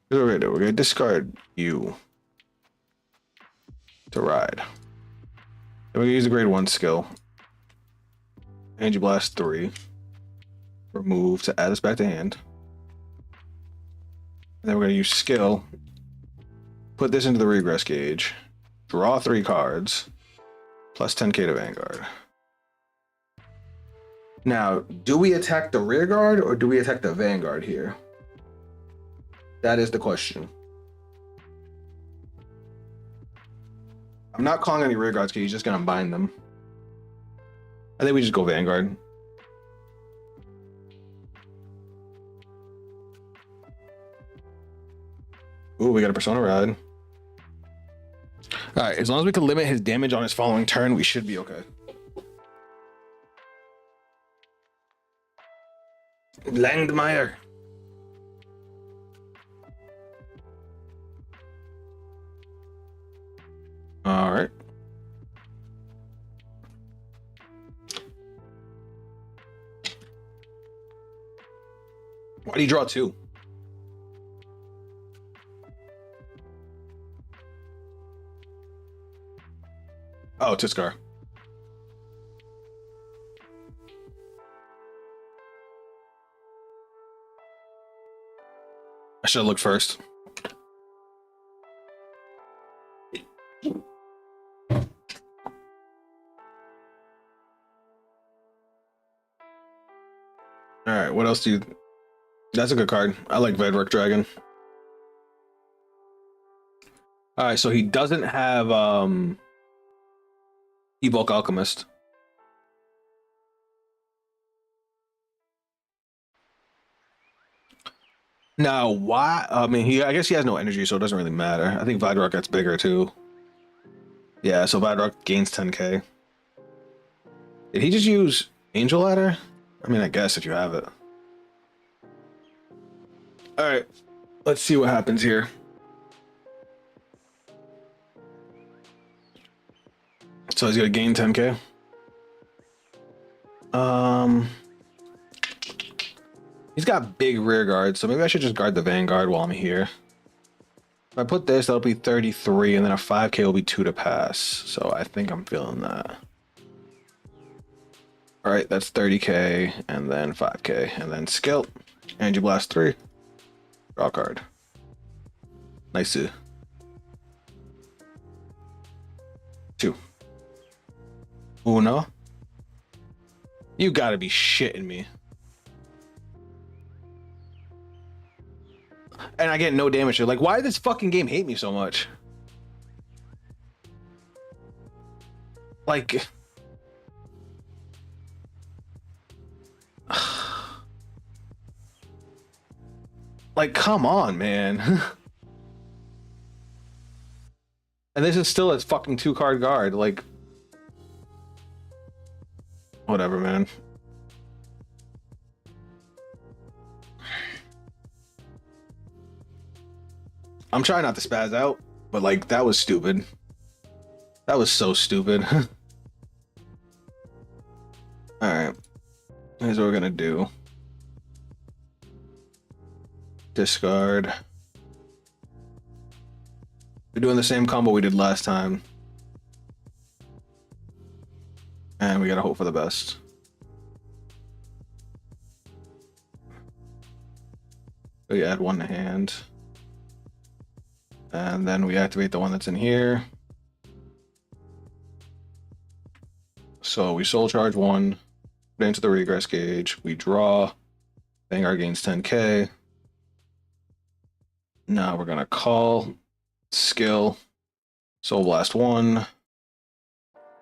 Here's what we're gonna do. We're gonna discard you to ride. Then we're gonna use a grade 1 skill. Energy Blast 3. Remove to add this back to hand. And then we're gonna use skill. Put this into the regress gauge. Draw 3 cards. Plus 10k to Vanguard. Now, do we attack the rear guard or do we attack the Vanguard here? That is the question. I'm not calling any rear guards because he's just gonna bind them. I think we just go Vanguard. Ooh, we got a Persona Ride. Alright, as long as we can limit his damage on his following turn, we should be okay. Langmeyer. Alright. Why do you draw 2? Oh, Tiskar. I should have looked first. All right, what else do you? That's a good card. I like Vedrick Dragon. All right, so he doesn't have Evoke Alchemist. Now, why? I mean, I guess he has no energy, so it doesn't really matter. I think Vidrock gets bigger too. Yeah, so Vidrock gains 10k. Did he just use Angel Ladder? I mean, I guess if you have it. All right, let's see what happens here. So he's gonna gain 10k. He's got big rear guard, so maybe I should just guard the Vanguard while I'm here. If I put this, that'll be 33, and then a 5k will be 2 to pass. So I think I'm feeling that. All right, that's 30k, and then 5k, and then skill. Energy Blast 3. Draw card. Nice. 2. Uno. You gotta be shitting me. And I get no damage. Like, why did this fucking game hate me so much? Like, like, come on, man. And this is still a fucking 2-card guard. Like, whatever, man. I'm trying not to spaz out, but like, that was stupid. That was so stupid. All right, here's what we're gonna do. Discard. We're doing the same combo we did last time. And we gotta hope for the best. So you add 1 to hand. And then we activate the one that's in here. So we soul charge 1, put it into the regress gauge, we draw, Vanguard gains 10k. Now we're gonna call, skill, Soul Blast 1,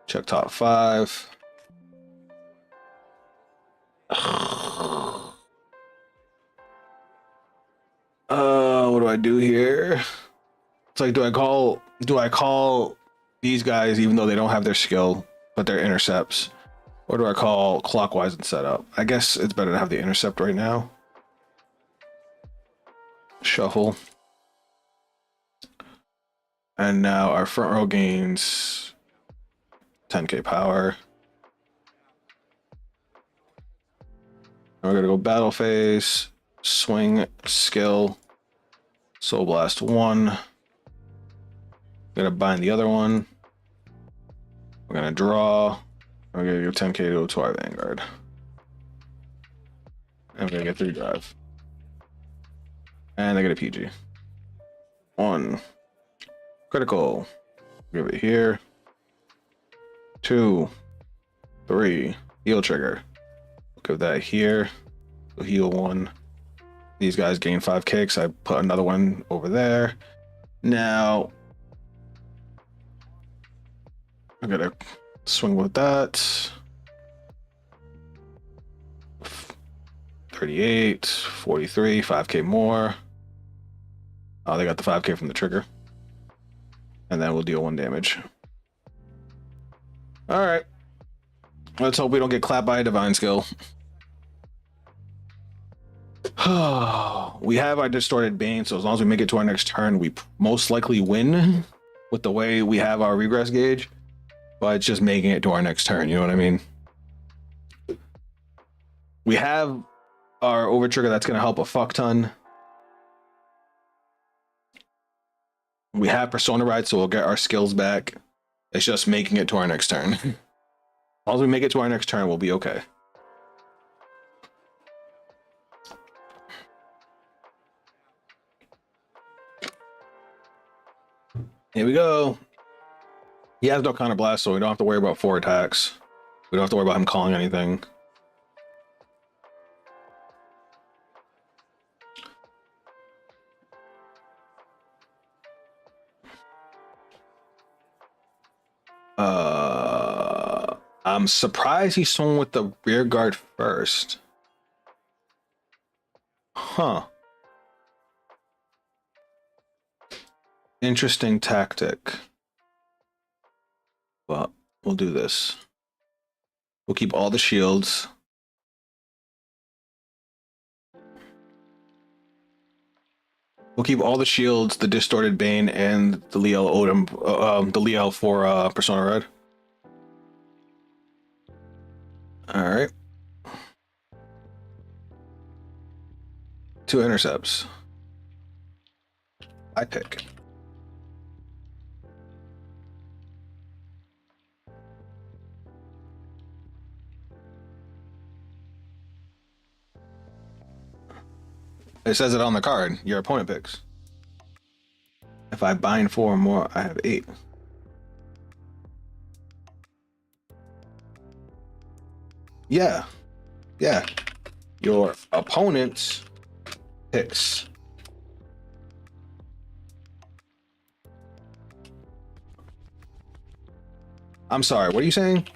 check top 5. What do I do here? It's like, do I call these guys even though they don't have their skill, but they're intercepts? Or do I call clockwise and set up? I guess it's better to have the intercept right now. Shuffle. And now our front row gains 10k power. And we're gonna go battle phase, swing, skill, Soul Blast 1. Gonna bind the other one. We're gonna draw. We're gonna give 10k to our Vanguard. And we're gonna get 3 drive. And they get a PG. 1. Critical. Give it here. 2. 3. Heal trigger. Give that here. So heal 1. These guys gain 5 kicks. I put another one over there. Now I'm gonna swing with that. 38, 43, 5k more. Oh, they got the 5k from the trigger. And then we'll deal 1 damage. All right. Let's hope we don't get clapped by a divine skill. We have our distorted bane, so as long as we make it to our next turn, we most likely win with the way we have our regress gauge. But it's just making it to our next turn, you know what I mean? We have our over trigger that's going to help a fuck ton. We have Persona Ride, so we'll get our skills back. It's just making it to our next turn. As long as we make it to our next turn, we'll be okay. Here we go. He has no counter blast, so we don't have to worry about 4 attacks. We don't have to worry about him calling anything. I'm surprised he swung with the rear guard first. Huh. Interesting tactic. But we'll do this. We'll keep all the shields. We'll keep all the shields, the Distorted Bane, and the Liael Odium, the Liael for Persona Red. All right. 2 intercepts. I pick. It says it on the card. Your opponent picks. If I bind 4 or more, I have 8. Yeah. Yeah. Your opponent picks. I'm sorry, what are you saying?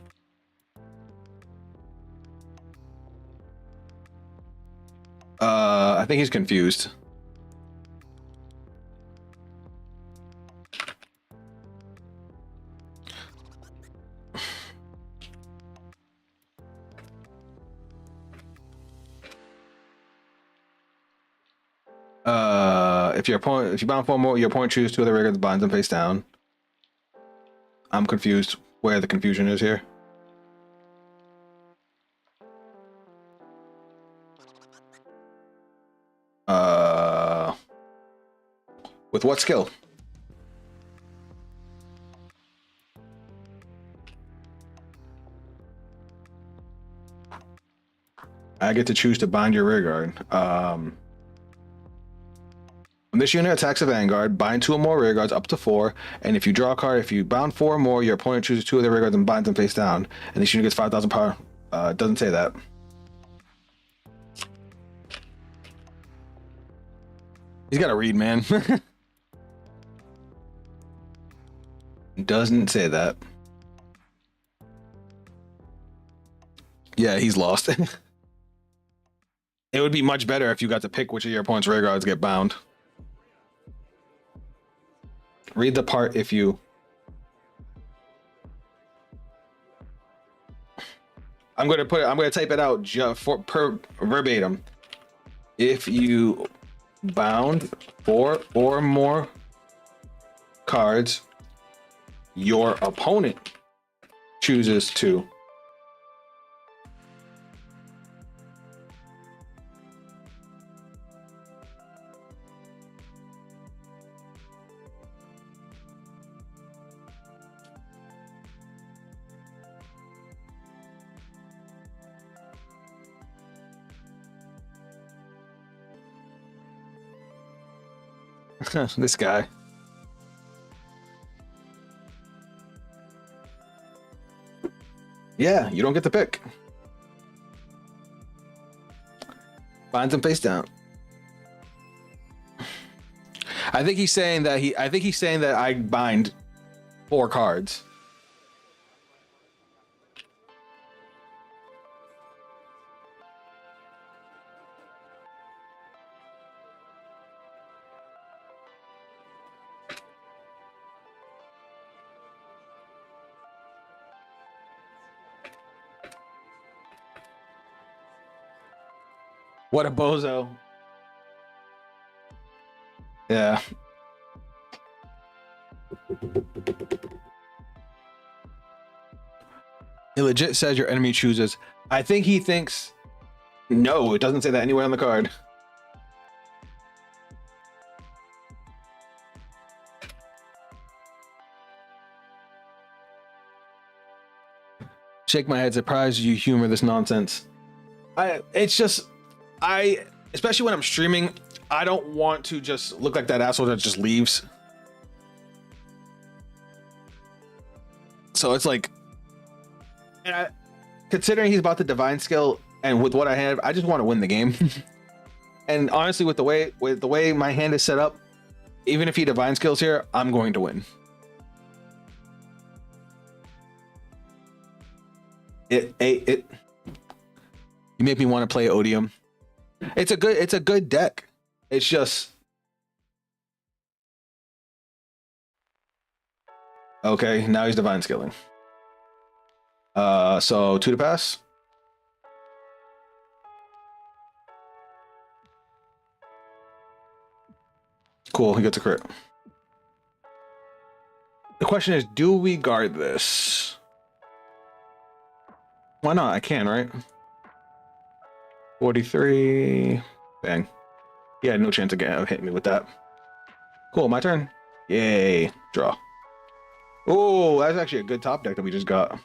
I think he's confused. If you bound 4 more, your opponent chooses 2 of the records, binds them face down. I'm confused where the confusion is here. With what skill? I get to choose to bind your rear guard. When this unit attacks a vanguard, bind 2 or more rear guards up to 4, and if you draw a card, if you bound 4 or more, your opponent chooses 2 of the rear guards and binds them face down, and this unit gets 5,000 power. It doesn't say that. He's got to read, man. Doesn't say that. Yeah, he's lost. It would be much better if you got to pick which of your opponent's rear guards get bound. Read the part if you... I'm going to type it out per verbatim. If you bound 4 or more cards, your opponent chooses to. This guy. Yeah, you don't get to pick. Binds him face down. I think he's saying that I bind 4 cards. What a bozo. Yeah. It legit says your enemy chooses. I think he thinks... No, it doesn't say that anywhere on the card. Shake my head, surprised you humor this nonsense. Especially when I'm streaming, I don't want to just look like that asshole that just leaves. So it's like, And considering he's about to divine skill, and with what I have, I just want to win the game. And honestly, with the way my hand is set up, even if he divine skills here, I'm going to win. You make me want to play Odium. It's a good deck. It's just okay. Now he's divine skilling. So 2 to pass. Cool, he gets a crit. The question is, do we guard this? Why not? I can, right? 43. Bang. He had no chance of hitting me with that. Cool, my turn. Yay. Draw. Oh, that's actually a good top deck that we just got.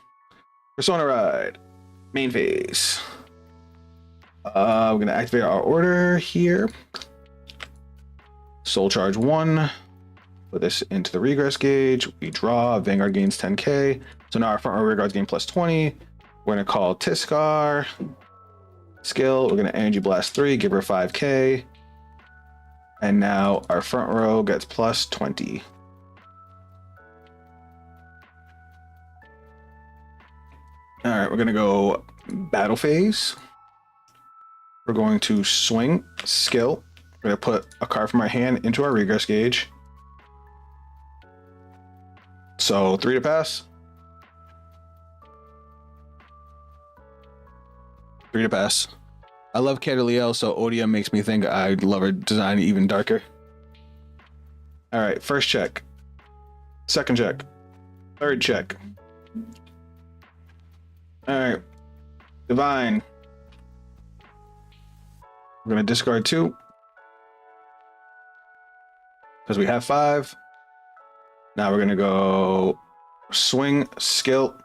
Persona Ride. Main phase. We're going to activate our order here. Soul Charge 1. Put this into the regress gauge. We draw. Vanguard gains 10k. So now our front row rear guards gain plus 20. We're going to call Tiskar. Skill. We're going to Energy Blast 3. Give her 5k. And now our front row gets plus 20. All right, we're going to go battle phase. We're going to swing. Skill. We're going to put a card from our hand into our regress gauge. So 3 to pass. 3 to pass. I love Liael, so Odium makes me think I'd love her design even darker. All right, first check. Second check. Third check. All right. Divine. We're going to discard 2. Because we have 5. Now we're going to go swing, skill.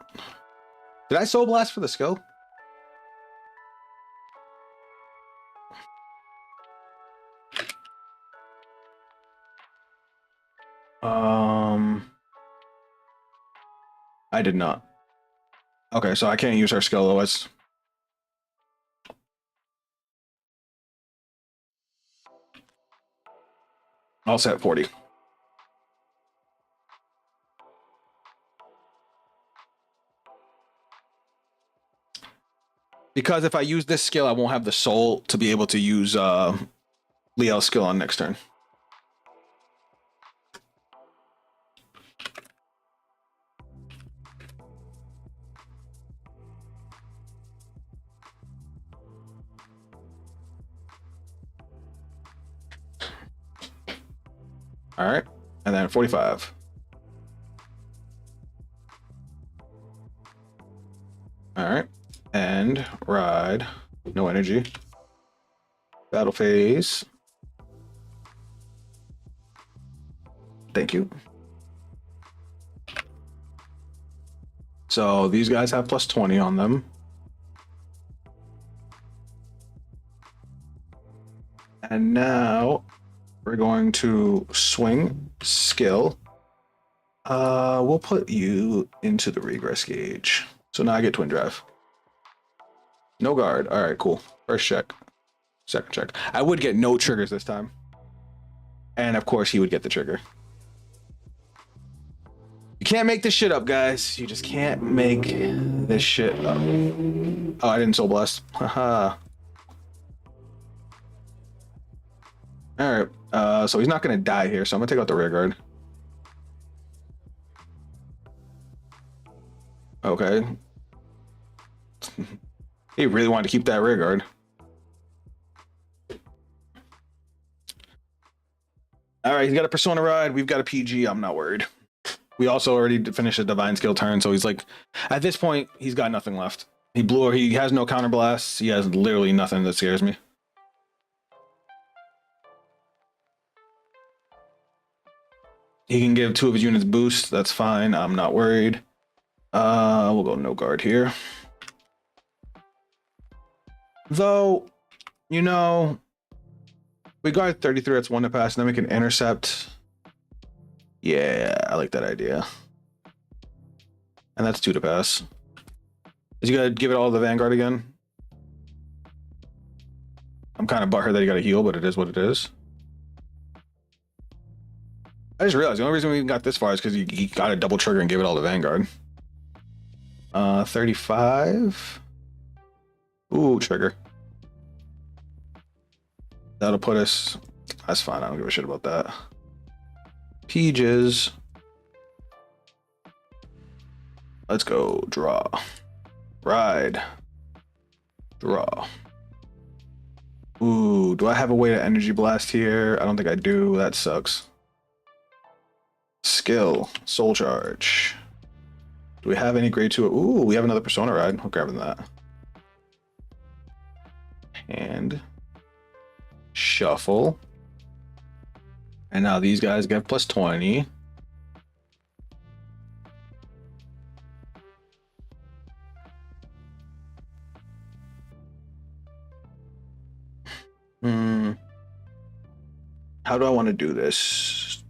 Did I soul blast for the skill? I did not. Okay, so I can't use her skill otherwise. All set 40. Because if I use this skill, I won't have the soul to be able to use Liael's skill on next turn. All right, and then 45. All right, and ride. No energy. Battle phase. Thank you. So these guys have plus 20 on them. And now we're going to swing, skill. We'll put you into the regress gauge. So now I get twin drive. No guard. All right, cool. First check. Second check. I would get no triggers this time. And of course he would get the trigger. You can't make this shit up, guys. You just can't make this shit up. Oh, I didn't soul blast. Haha. All right. So he's not going to die here. So I'm going to take out the rear guard. Okay. He really wanted to keep that rear guard. All right, he's got a Persona Ride. We've got a PG. I'm not worried. We also already finished a Divine Skill turn, so he's like, at this point, he's got nothing left. He blew her. He has no counter blasts. He has literally nothing that scares me. He can give 2 of his units boost. That's fine. I'm not worried. We'll go no guard here. Though, you know, we guard 33, that's 1 to pass, and then we can intercept. Yeah, I like that idea. And that's 2 to pass. Is you gotta give it all to the Vanguard again? I'm kind of butthurt that you gotta heal, but it is what it is. I just realized the only reason we even got this far is because he got a double trigger and gave it all to Vanguard. 35. Ooh, trigger. That'll put us. That's fine. I don't give a shit about that. Peaches. Let's go. Draw. Ride. Draw. Ooh, do I have a way to energy blast here? I don't think I do. That sucks. Skill. Soul charge. Do we have any grade 2? Ooh, we have another persona ride. I'll grab that. And shuffle. And now these guys get plus 20. How do I want to do this?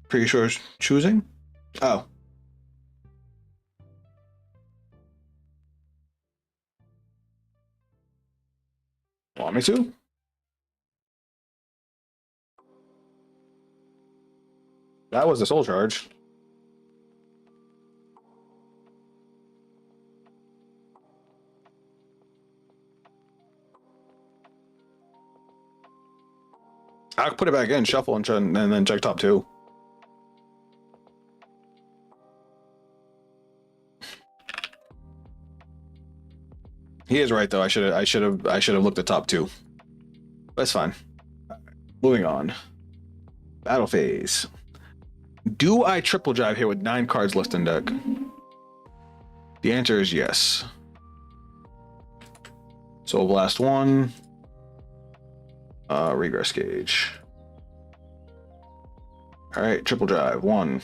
Pretty sure it's choosing. Oh. Want me to? That was the soul charge. I'll put it back in, shuffle, and then check top 2. He is right though. I should have looked at top 2. That's fine. Moving on. Battle phase. Do I triple drive here with 9 cards left in deck? The answer is yes. Soul Blast 1. Regress Gauge. Alright, triple drive. 1,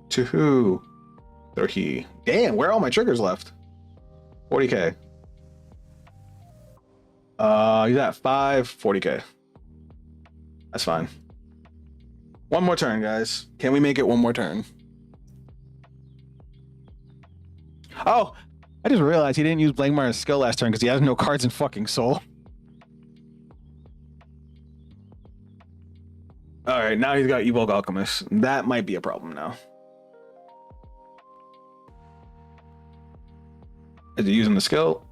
2, 3. Damn, where are all my triggers left? 40k. He's at 5, 40k. That's fine. One more turn, guys. Can we make it one more turn? Oh, I just realized he didn't use Blankmire's skill last turn because he has no cards in fucking Soul. All right, now he's got Evoke Alchemist. That might be a problem now. Is he using the skill?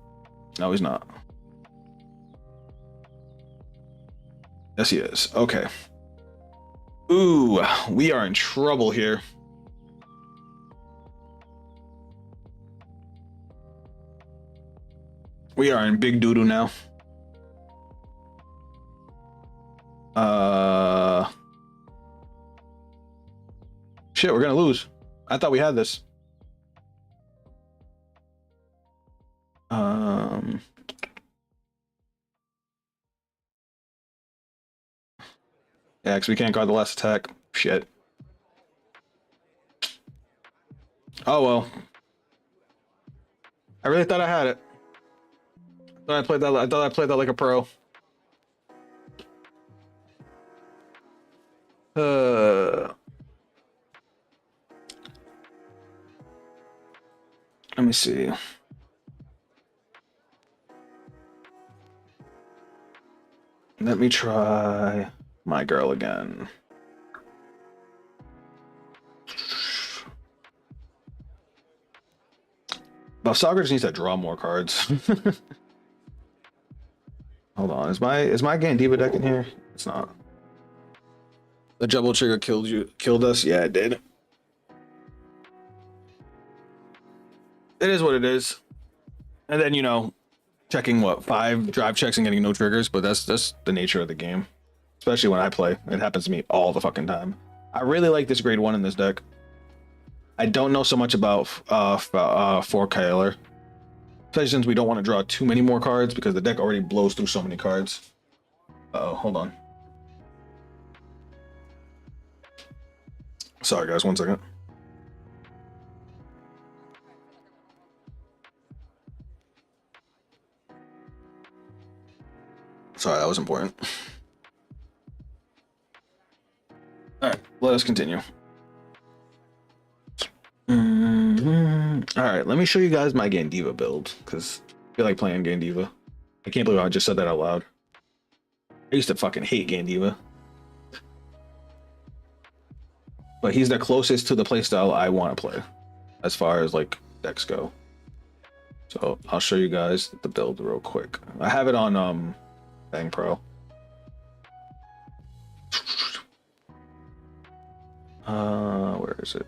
No, he's not. Yes, he is. Okay. Ooh, we are in trouble here. We are in big doo-doo now. Shit, we're gonna lose. I thought we had this. Yeah, because we can't guard the last attack. Shit. Oh well. I really thought I had it. I thought I played that like a pro. Let me see. Let me try my girl again. Bavsargra just needs to draw more cards. Hold on, is my game Diva deck in here? It's not. The double trigger killed us? Yeah, it did. It is what it is. And then, you know, checking what, 5 drive checks and getting no triggers, but that's the nature of the game. Especially when I play. It happens to me all the fucking time. I really like this grade 1 in this deck. I don't know so much about 4 Kyler. Especially since we don't want to draw too many more cards because the deck already blows through so many cards. Uh-oh, hold on. Sorry guys, 1 second. Sorry, that was important. All right, let us continue. All right, let me show you guys my Gandiva build because I feel like playing Gandiva. I can't believe I just said that out loud. I used to fucking hate Gandiva, but he's the closest to the playstyle I want to play as far as like decks go. So I'll show you guys the build real quick. I have it on Bang Pro. Where is it?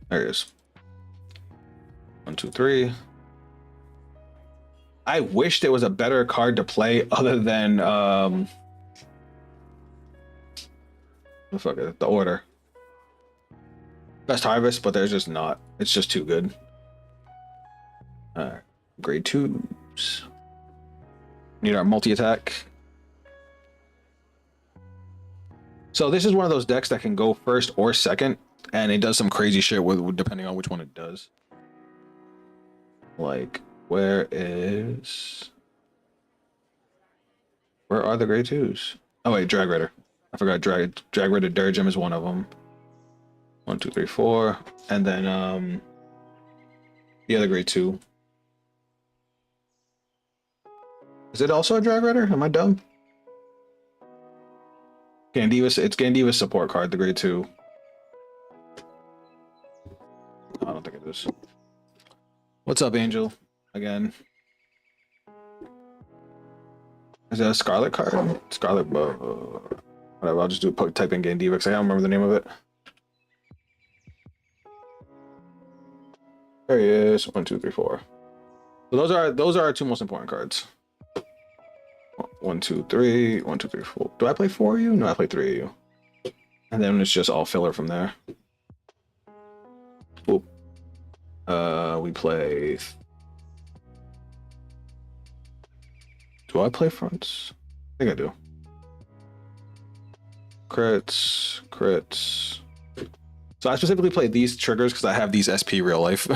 There it is. 1, 2, 3. I wish there was a better card to play other than the fuck is it? The Order. Best Harvest, but there's just not. It's just too good. Grade 2s. Need our multi-attack. So this is one of those decks that can go first or second, and it does some crazy shit with depending on which one it does. Like, where are the grade 2s? Oh wait, Drag Raider. I forgot Drag Raider Dirgem is one of them. 1, 2, 3, 4, and then the other grade 2. Is it also a Drag Raider? Am I dumb? Gandiva, it's Gandiva's support card, the grade 2. I don't think it is. What's up, Angel? Again. Is that a Scarlet card? Scarlet, whatever, I'll just type in Gandiva because I don't remember the name of it. There he is. 1, 2, 3, 4. So those are our two most important cards. 1, 2, 3. 1, 2, 3, 4. Do I play 4 of you? No, I play 3 of you. And then it's just all filler from there. Oop. We play. Do I play fronts? I think I do. Crits. So I specifically play these triggers because I have these SP real life.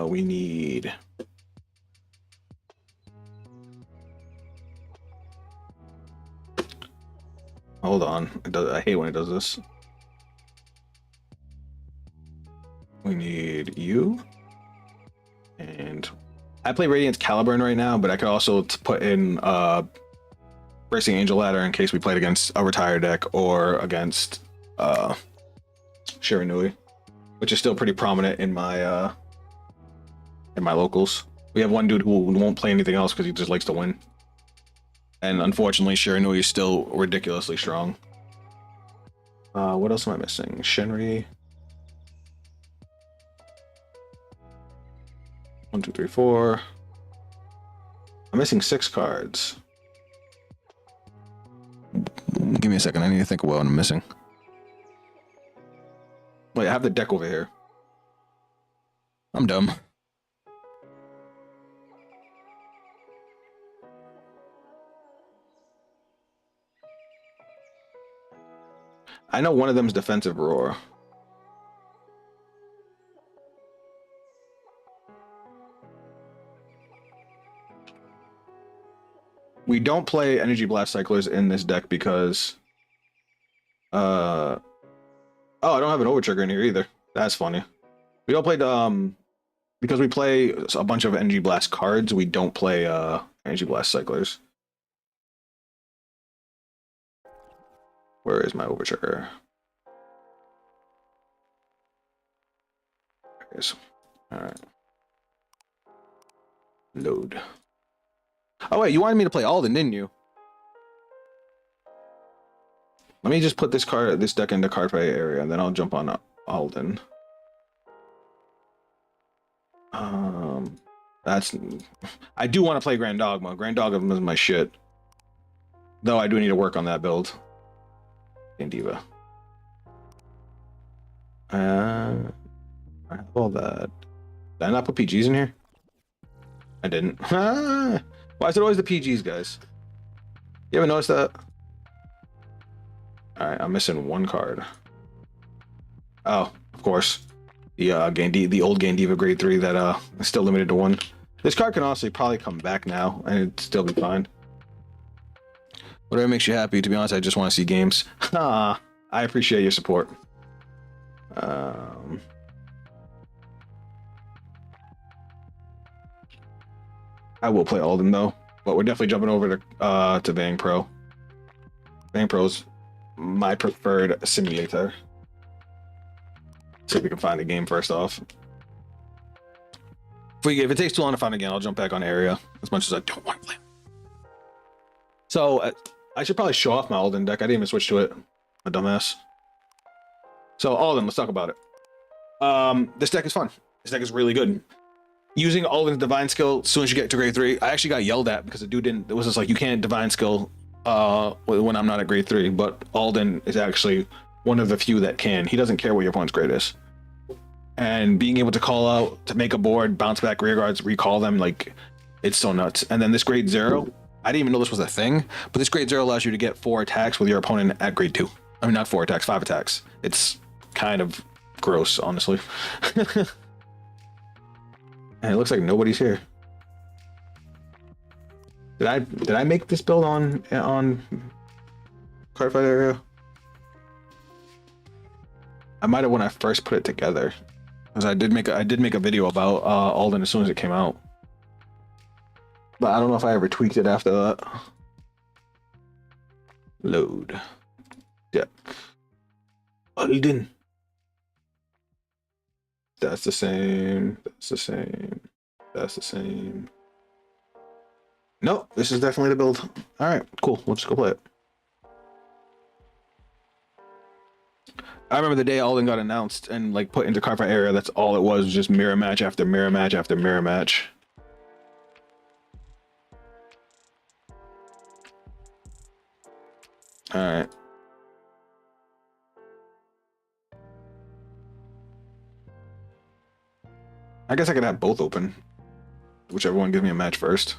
We need. Hold on. I hate when it does this. We need you. And I play Radiant's Caliburn right now, but I could also put in Bracing Angel Ladder in case we played against a retired deck or against Shiranui, which is still pretty prominent in my locals. We have one dude who won't play anything else because he just likes to win. And unfortunately, Shiranui is still ridiculously strong. What else am I missing? Shenri. 1, 2, 3, 4. I'm missing 6 cards. Give me a second. I need to think of what I'm missing. Wait, I have the deck over here. I'm dumb. I know one of them is Defensive Roar. We don't play Energy Blast Cyclers in this deck because oh, I don't have an Overtrigger in here either. That's funny. We don't play because we play a bunch of Energy Blast cards, we don't play Energy Blast Cyclers. Where is my Overtrigger? There it is. Alright. Load. Oh wait, you wanted me to play Alden, didn't you? Let me just put this deck into card play area, and then I'll jump on Alden. I do want to play Grand Dogma. Grand Dogma is my shit. Though I do need to work on that build. Gandiva. I have all that. Did I not put PGs in here? I didn't. Why is it always the PGs, guys? You ever noticed that? All right, I'm missing 1 card. Oh, of course, the old Gandiva grade 3 that is still limited to 1. This card can honestly probably come back now and it'd still be fine. Whatever makes you happy. To be honest, I just want to see games. Ah, I appreciate your support. I will play Alden though, but we're definitely jumping over to Vang Pro. Vang Pro's my preferred simulator. See if we can find a game first off. If it takes too long to find a game, I'll jump back on area. As much as I don't want to play. So I should probably show off my Alden deck. I didn't even switch to it. A dumbass. So Alden, let's talk about it. This deck is fun. This deck is really good. Using Alden's divine skill as soon as you get to grade 3, I actually got yelled at because the dude didn't. It was just like, you can't divine skill when I'm not at grade 3. But Alden is actually one of the few that can. He doesn't care what your opponent's grade is. And being able to call out, to make a board, bounce back rear guards, recall them, like, it's so nuts. And then this grade 0, I didn't even know this was a thing, but this grade 0 allows you to get 4 attacks with your opponent at grade 2. I mean, not 4 attacks, 5 attacks. It's kind of gross, honestly. And it looks like nobody's here. Did I make this build on Cardfight area? I might have when I first put it together, because I did make a video about Alden as soon as it came out. But I don't know if I ever tweaked it after that. Load deck Alden. That's the same. That's the same. That's the same. Nope, this is definitely the build. All right, cool. We'll just go play it. I remember the day Alden got announced and like put into Cardfight area. That's all it was just mirror match after mirror match after mirror match. All right. I guess I could have both open. Whichever one gives me a match first.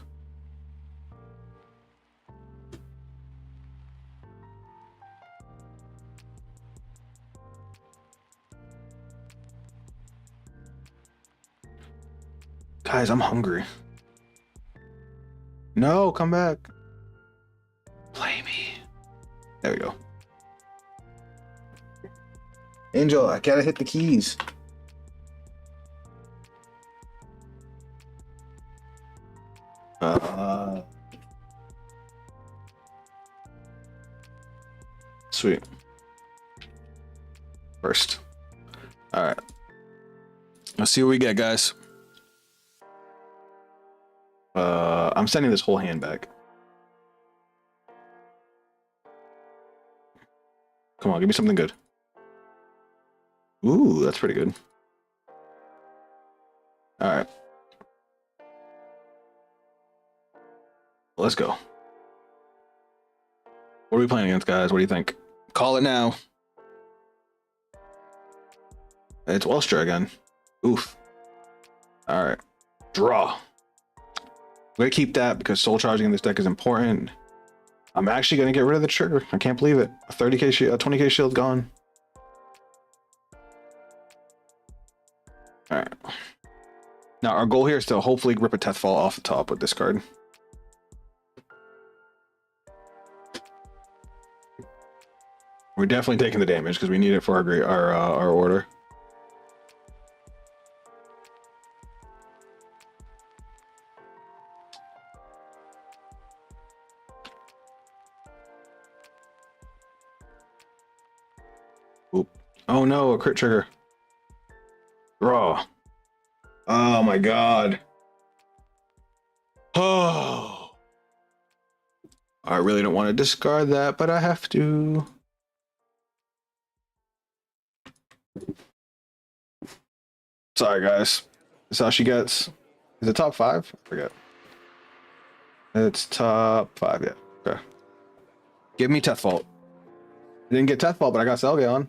Guys, I'm hungry. No, come back. Play me. There we go. Angel, I gotta hit the keys. Sweet. First. All right. Let's see what we get, guys. I'm sending this whole hand back. Come on, give me something good. Ooh, that's pretty good. All right. Let's go. What are we playing against, guys? What do you think? Call it now. It's Welstra again. Oof. All right. Draw. I'm going to keep that because soul charging in this deck is important. I'm actually going to get rid of the trigger. I can't believe it. A 30k shield, a 20k shield gone. All right. Now, our goal here is to hopefully rip a Tethfall off the top with this card. We're definitely taking the damage because we need it for our order. Oop. Oh no, a crit trigger. Draw. Oh my god. Oh. I really don't want to discard that, but I have to. Sorry, guys. That's how she gets. Is it top 5? I forget. It's top 5, yeah. Okay. Give me Tethfault. I didn't get Tethfault, but I got Selvion.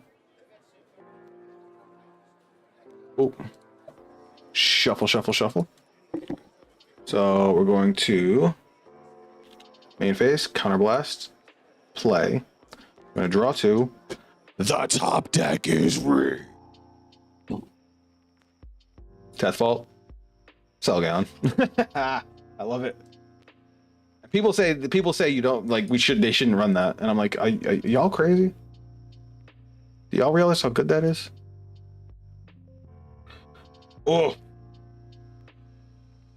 Oh. Shuffle, shuffle, shuffle. So we're going to main phase, counterblast, play. I'm going to draw 2. The top deck is rigged. Tethfault. Selgown. I love it. People say you don't like. They shouldn't run that, and I'm like, are y'all crazy? Do y'all realize how good that is? Oh,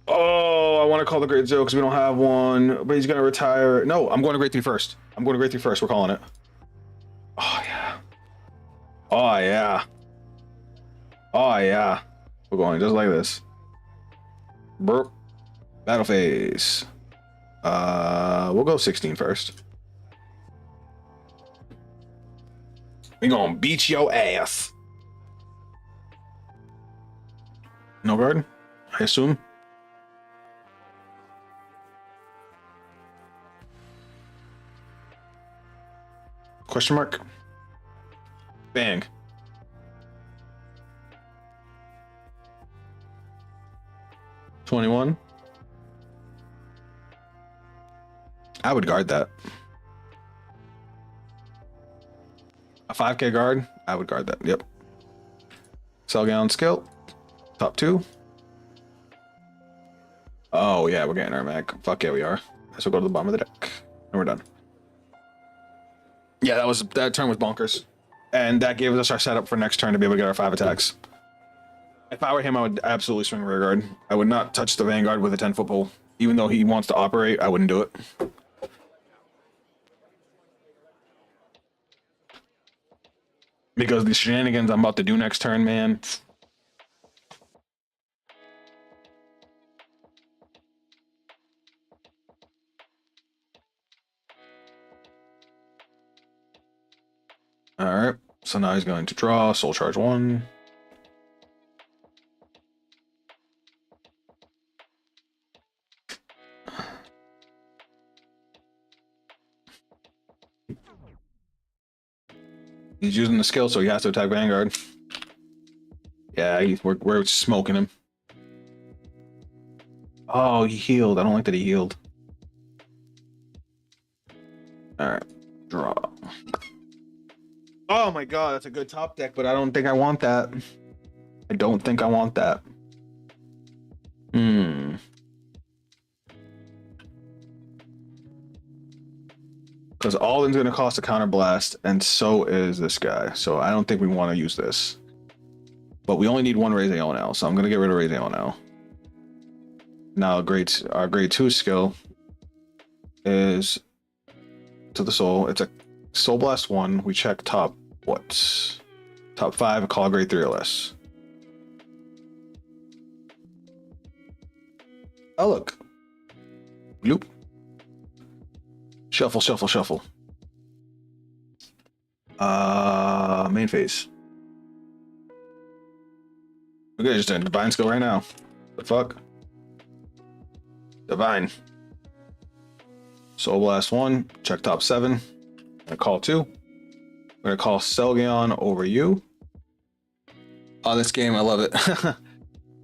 I want to call the grade 0 because we don't have one, but he's gonna retire. No, I'm going to grade 3 first. I'm going to grade 3 first. We're calling it. Oh yeah. Oh yeah. Oh yeah. We're going just like this. Burp. Battle phase. We'll go 16 first. We gonna beat your ass. No guard, I assume. Question mark. Bang. $21. I would guard that. A 5k guard, I would guard that. Yep. Selgown skill. Top 2. Oh yeah, we're getting our mag. Fuck yeah, we are. So we'll go to the bottom of the deck. And we're done. Yeah, that turn was bonkers. And that gave us our setup for next turn to be able to get our 5 attacks. If I were him, I would absolutely swing rear guard. I would not touch the Vanguard with a 10-foot pole. Even though he wants to operate, I wouldn't do it. Because the shenanigans I'm about to do next turn, man. Alright, so now he's going to draw Soul Charge 1. He's using the skill, so he has to attack Vanguard. Yeah, we're smoking him. Oh, he healed. I don't like that he healed. Alright, draw. Oh my god, that's a good top deck, but I don't think I want that. I don't think I want that. Because Alden's going to cost a counterblast, and so is this guy. So I don't think we want to use this. But we only need one Raise AONL, so I'm going to get rid of Raise AONL. Now, our grade 2 skill is to the soul. It's a Soul Blast 1. We check top 5, call grade 3 or less. Oh, look. Bloop. Shuffle, shuffle, shuffle. Main phase. We're gonna just do Divine skill right now. The fuck? Divine. Soul Blast 1. Check top 7. Gonna call 2. We're gonna call Selgion over you. Oh, this game, I love it.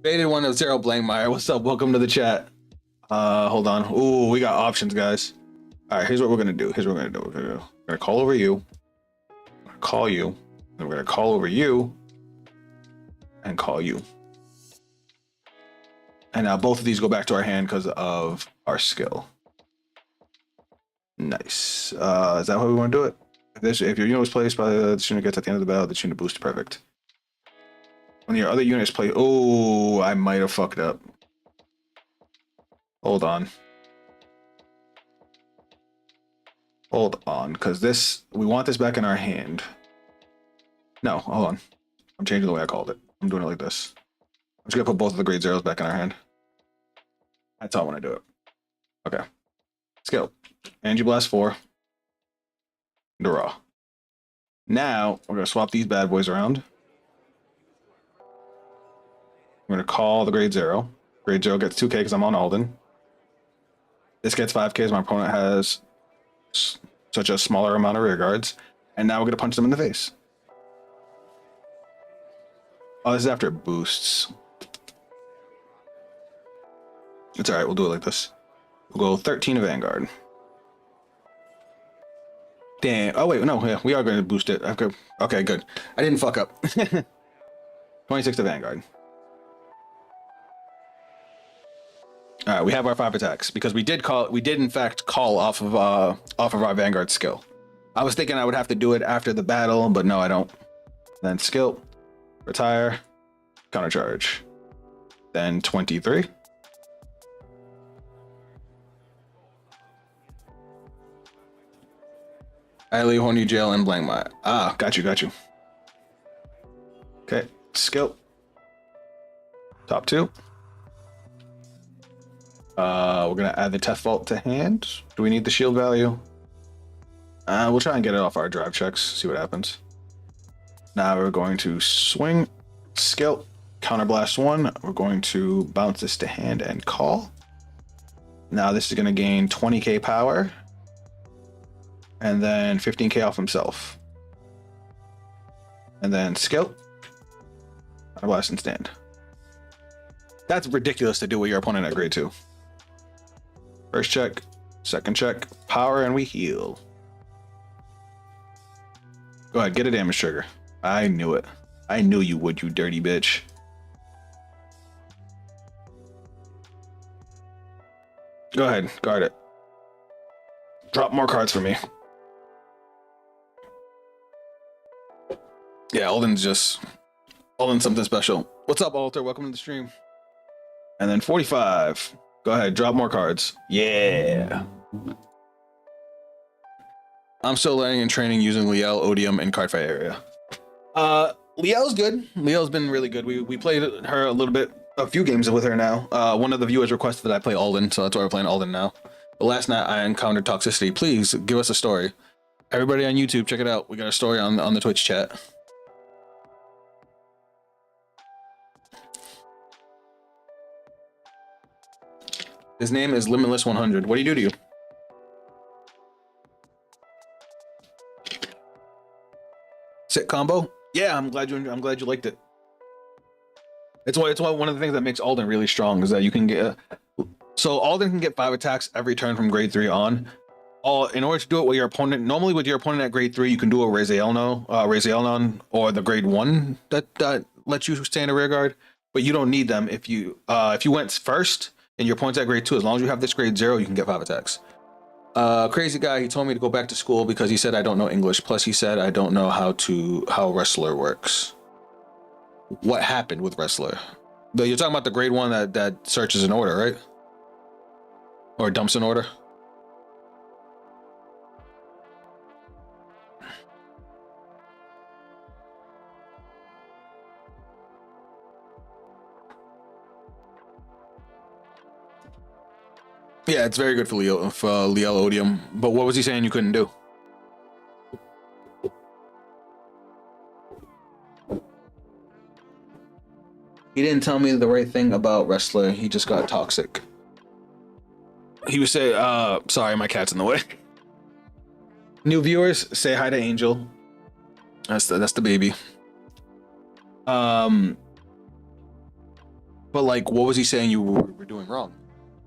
Faded 1-0 Blankmeyer. What's up? Welcome to the chat. Hold on. Ooh, we got options, guys. All right, here's what we're gonna do. We're gonna call over you. Call you. Then we're gonna call over you. And call you. And now both of these go back to our hand because of our skill. Nice. Is that how we want to do it? If your unit was placed by the unit gets at the end of the battle, the unit boosts perfect. When your other units play, oh, I might have fucked up. Hold on, because we want this back in our hand. No, hold on. I'm changing the way I called it. I'm doing it like this. I'm just gonna put both of the grade 0s back in our hand. That's how I want to do it. Okay. Skill. Energy Blast 4. Draw. Now, we're gonna swap these bad boys around. We're gonna call the grade 0. Grade 0 gets 2k because I'm on Alden. This gets 5k as my opponent has such a smaller amount of rear guards. And now we're gonna punch them in the face. Oh, this is after it boosts. It's alright, we'll do it like this. We'll go 13 of Vanguard. Damn. Oh, wait, no, yeah, we are going to boost it. Okay, good. I didn't fuck up. 26 to Vanguard. All right, we have our 5 attacks because we did in fact call off of our Vanguard skill. I was thinking I would have to do it after the battle, but no, I don't. Then skill, retire, countercharge. Then 23. I leave Horny Jail and blank my. Ah, got you. Okay, skill. Top 2. We're gonna add the Teth Vault to hand. Do we need the shield value? We'll try and get it off our drive checks, see what happens. Now we're going to swing, skill, counterblast 1. We're going to bounce this to hand and call. Now this is gonna gain 20k power. And then 15k off himself. And then skill, counterblast and stand. That's ridiculous to do with your opponent at grade 2. First check, second check, power, and we heal. Go ahead, get a damage trigger. I knew it. I knew you would, you dirty bitch. Go ahead, guard it. Drop more cards for me. Yeah, Alden's something special. What's up, Alter? Welcome to the stream. And then 45. Go ahead, drop more cards. Yeah. I'm still learning and training using Liael Odium in card fight area. Liael's good. Liael's been really good. We played her a few games with her now. One of the viewers requested that I play Alden, so that's why we're playing Alden now. But last night I encountered toxicity. Please give us a story. Everybody on YouTube, check it out. We got a story on the Twitch chat. His name is Limitless 100. What do you do to you? Sit combo? Yeah, I'm glad you liked it. It's one of the things that makes Alden really strong is that you can get. So Alden can get 5 attacks every turn from grade 3 on. In order to do it with your opponent, normally with your opponent at grade 3, you can do a Razielnon or the grade 1 that lets you stay in a rear guard, but you don't need them if you went first and your opponent's at grade 2. As long as you have this grade 0, you can get 5 attacks. Crazy guy, he told me to go back to school because he said I don't know English. Plus he said I don't know how Wrestler works. What happened with Wrestler? You're talking about the grade 1 that searches an order, right? Or dumps an order? Yeah, it's very good for Liael Odium. But what was he saying you couldn't do? He didn't tell me the right thing about Wrestler. He just got toxic. He was saying, sorry, my cat's in the way. New viewers, say hi to Angel. That's the baby. But like, what was he saying you were doing wrong?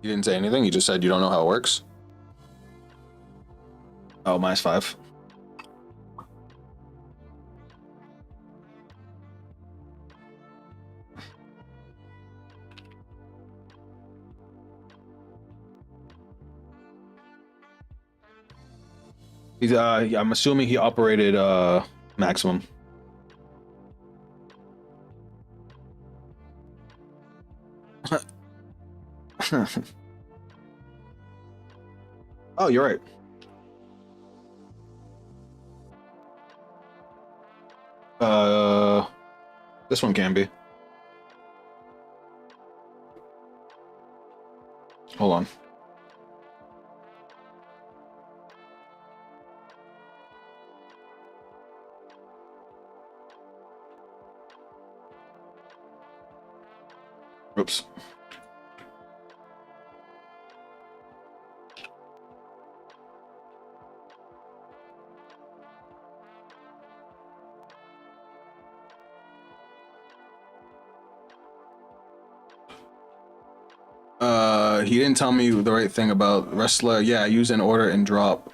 He didn't say anything. He just said you don't know how it works. Oh, -5. I'm assuming he operated maximum. Oh, you're right. This one can be. Hold on. Oops. He didn't tell me the right thing about Wrestler. Yeah, use an order and drop.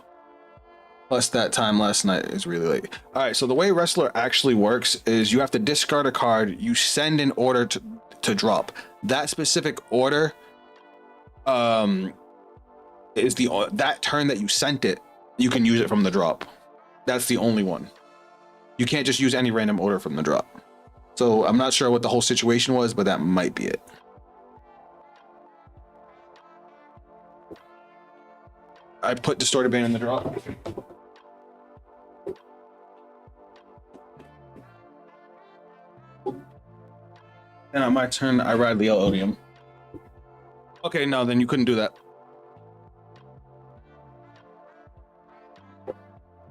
Plus that time last night is really late. All right, so the way Wrestler actually works is you have to discard a card, you send an order to drop. That specific order is that turn that you sent it, you can use it from the drop. That's the only one. You can't just use any random order from the drop. So I'm not sure what the whole situation was, but that might be it. I put Distorted Bane in the drop. And on my turn, I ride Liael Odium. Okay, no, then you couldn't do that.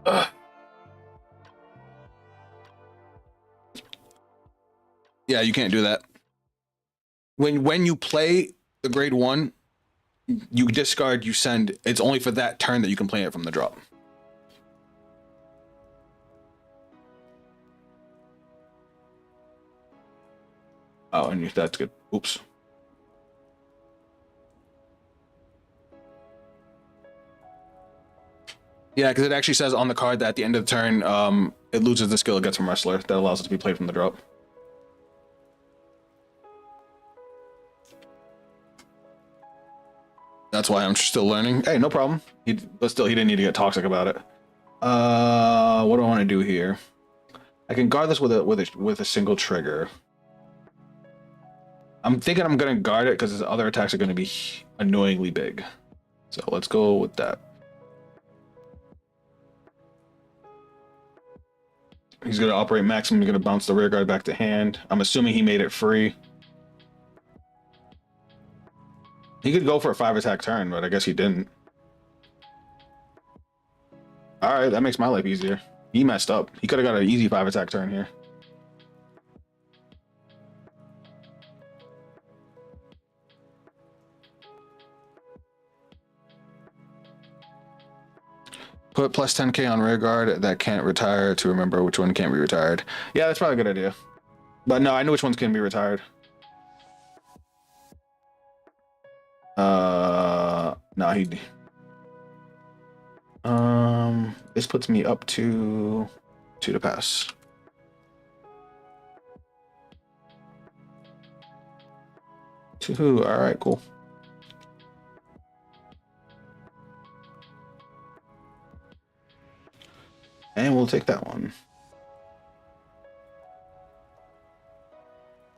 Ugh. Yeah, you can't do that. When you play the grade 1, you discard, you send. It's only for that turn that you can play it from the drop. Oh, and that's good. Oops. Yeah, because it actually says on the card that at the end of the turn, it loses the skill it gets from Wrestler that allows it to be played from the drop. That's why I'm still learning. Hey, no problem. But still, he didn't need to get toxic about it. What do I want to do here? I can guard this with a single trigger. I'm thinking I'm gonna guard it because his other attacks are gonna be annoyingly big. So let's go with that. He's gonna operate maximum. He's gonna bounce the rear guard back to hand. I'm assuming he made it free. He could go for a 5-attack turn, but I guess he didn't. All right, that makes my life easier. He messed up. He could have got an easy 5-attack turn here. Put plus 10k on rear guard that can't retire to remember which one can't be retired. Yeah, that's probably a good idea. But no, I know which ones can be retired. No, this puts me up to 2 to pass. Two, all right, cool. And we'll take that one.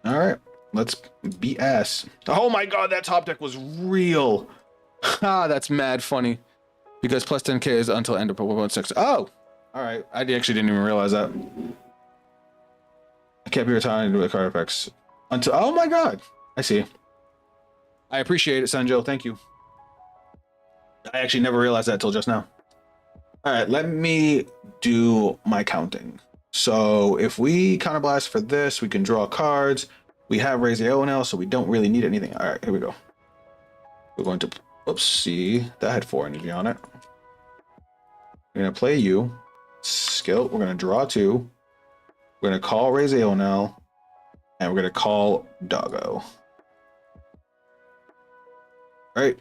All right, let's beat ass. Oh my god, that top deck was real. Ha, that's mad funny. Because plus 10k is until end of 1.6. Oh, all right. I actually didn't even realize that. I can't be retired with card effects until. Oh my god, I see. I appreciate it, Sanjo. Thank you. I actually never realized that till just now. All right, let me do my counting. So if we counterblast for this, we can draw cards. We have Raise the Onel, so we don't really need anything. All right, here we go. We're going to, oops, see, that had 4 energy on it. We're going to play you. Skill, we're going to draw 2. We're going to call Raise the Onel, and we're going to call Doggo. Right.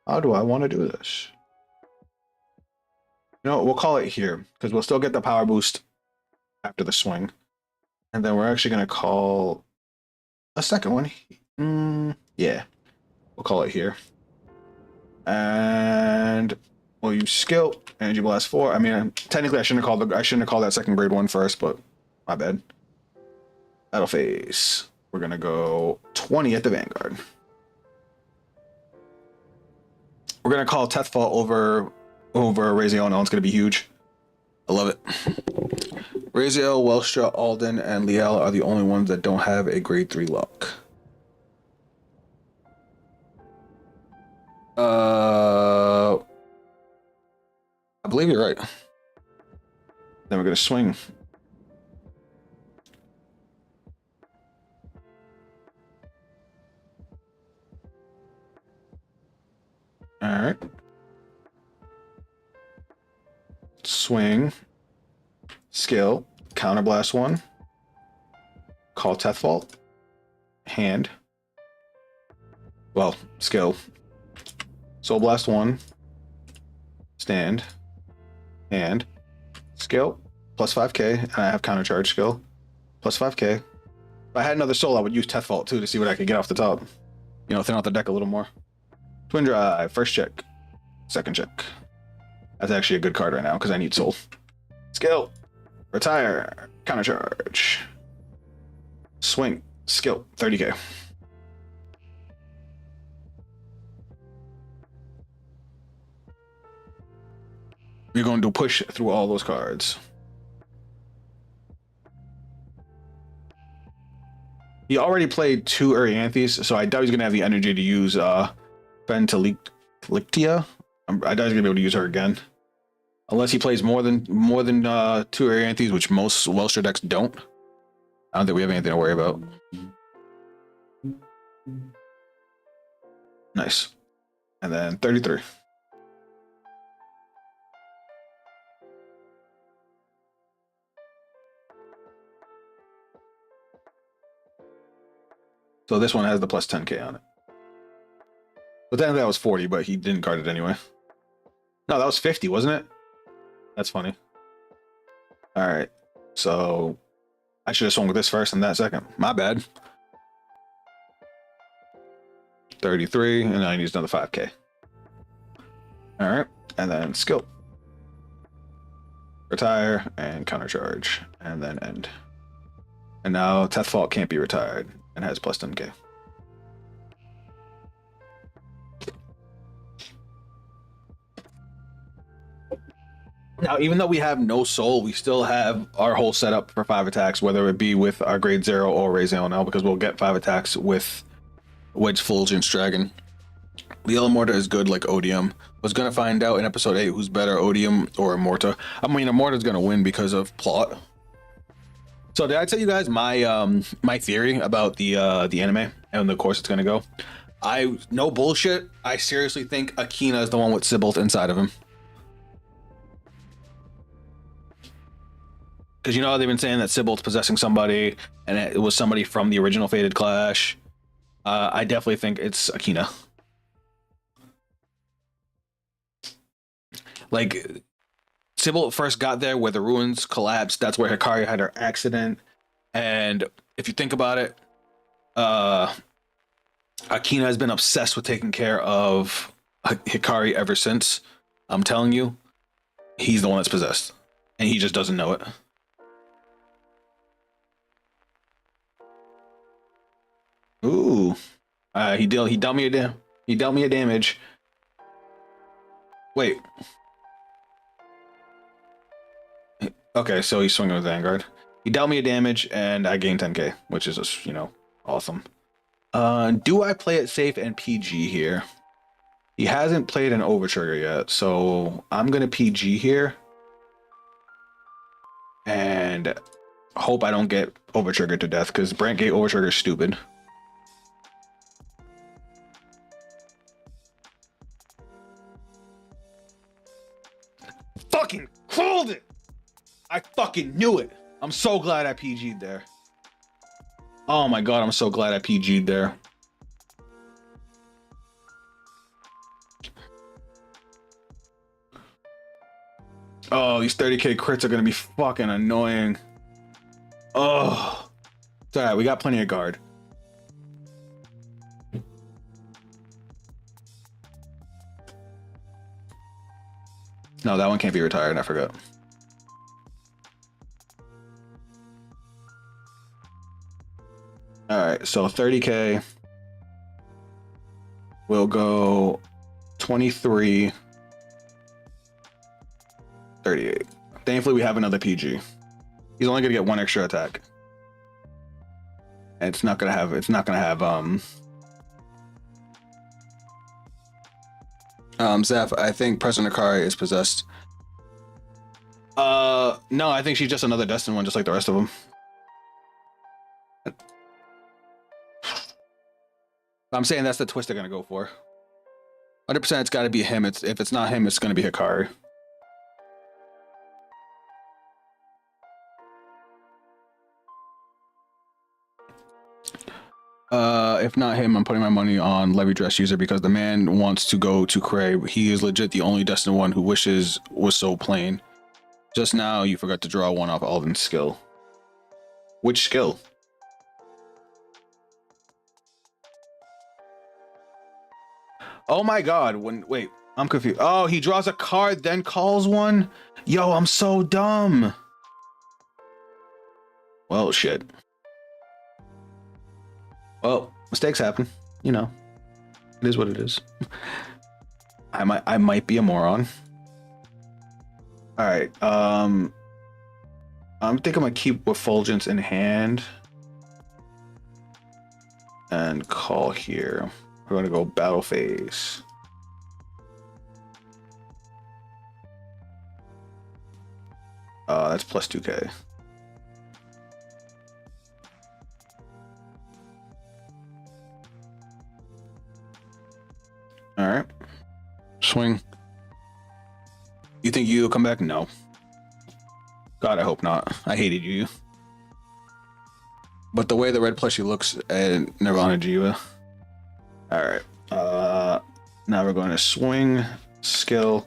How do I want to do this? You know, we'll call it here because we'll still get the power boost after the swing. And then we're actually going to call a second one. Yeah, we'll call it here. And we'll use skill, energy blast 4. I mean, technically I shouldn't have called that second grade 1 first, but my bad. Battle phase. We're going to go 20 at the Vanguard. We're going to call Tethfall over Raziel, and it's going to be huge. I love it. Raziel, Welstra, Alden, and Liael are the only ones that don't have a grade 3 lock. I believe you're right. Then we're going to swing. All right. Swing. Skill. Counterblast 1. Call Tethfall. Hand. Well, skill. Soul Blast 1. Stand. Hand. Skill. Plus 5k. And I have counter charge skill. Plus 5k. If I had another soul, I would use Teth Fault too to see what I could get off the top. You know, thin out the deck a little more. Twin Drive, first check, second check. That's actually a good card right now because I need soul. Skill, retire, countercharge, swing, skill, 30k. You're going to push through all those cards. He already played 2 Erianthes, so I doubt he's going to have the energy to use Ventilictia. I doubt he's going to be able to use her again. Unless he plays more than 2 Erianthes, which most Welsh decks don't. I don't think we have anything to worry about. Nice. And then 33. So this one has the plus 10k on it. But then that was 40, but he didn't card it anyway. No, that was 50, wasn't it? That's funny. All right. So I should have swung with this first and that second. My bad. 33, and I need another 5k. All right. And then skill. Retire and countercharge. And then end. And now Teth Fault can't be retired and has plus 10k. Now, even though we have no soul, we still have our whole setup for 5 attacks, whether it be with our grade 0 or Raise Aeonel, because we'll get 5 attacks with Wedge Fulgence Dragon. Liael Immorta is good like Odium. Was going to find out in episode 8 who's better, Odium or Immorta. I mean, Immorta's going to win because of plot. So did I tell you guys my my theory about the anime and the course it's going to go? No bullshit. I seriously think Akina is the one with Sybilt inside of him. Because you know how they've been saying that Sybilt's possessing somebody, and it was somebody from the original Fated Clash. I definitely think it's Akina. Like, Sybilt first got there where the ruins collapsed. That's where Hikari had her accident. And if you think about it, Akina has been obsessed with taking care of Hikari ever since. I'm telling you, he's the one that's possessed, and he just doesn't know it. Ooh, he dealt me a damage. Wait. Okay, so he's swinging with Vanguard. He dealt me a damage, and I gained 10k, which is just, you know, awesome. Do I play it safe and PG here? He hasn't played an Overtrigger yet, so I'm gonna PG here, and hope I don't get Overtriggered to death, because Brantgate Overtrigger is stupid. Fucking called it! I fucking knew it! I'm so glad I PG'd there. Oh my god, I'm so glad I PG'd there. Oh, these 30k crits are gonna be fucking annoying. Oh. It's alright, we got plenty of guard. No, that one can't be retired, I forgot. Alright, so 30k. We'll go 23. 38. Thankfully, we have another PG. He's only gonna get 1 extra attack. And it's not gonna have Zeph, I think President Akari is possessed. No, I think she's just another destined one, just like the rest of them. I'm saying that's the twist they're gonna go for. 100% it's gotta be him. If it's not him, it's gonna be Hikari. If not him, I'm putting my money on Levy Dress User because the man wants to go to Cray. He is legit the only destined one who wishes was so plain. Just now, you forgot to draw one off Alden's skill. Which skill? Oh my god, wait, I'm confused. Oh, he draws a card, then calls one? Yo, I'm so dumb. Well, shit. Well, mistakes happen. You know, it is what it is. I might be a moron. All right. I'm thinking I'm gonna keep Refulgence in hand and call here. We're gonna go battle phase. That's plus 2k. All right. Swing. You think you'll come back? No. God, I hope not. I hated you. But the way the red plushie looks at Nirvana Jiva. Alright. Now we're going to swing, skill,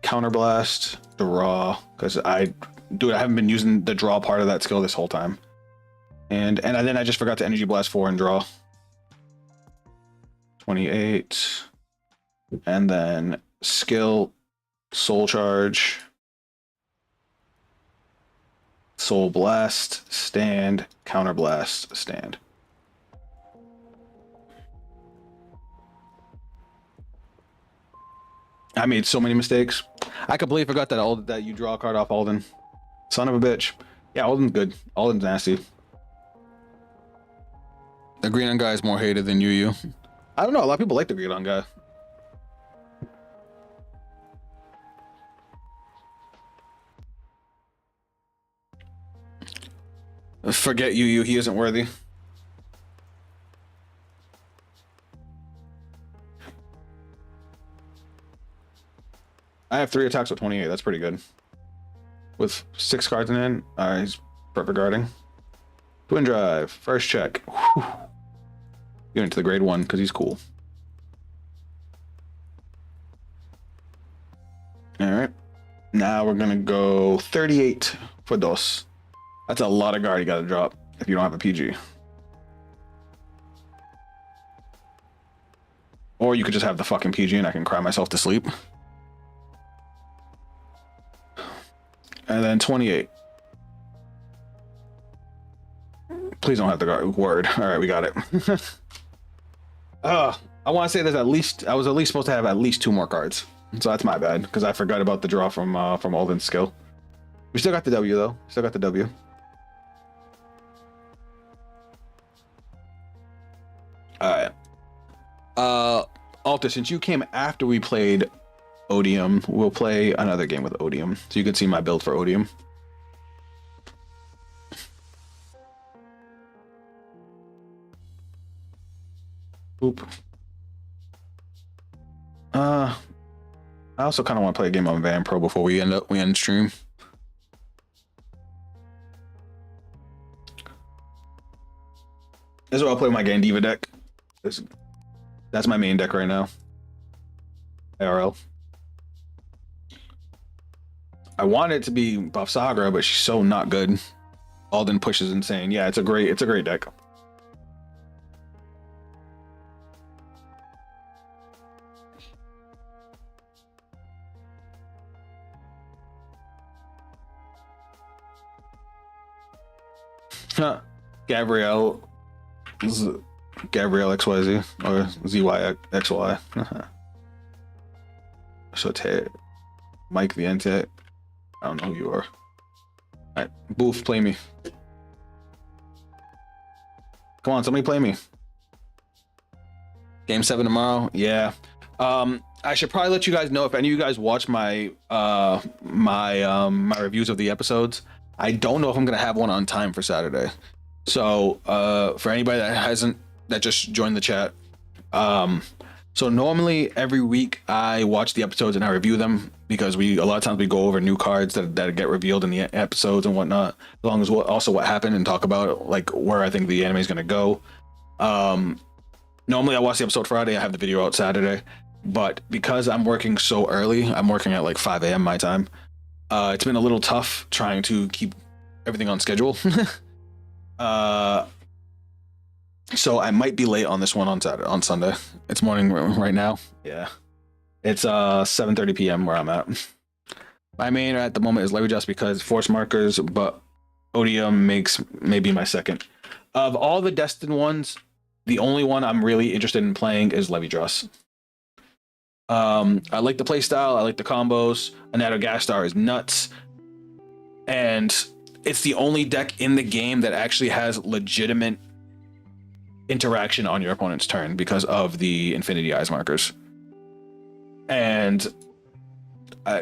counterblast, draw. Because I haven't been using the draw part of that skill this whole time. And then I just forgot to energy blast 4 and draw. 28. And then skill, soul charge, soul blast, stand, counterblast, stand. I made so many mistakes. I completely forgot that you draw a card off Alden. Son of a bitch. Yeah, Alden's good. Alden's nasty. The green on guy is more hated than you. I don't know. A lot of people like the green on guy. Forget you. He isn't worthy. I have 3 attacks with 28. That's pretty good. With 6 cards in hand, he's perfect guarding. Twin drive, first check. Whew. Get into the grade 1 because he's cool. All right. Now we're gonna go 38 for dos. That's a lot of guard you gotta drop if you don't have a PG. Or you could just have the fucking PG and I can cry myself to sleep. And then 28. Please don't have the guard. Word. All right, we got it. I want to say I was at least supposed to have at least 2 more cards. So that's my bad because I forgot about the draw from Alden's skill. We still got the W though. Still got the W. All right. Alta, since you came after we played Odium, we'll play another game with Odium, so you can see my build for Odium. Oop. I also kind of want to play a game on Van Pro before we end stream. This is what I'll play with my Gandiva deck. That's my main deck right now. ARL. I want it to be Bavsargra, but she's so not good. Alden pushes insane. Yeah, it's a great deck. Gabrielle XYZ or ZYXY. So Mike the Ente. I don't know who you are. Alright, Boof, play me. Come on, somebody play me. Game 7 tomorrow. Yeah. I should probably let you guys know if any of you guys watch my my reviews of the episodes. I don't know if I'm gonna have one on time for Saturday. So for anybody that just joined the chat, so normally every week I watch the episodes and I review them because a lot of times we go over new cards that get revealed in the episodes and whatnot, as long as also what happened and talk about like where I think the anime is gonna go. Normally I watch the episode Friday, I have the video out Saturday, but because I'm working so early, I'm working at like 5 a.m. my time. It's been a little tough trying to keep everything on schedule. So I might be late on this one on Sunday. It's morning right now. Yeah. It's 7:30 p.m. where I'm at. My main at the moment is Levy just because force markers, but Odium makes maybe my second. Of all the Destined ones, the only one I'm really interested in playing is Levy Dress. I like the playstyle, I like the combos. Anato Gastar is nuts. And it's the only deck in the game that actually has legitimate interaction on your opponent's turn because of the Infinity Eyes markers. And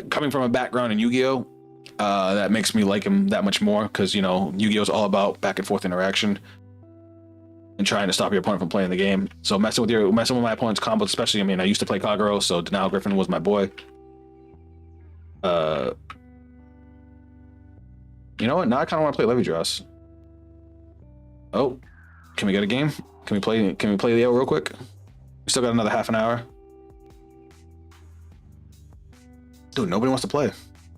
coming from a background in Yu-Gi-Oh, that makes me like him that much more because, you know, Yu-Gi-Oh is all about back and forth interaction and trying to stop your opponent from playing the game. So messing with my opponent's combos, especially, I mean, I used to play Kagero, so Denial Griffin was my boy. You know what? Now I kind of want to play Levy Dress. Oh, can we get a game? Can we play Liael real quick? We still got another half an hour. Dude, nobody wants to play.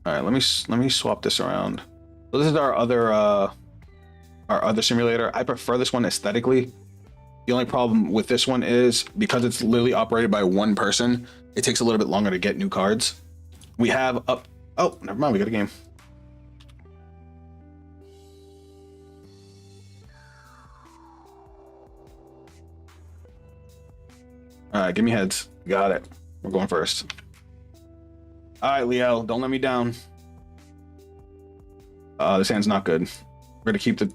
All right, let me swap this around. So this is our other simulator. I prefer this one aesthetically. The only problem with this one is because it's literally operated by one person, it takes a little bit longer to get new cards. We have up. Oh, never mind. We got a game. All right, give me heads. Got it. We're going first. All right, Liael, don't let me down. This hand's not good. We're gonna keep the.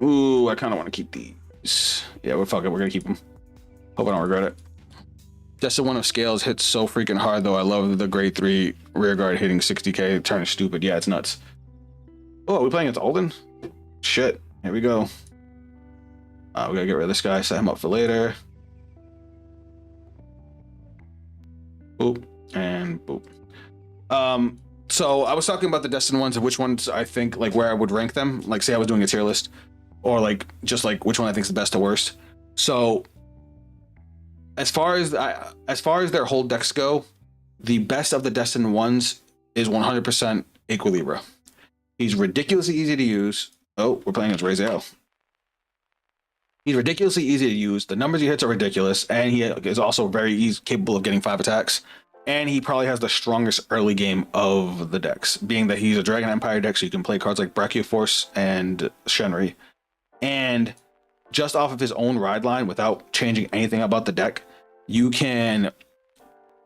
Ooh, I kind of want to keep these. Yeah, we're fuck it. We're gonna keep them. Hope I don't regret it. Just one of Scales hits so freaking hard though. I love the grade 3 rear guard hitting 60k. Turn is stupid. Yeah, it's nuts. Oh, are we playing against Alden? Shit. Here we go. We gotta get rid of this guy. Set him up for later. Boop and boop. So I was talking about the Destined ones and which ones I think, like, where I would rank them. Like, say I was doing a tier list, or like just like which one I think is the best to worst. So as far as their whole decks go, the best of the Destined ones is 100% Equilibra. He's ridiculously easy to use. Oh, we're playing against Raziel. He's ridiculously easy to use. The numbers he hits are ridiculous, and he is also very easy, capable of getting 5 attacks. And he probably has the strongest early game of the decks, being that he's a Dragon Empire deck, so you can play cards like Brachioforce and Shenri. And just off of his own ride line, without changing anything about the deck, you can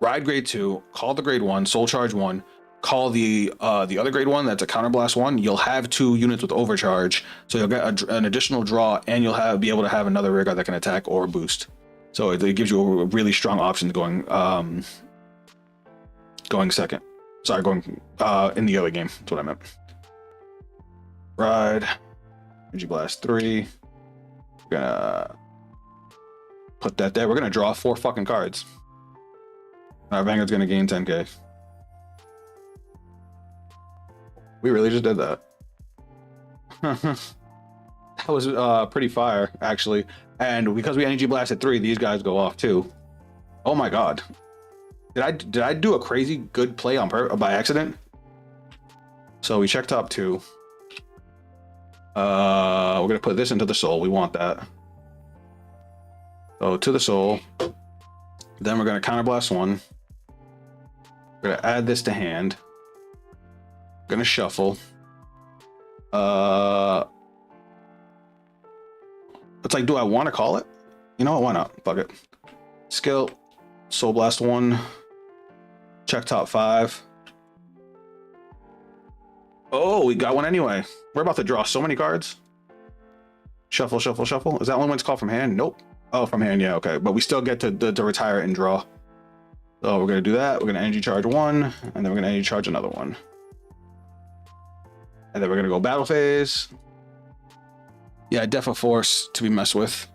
ride grade 2, call the grade 1, soul charge 1, call the other grade 1 that's a counterblast 1. You'll have 2 units with overcharge, so you'll get an additional draw, and you'll be able to have another rear guard that can attack or boost. So it gives you a really strong option going second. Sorry, going in the other game. That's what I meant. Ride. Energy Blast 3. We're gonna put that there. We're gonna draw 4 fucking cards. Our Vanguard's gonna gain 10k. We really just did that. That was pretty fire, actually. And because we Energy Blasted 3, these guys go off too. Oh my god. Did I do a crazy good play by accident? So we check top 2. We're gonna put this into the soul. We want that. So to the soul. Then we're gonna counterblast 1. We're gonna add this to hand. We're gonna shuffle. It's like, do I want to call it? You know what? Why not? Fuck it. Skill. Soul Blast 1. Check top 5. Oh, we got one anyway. We're about to draw so many cards. Shuffle, shuffle, shuffle. Is that one when it's called from hand? Nope. Oh, from hand, yeah, okay. But we still get to retire it and draw. So we're gonna do that. We're gonna energy charge 1, and then we're gonna energy charge another 1. And then we're gonna go battle phase. Yeah, Def of Force to be messed with.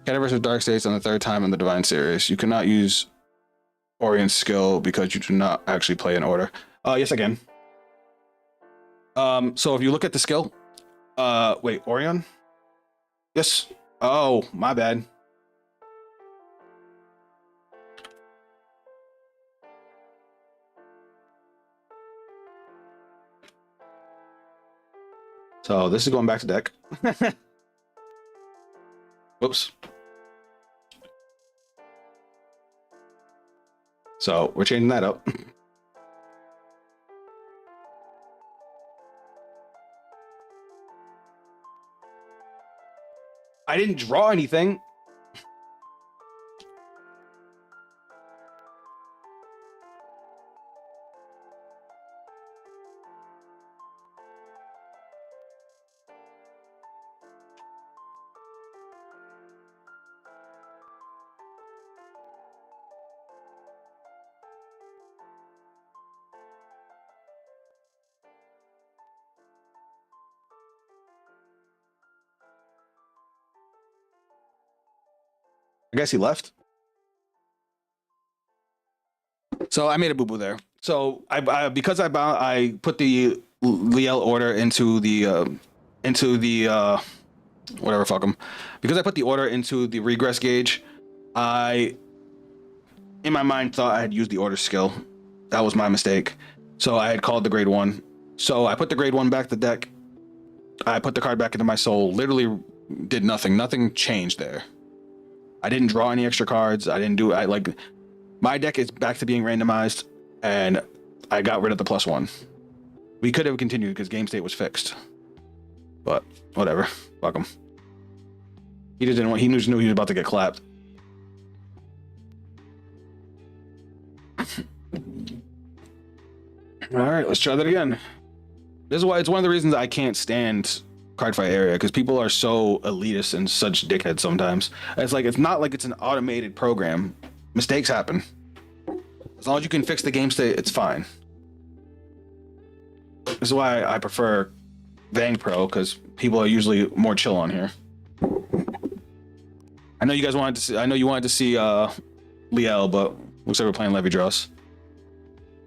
Cataverse of Dark States on the 3rd time in the Divine series. You cannot use Orion's skill because you do not actually play in order. Yes, I can. So if you look at the skill, wait, Orion? Yes. Oh, my bad. So this is going back to deck. Whoops. So we're changing that up. I didn't draw anything. I guess he left. So I made a boo-boo there. So I put the Liael order into the whatever, fuck them. Because I put the order into the regress gauge, I in my mind thought I had used the order skill. That was my mistake. So I had called the grade 1. So I put the grade 1 back to the deck. I put the card back into my soul. Literally did nothing. Nothing changed there. I didn't draw any extra cards. My deck is back to being randomized, and I got rid of the +1. We could have continued because game state was fixed, but whatever. Fuck him. He just didn't want. He just knew he was about to get clapped. All right, let's try that again. This is why it's one of the reasons I can't stand card fight area, because people are so elitist and such dickheads sometimes. It's not like it's an automated program. Mistakes happen. As long as you can fix the game state, it's fine. This is why I prefer Vang Pro, because people are usually more chill on here. I know you guys wanted to see. I know you wanted to see Liael, but looks like we're playing Levy Draws.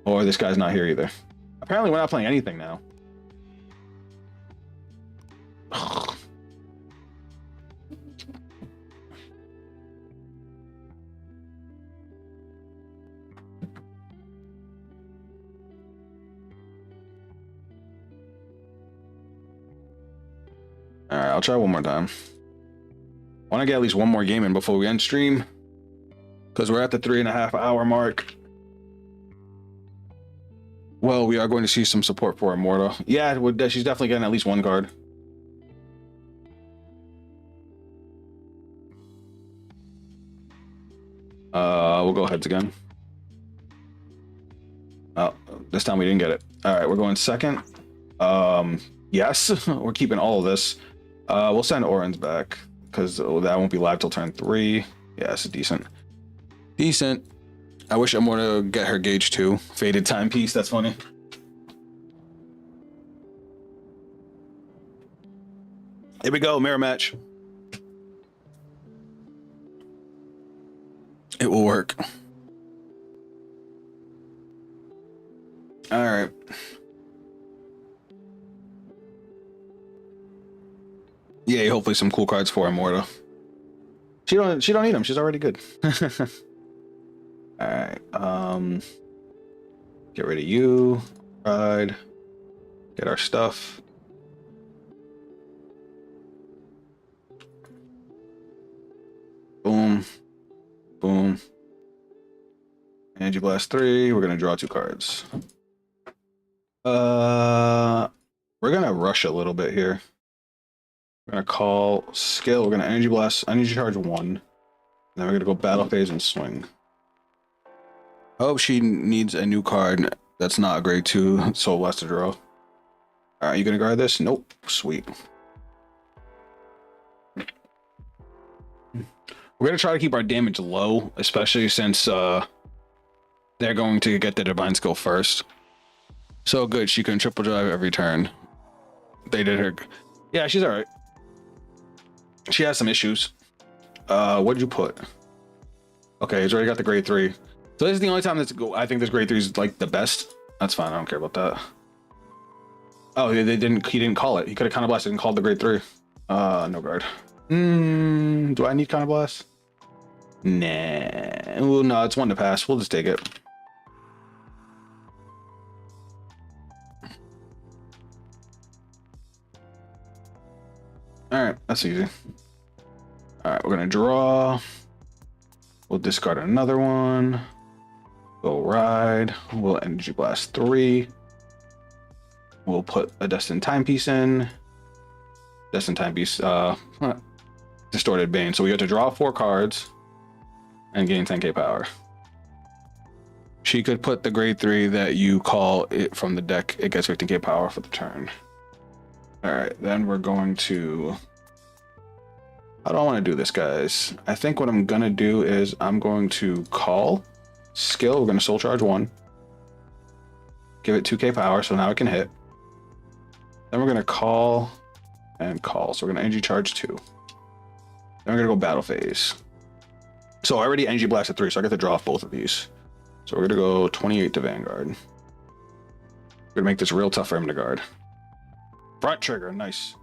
Or this guy's not here either. Apparently, we're not playing anything now. All right, I'll try one more time. Want to get at least one more game in before we end stream, because we're at the 3.5 hour mark. Well, we are going to see some support for Immortal. Yeah, she's definitely getting at least one card. We'll go heads again. Oh, this time we didn't get it. All right, we're going second. Yes, we're keeping all of this. We'll send Oren's back, because that won't be live till turn 3. Yeah, it's decent. Decent. I wish I'm going to get her gauge too. Faded timepiece, that's funny. Here we go, mirror match. It will work. All right. Yeah, hopefully some cool cards for Immortal. She don't need them. She's already good. All right. Get rid of you. Pride. Get our stuff. Boom. Boom. Energy Blast 3. We're gonna draw 2 cards. We're gonna rush a little bit here. We're gonna call skill. We're gonna Energy Blast. Energy Charge 1. Then we're gonna go Battle Phase and swing. I hope she needs a new card that's not a grade 2, so less to draw. Alright, you gonna guard this? Nope. Sweet. We're gonna try to keep our damage low, especially since they're going to get the Divine Skill first. So good, she can triple drive every turn. They did her. Yeah, she's alright. She has some issues. What'd you put? Okay, he's already got the grade 3. So this is the only time I think this grade 3 is like the best. That's fine, I don't care about that. Oh, he didn't call it. He could have Counter Blasted and called the grade 3. No guard. Do I need Counter Blast? Nah. Well, no, it's 1 to pass. We'll just take it. All right, that's easy. All right, we're gonna draw. We'll discard another one. We'll ride. We'll energy blast 3. We'll put a destined timepiece in. Destined timepiece, distorted bane. So we get to draw 4 cards and gain 10k power. She could put the grade 3 that you call it from the deck. It gets 15k power for the turn. All right, then we're going to. How do I want to do this, guys? I think what I'm gonna do is I'm going to call skill. We're gonna soul charge 1. Give it 2k power, so now it can hit. Then we're gonna call and call. So we're gonna energy charge 2. Then we're gonna go battle phase. So I already energy blasted 3, so I get to draw off both of these. So we're gonna go 28 to Vanguard. We're gonna make this real tough for him to guard. Front trigger, nice.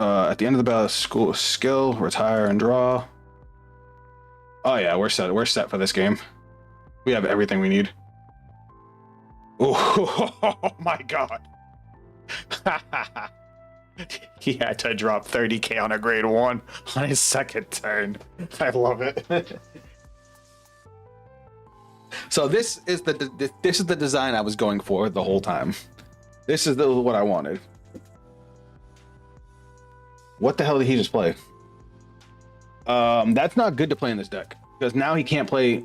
At the end of the battle, skill, retire and draw. Oh yeah, we're set. We're set for this game. We have everything we need. Oh my god. He had to drop 30k on a grade 1 on his second turn. I love it. So this is the design I was going for the whole time. This is what I wanted. What the hell did he just play? That's not good to play in this deck because now he can't play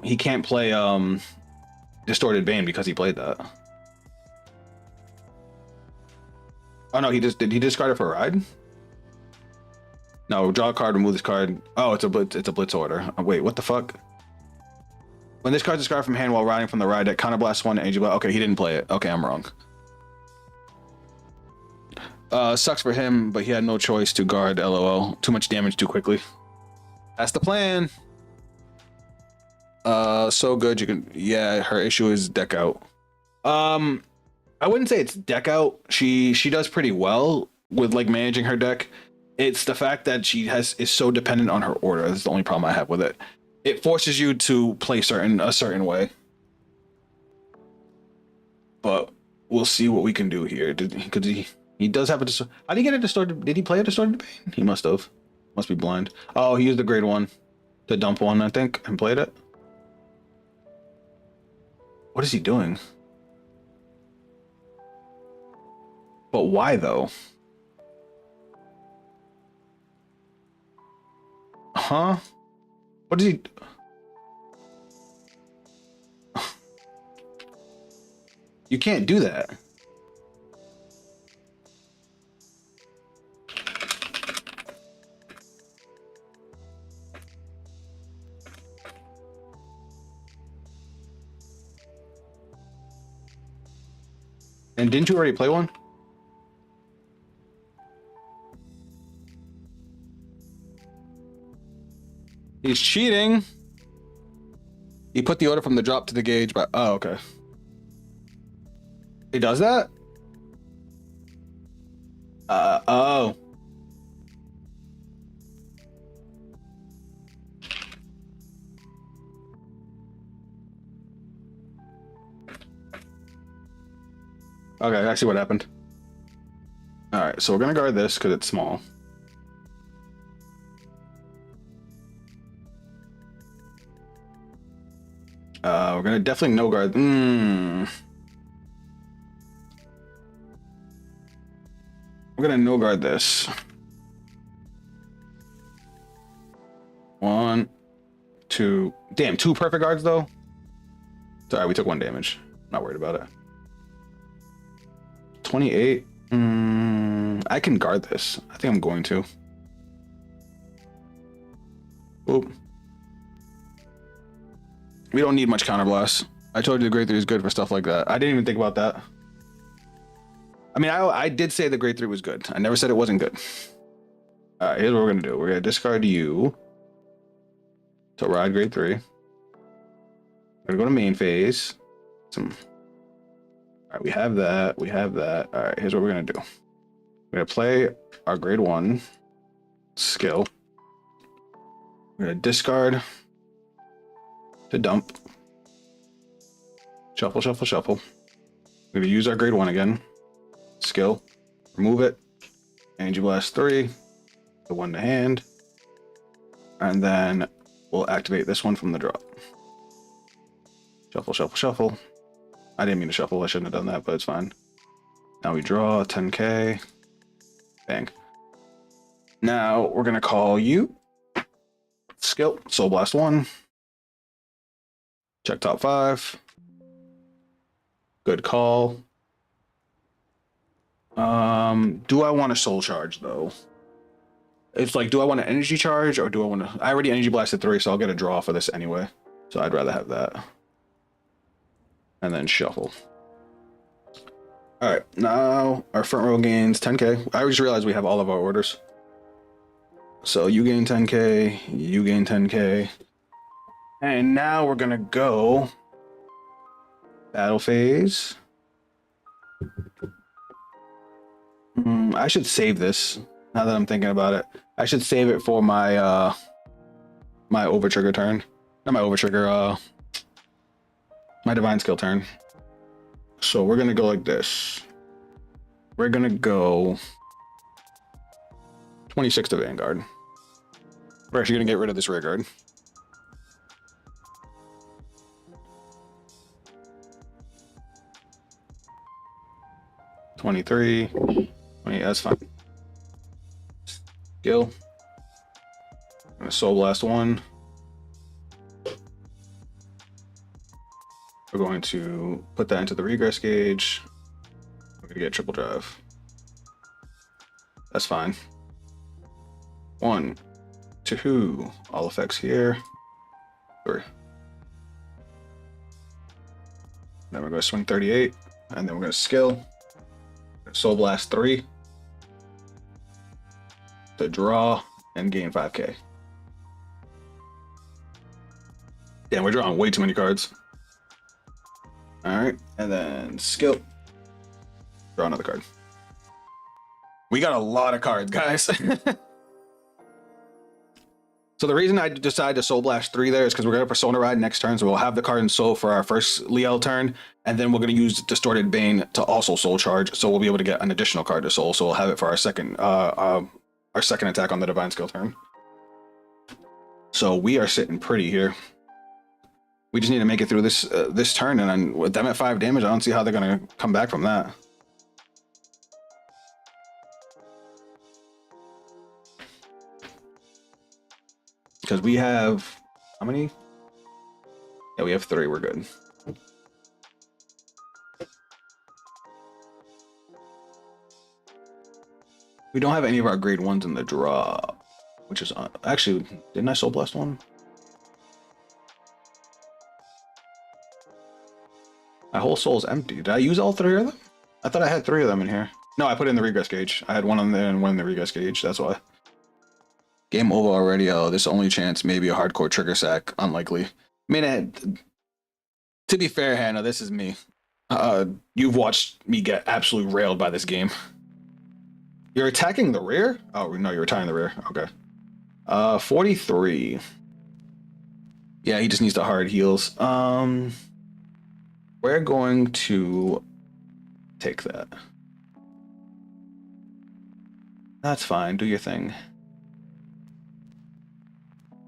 Distorted Bane because he played that. Oh no, did he discard it for a ride? No, draw a card, remove this card. Oh, it's a blitz order. Oh, wait, what the fuck? When this card's discarded from hand while riding from the ride deck, counterblast 1 energy blast. Okay, he didn't play it. Okay, I'm wrong. Sucks for him, but he had no choice to guard. LOL. Too much damage too quickly. That's the plan. So good. You can. Yeah, her issue is deck out. I wouldn't say it's deck out. She does pretty well with like managing her deck. It's the fact that she is so dependent on her order. That's the only problem I have with it. It forces you to play a certain way. But we'll see what we can do here. He does have a how did he get a distorted? Did he play a distorted bane? He must have. Must be blind. Oh, he used the grade 1 to dump 1, I think, and played it. What is he doing? But why though? Huh? What does he? You can't do that. And didn't you already play one? He's cheating. He put the order from the drop to the gauge, but oh, okay. He does that? Oh. Okay, I see what happened. All right, so we're gonna guard this because it's small. We're gonna definitely no guard. We're gonna no guard this. 1, 2. Damn, 2 perfect guards though. Sorry, we took 1 damage. Not worried about it. 28. I can guard this. I think I'm going to. Oop. We don't need much counterblast. I told you the grade 3 is good for stuff like that. I didn't even think about that. I mean, I did say the grade 3 was good. I never said it wasn't good. All right, here's what we're gonna do. We're gonna discard you to ride grade 3. We're gonna go to main phase. All right, we have that. We have that. All right, here's what we're gonna do. We're gonna play our grade 1 skill. We're gonna discard to dump. Shuffle, shuffle, shuffle. We're gonna use our grade 1 again. Skill. Remove it. Energy blast 3. the one to hand. And then we'll activate this one from the drop. Shuffle, shuffle, shuffle. I didn't mean to shuffle. I shouldn't have done that, but it's fine. Now we draw 10k. Bang. Now we're going to call you. Skill. Soul Blast 1. Check top 5. Good call. Do I want a soul charge though? It's like, do I want an energy charge or do I want to? I already energy blasted 3, so I'll get a draw for this anyway. So I'd rather have that. And then shuffle. All right, now our front row gains 10k. I just realized we have all of our orders. So you gain 10k, you gain 10k. And now we're gonna go battle phase. I should save this now that I'm thinking about it. I should save it for my my over trigger turn. Not my over trigger, my divine skill turn. So we're gonna go like this. We're gonna go 26 to Vanguard. We're actually gonna get rid of this rear guard. $23, 20, that's fine. Skill. I'm gonna Soul Blast 1. We're going to put that into the regress gauge. We're gonna get triple drive. That's fine. 1, 2, all effects here. 3. Then we're gonna swing 38, and then we're gonna skill. Soul Blast 3 to draw and gain 5k. Damn, we're drawing way too many cards. All right, and then skill. Draw another card. We got a lot of cards, guys. So the reason I decided to Soul Blast 3 there is because we're going to Persona Ride next turn, so we'll have the card in Soul for our first Liael turn, and then we're going to use Distorted Bane to also Soul Charge, so we'll be able to get an additional card to Soul, so we'll have it for our second attack on the Divine Skill turn. So we are sitting pretty here. We just need to make it through this this turn, and then with them at 5 damage, I don't see how they're going to come back from that. Because we have, how many? Yeah, we have 3, we're good. We don't have any of our grade 1s in the drop, which is, actually, didn't I Soul Blast 1? My whole soul's empty. Did I use all 3 of them? I thought I had 3 of them in here. No, I put it in the regress gauge. I had 1 on there and 1 in the regress gauge, that's why. Game over already. Oh, this only chance, maybe a hardcore trigger sack. Unlikely. I mean, to be fair, Hannah, this is me. You've watched me get absolutely railed by this game. You're attacking the rear? Oh, no, you're retiring the rear. Okay. 43. Yeah, he just needs the hard heals. We're going to take that. That's fine. Do your thing.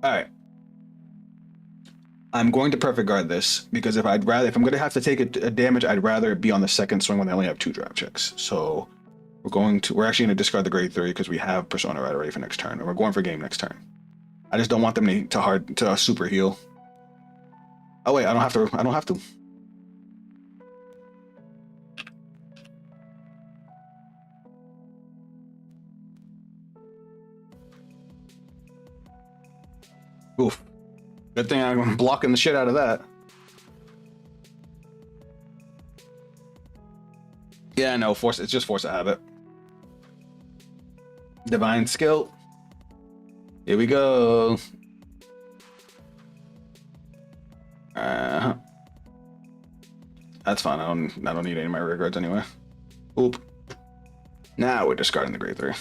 All right. I'm going to perfect guard this because if I'm going to have to take a damage, I'd rather be on the second swing when I only have 2 draft checks. So we're actually going to discard the grade 3 because we have Persona Ride ready for next turn, and we're going for game next turn. I just don't want them to super heal. Oh wait, I don't have to. Oof. Good thing I'm blocking the shit out of that. Yeah, no, it's just force of habit. Divine skill. Here we go. That's fine. I don't need any of my regrets anyway. Oop. Now we're discarding the grade 3.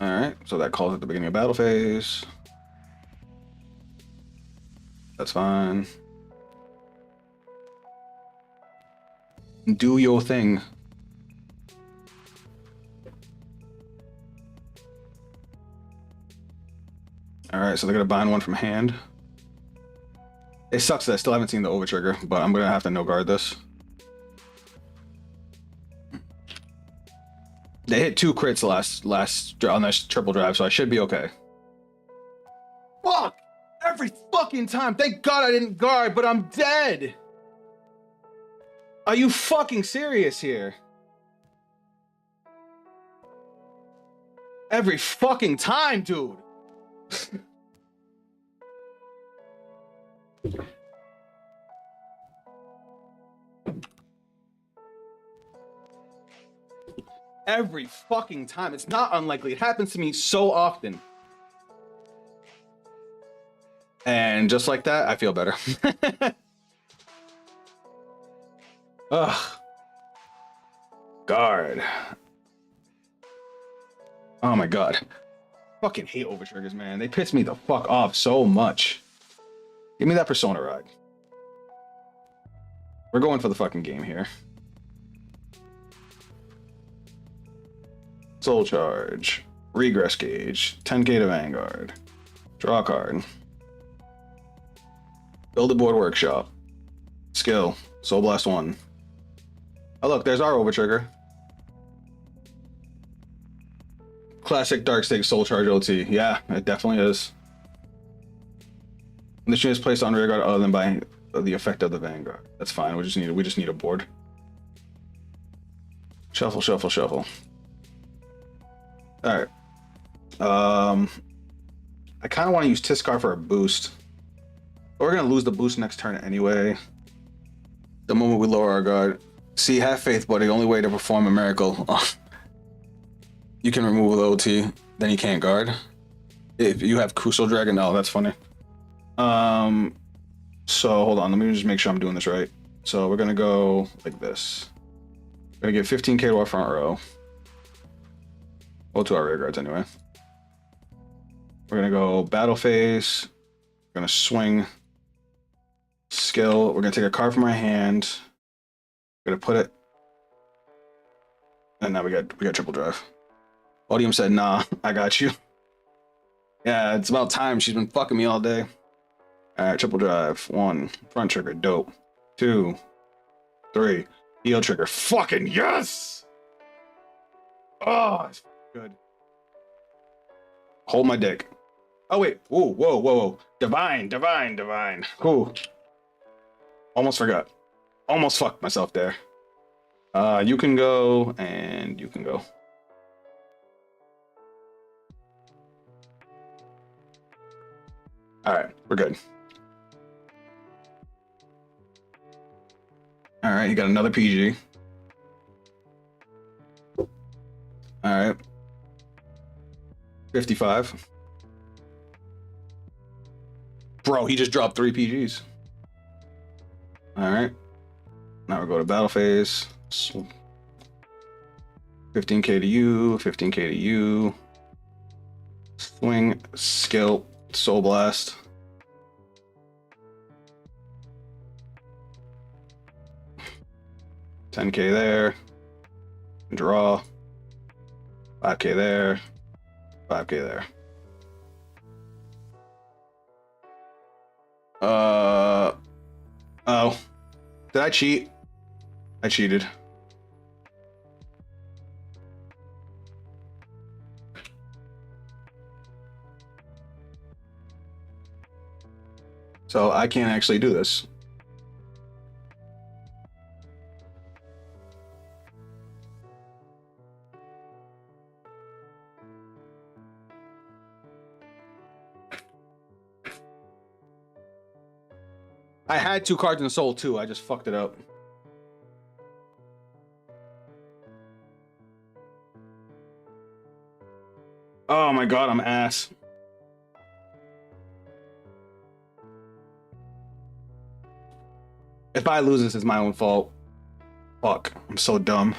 All right, so that calls at the beginning of battle phase. That's fine. Do your thing. All right, so they're gonna bind one from hand. It sucks that I still haven't seen the overtrigger, but I'm gonna have to no guard this. They hit 2 crits last on this triple drive, so I should be okay. Fuck! Every fucking time. Thank God I didn't guard, but I'm dead. Are you fucking serious here? Every fucking time, dude. Every fucking time. It's not unlikely. It happens to me so often. And just like that, I feel better. Ugh. Guard. Oh my God. Fucking hate overtriggers, man. They piss me the fuck off so much. Give me that persona ride. We're going for the fucking game here. Soul charge. Regress gauge. 10k to Vanguard. Draw a card. Build a board workshop. Skill. Soul Blast 1. Oh look, there's our overtrigger. Classic Dark Stake Soul Charge OT. Yeah, it definitely is. The machine is placed on rear guard other than by the effect of the Vanguard. That's fine. We just need a board. Shuffle, shuffle, shuffle. All right. I kind of want to use Tiskar for a boost. But we're gonna lose the boost next turn anyway. The moment we lower our guard. See, have faith, buddy. Only way to perform a miracle. You can remove the OT, then you can't guard. If you have Crucial Dragon, no, that's funny. So hold on, let me just make sure I'm doing this right. So we're gonna go like this. We're gonna give 15k to our front row. Well, to our rear guards anyway. We're gonna go battle phase. We're gonna swing. Skill. We're gonna take a card from our hand. We're gonna put it. And now we got triple drive. Odium said, nah, I got you. Yeah, it's about time. She's been fucking me all day. All right, triple drive. 1, front trigger, dope. 2, 3, heel trigger. Fucking yes! Oh, it's good. Hold my dick. Oh, wait. Whoa, whoa, whoa, whoa. Divine. Cool. Almost forgot. Almost fucked myself there. You can go, and you can go. All right, we're good. All right, you got another PG. All right. 55. Bro, he just dropped 3 PGs. All right. Now we'll go to battle phase. 15k to you, 15k to you. Swing, skill, soul blast. $10k there. Draw. 5k there. 5k there. Oh. Did I cheat? I cheated. So I can't actually do this. I had 2 cards in soul too. I just fucked it up. Oh my god, I'm ass. If I lose this, it's my own fault. Fuck, I'm so dumb.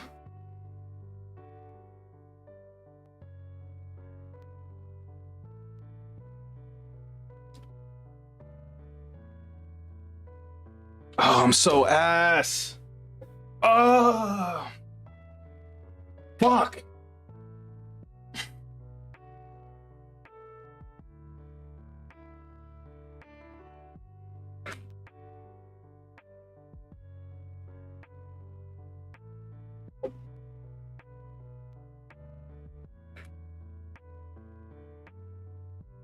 Oh, I'm so ass. Oh, fuck.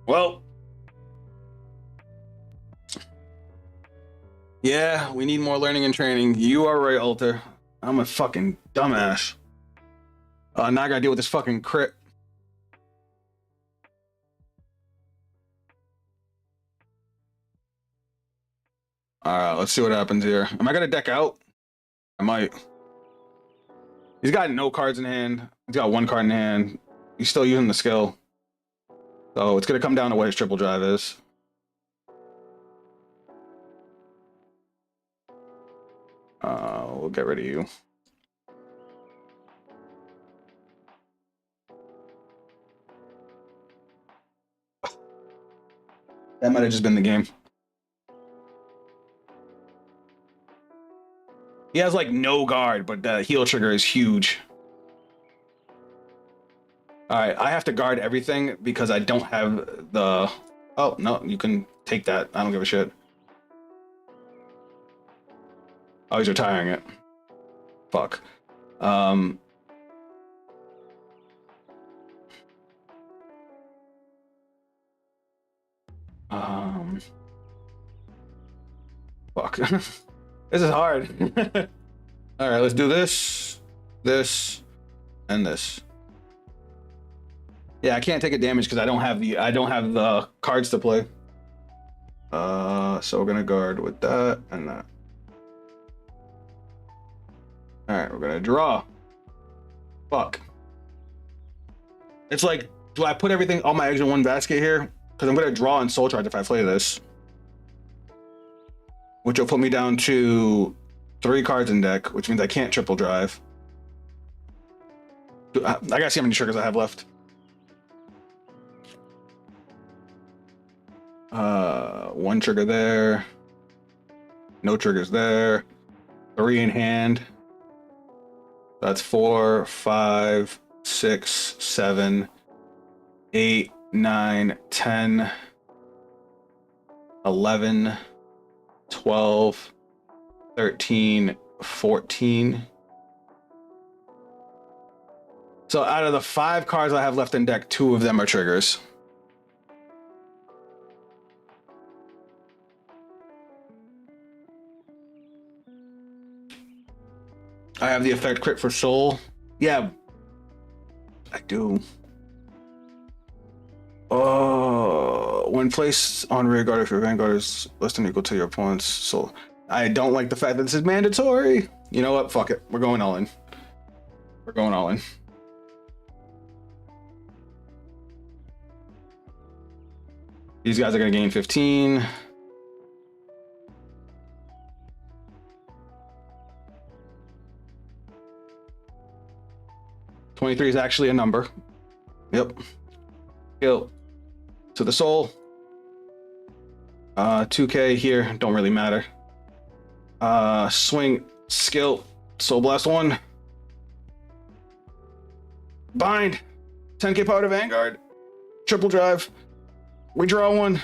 Well, yeah, we need more learning and training. You are right, Alter. I'm a fucking dumbass. Now I gotta deal with this fucking crit. All right, let's see what happens here. Am I gonna deck out? I might. He's got no cards in hand. He's got one card in hand. He's still using the skill. So it's gonna come down to what his triple drive is. We'll get rid of you. That might have just been the game. He has like no guard, but the heal trigger is huge. All right, I have to guard everything because I don't have the... Oh, no, you can take that. I don't give a shit. Oh, he's retiring it. Fuck. Fuck. This is hard. All right, let's do this, this, and this. Yeah, I can't take a damage because I don't have the cards to play. So we're gonna guard with that and that. All right, we're gonna draw. Fuck. It's like, do I put everything, all my eggs in one basket here? Because I'm gonna draw and soul charge if I play this, which will put me down to 3 cards in deck, which means I can't triple drive. I gotta see how many triggers I have left. One trigger there. No triggers there. 3 in hand. That's 4, 5, 6, 7, 8, 9, 10, 11, 12, 13, 14. So out of the 5 cards I have left in deck, 2 of them are triggers. I have the effect crit for soul. Yeah, I do. When placed on rear guard, if your vanguard is less than or equal to your opponent's soul. I don't like the fact that this is mandatory. You know what? Fuck it. We're going all in. We're going all in. These guys are going to gain 15. $23 is actually a number. Yep. Kill. To the soul. 2K here. Don't really matter. Swing. Skill. Soul Blast 1. Bind. 10k power to Vanguard. Triple drive. We draw 1.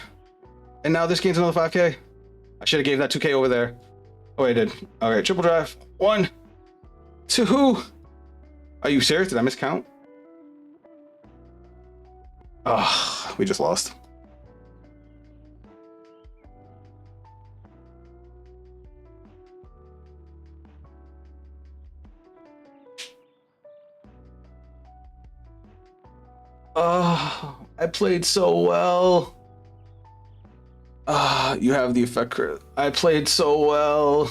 And now this gains another 5k. I should have gave that 2k over there. Oh, I did. All right, triple drive. 1, 2. Are you serious? Did I miscount? Oh, we just lost. Oh, I played so well. You have the effect crit. I played so well.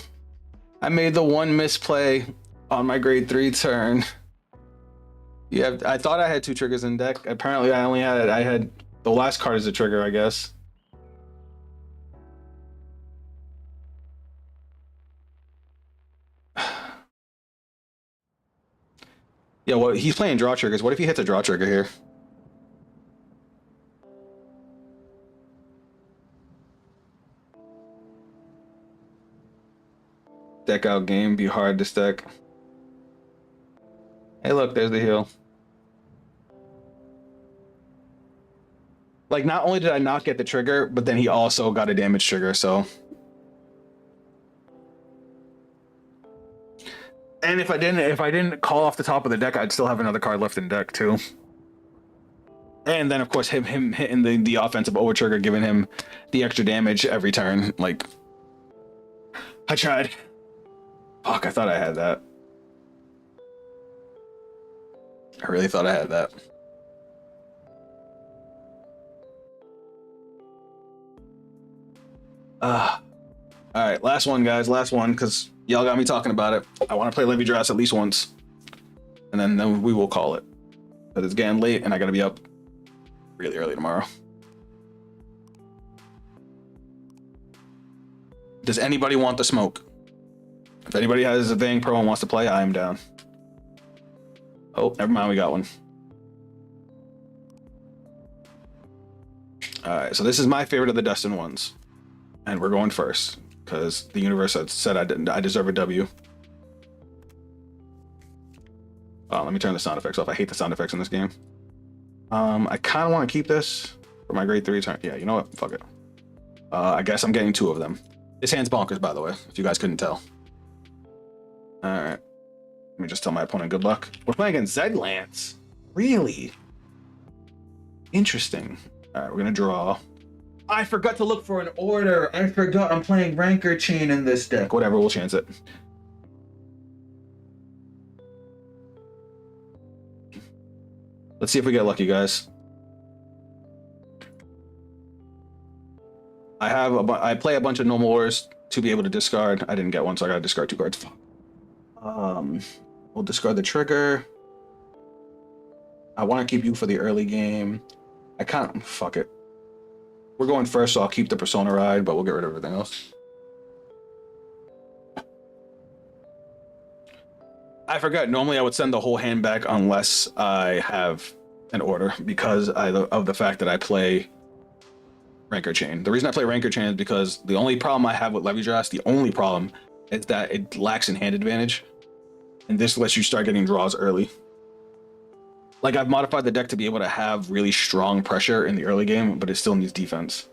I made the one misplay on my grade 3 turn. I thought I had 2 triggers in deck. Apparently I had the last card as a trigger, I guess. Yeah, well, he's playing draw triggers. What if he hits a draw trigger here? Deck out game, be hard this deck. Hey, look, there's the heal. Like, not only did I not get the trigger, but then he also got a damage trigger, so. And if I didn't call off the top of the deck, I'd still have another card left in deck too. And then of course him hitting the offensive over trigger, giving him the extra damage every turn. Like, I tried. Fuck, I thought I had that. I really thought I had that. Alright, last one, guys. Last one, because y'all got me talking about it. I want to play DivineZ at least once. And then we will call it. But it's getting late, and I gotta be up really early tomorrow. Does anybody want the smoke? If anybody has a Vang Pro and wants to play, I am down. Oh, never mind, we got one. Alright, so this is my favorite of the Destin ones. And we're going first, because the universe had said I deserve a W. Oh, let me turn the sound effects off. I hate the sound effects in this game. I kind of want to keep this for my grade 3 turn. Yeah, you know what? Fuck it. I guess I'm getting 2 of them. This hand's bonkers, by the way, if you guys couldn't tell. Alright. Let me just tell my opponent good luck. We're playing against Zed Lance. Really? Interesting. Alright, we're going to draw. I forgot to look for an order. I forgot I'm playing Rancor Chain in this deck. Whatever, we'll chance it. Let's see if we get lucky, guys. I play a bunch of normal ores to be able to discard. I didn't get one, so I gotta discard 2 cards. We'll discard the trigger. I want to keep you for the early game. I can't. Fuck it. We're going first, so I'll keep the Persona ride, but we'll get rid of everything else. I forgot. Normally, I would send the whole hand back unless I have an order, because of the fact that I play Rancor Chain. The reason I play Rancor Chain is because the only problem I have with DivineZ, the only problem, is that it lacks in hand advantage, and this lets you start getting draws early. Like, I've modified the deck to be able to have really strong pressure in the early game, but it still needs defense.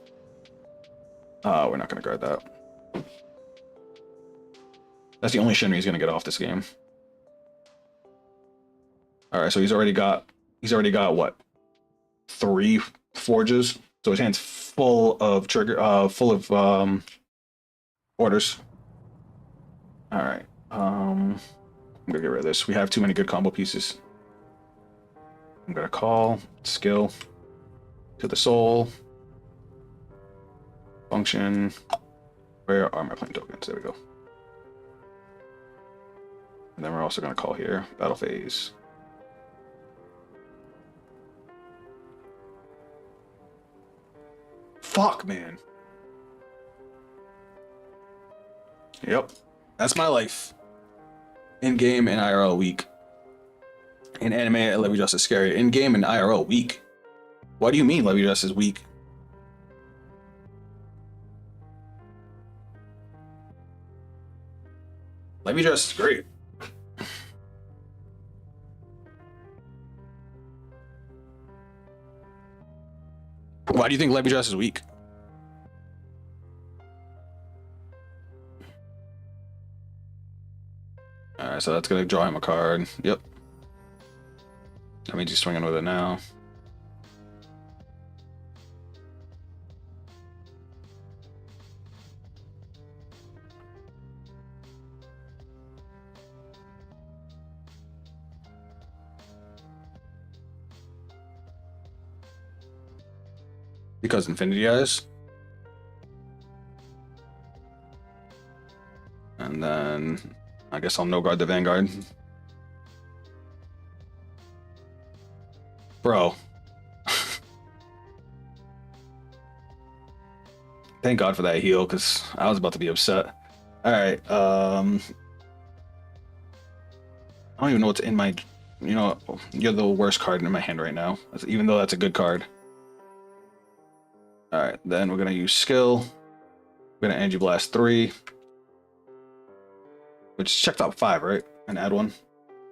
We're not going to guard that. That's the only Shinra he's going to get off this game. Alright, so he's already got what? 3 forges? So his hand's full of orders. Alright. I'm gonna get rid of this. We have too many good combo pieces. I'm gonna call skill to the soul. Function. Where are my playing tokens? There we go. And then we're also gonna call here battle phase. Fuck, man. Yep. That's my life. In-game and IRL weak. In anime, DivineZ is scary. In-game and IRL weak. What do you mean DivineZ is weak? DivineZ is great. Why do you think DivineZ is weak? Alright, so that's gonna draw him a card. Yep. That means he's swinging with it now. Because Infinity Eyes. And then I guess I'll no guard the Vanguard. Bro. Thank God for that heal, because I was about to be upset. Alright, I don't even know what's in my... You know, you're the worst card in my hand right now, even though that's a good card. Alright, then we're going to use skill. We're going to Energy Blast 3. which check top 5, right? And add one.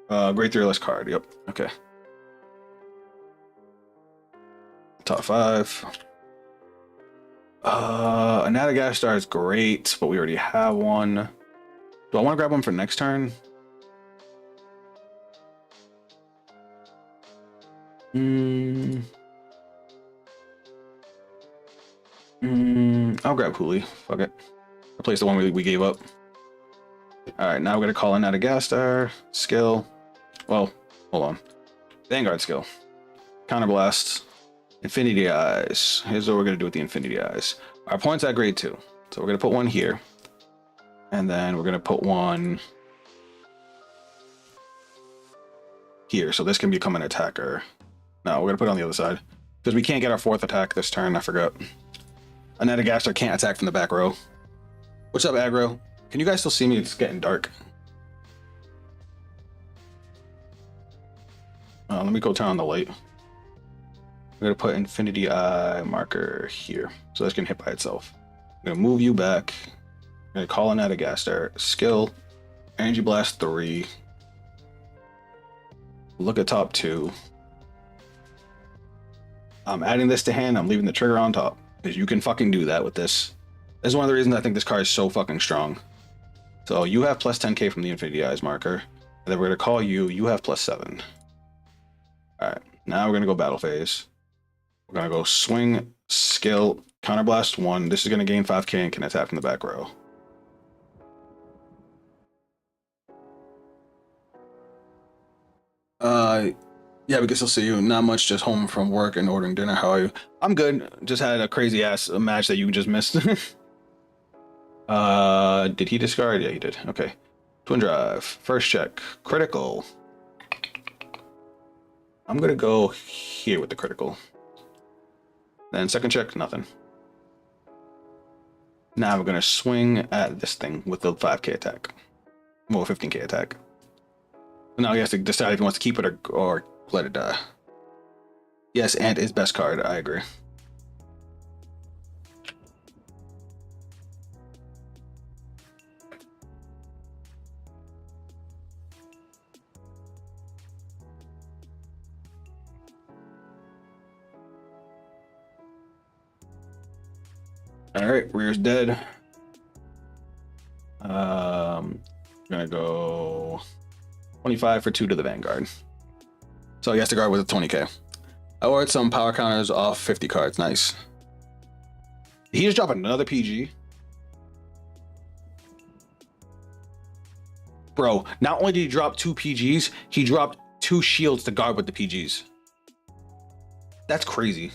Grade 3 or less card. Yep. Okay. Top 5. Anadagastar is great, but we already have one. Do I want to grab one for next turn? I'll grab Huli. Fuck it. Replace the one we gave up. Alright, now we're gonna call in Adagastar. Skill. Well, hold on. Vanguard skill. Counterblast. Infinity Eyes. Here's what we're gonna do with the Infinity Eyes. Our points at grade 2. So we're gonna put one here. And then we're gonna put one here. So this can become an attacker. No, we're gonna put it on the other side. Because we can't get our 4th attack this turn, I forgot. Anadagastar can't attack from the back row. What's up, aggro? Can you guys still see me? It's getting dark. Let me go turn on the light. We're gonna put Infinity Eye marker here. So this can hit by itself. I'm gonna move you back. I'm gonna call in Adagastar. Skill. Energy Blast 3. Look at top 2. I'm adding this to hand. I'm leaving the trigger on top. Because you can fucking do that with this. This is one of the reasons I think this card is so fucking strong. So you have plus 10k from the Infinity Eyes marker. And then we're going to call you. You have plus 7. Alright. Now we're going to go battle phase. We're going to go swing, skill, counterblast 1. This is going to gain 5k and can attack from the back row. Yeah, we can still see you. Not much, just home from work and ordering dinner. How are you? I'm good. Just had a crazy ass match that you just missed. Did he discard? Yeah, he did. Okay. Twin drive. First check. Critical. I'm gonna go here with the critical. Then second check, nothing. Now we're gonna swing at this thing with the 5k attack. Well, 15k attack. Now he has to decide if he wants to keep it or let it die. Yes, Ant is best card. I agree. All right, rear's dead. Gonna go 25 for 2 to the Vanguard. So he has to guard with a 20k. I ordered some power counters off 50 cards. Nice. Did he just drop another PG? Bro, not only did he drop 2 PGs, he dropped 2 shields to guard with the PGs. That's crazy.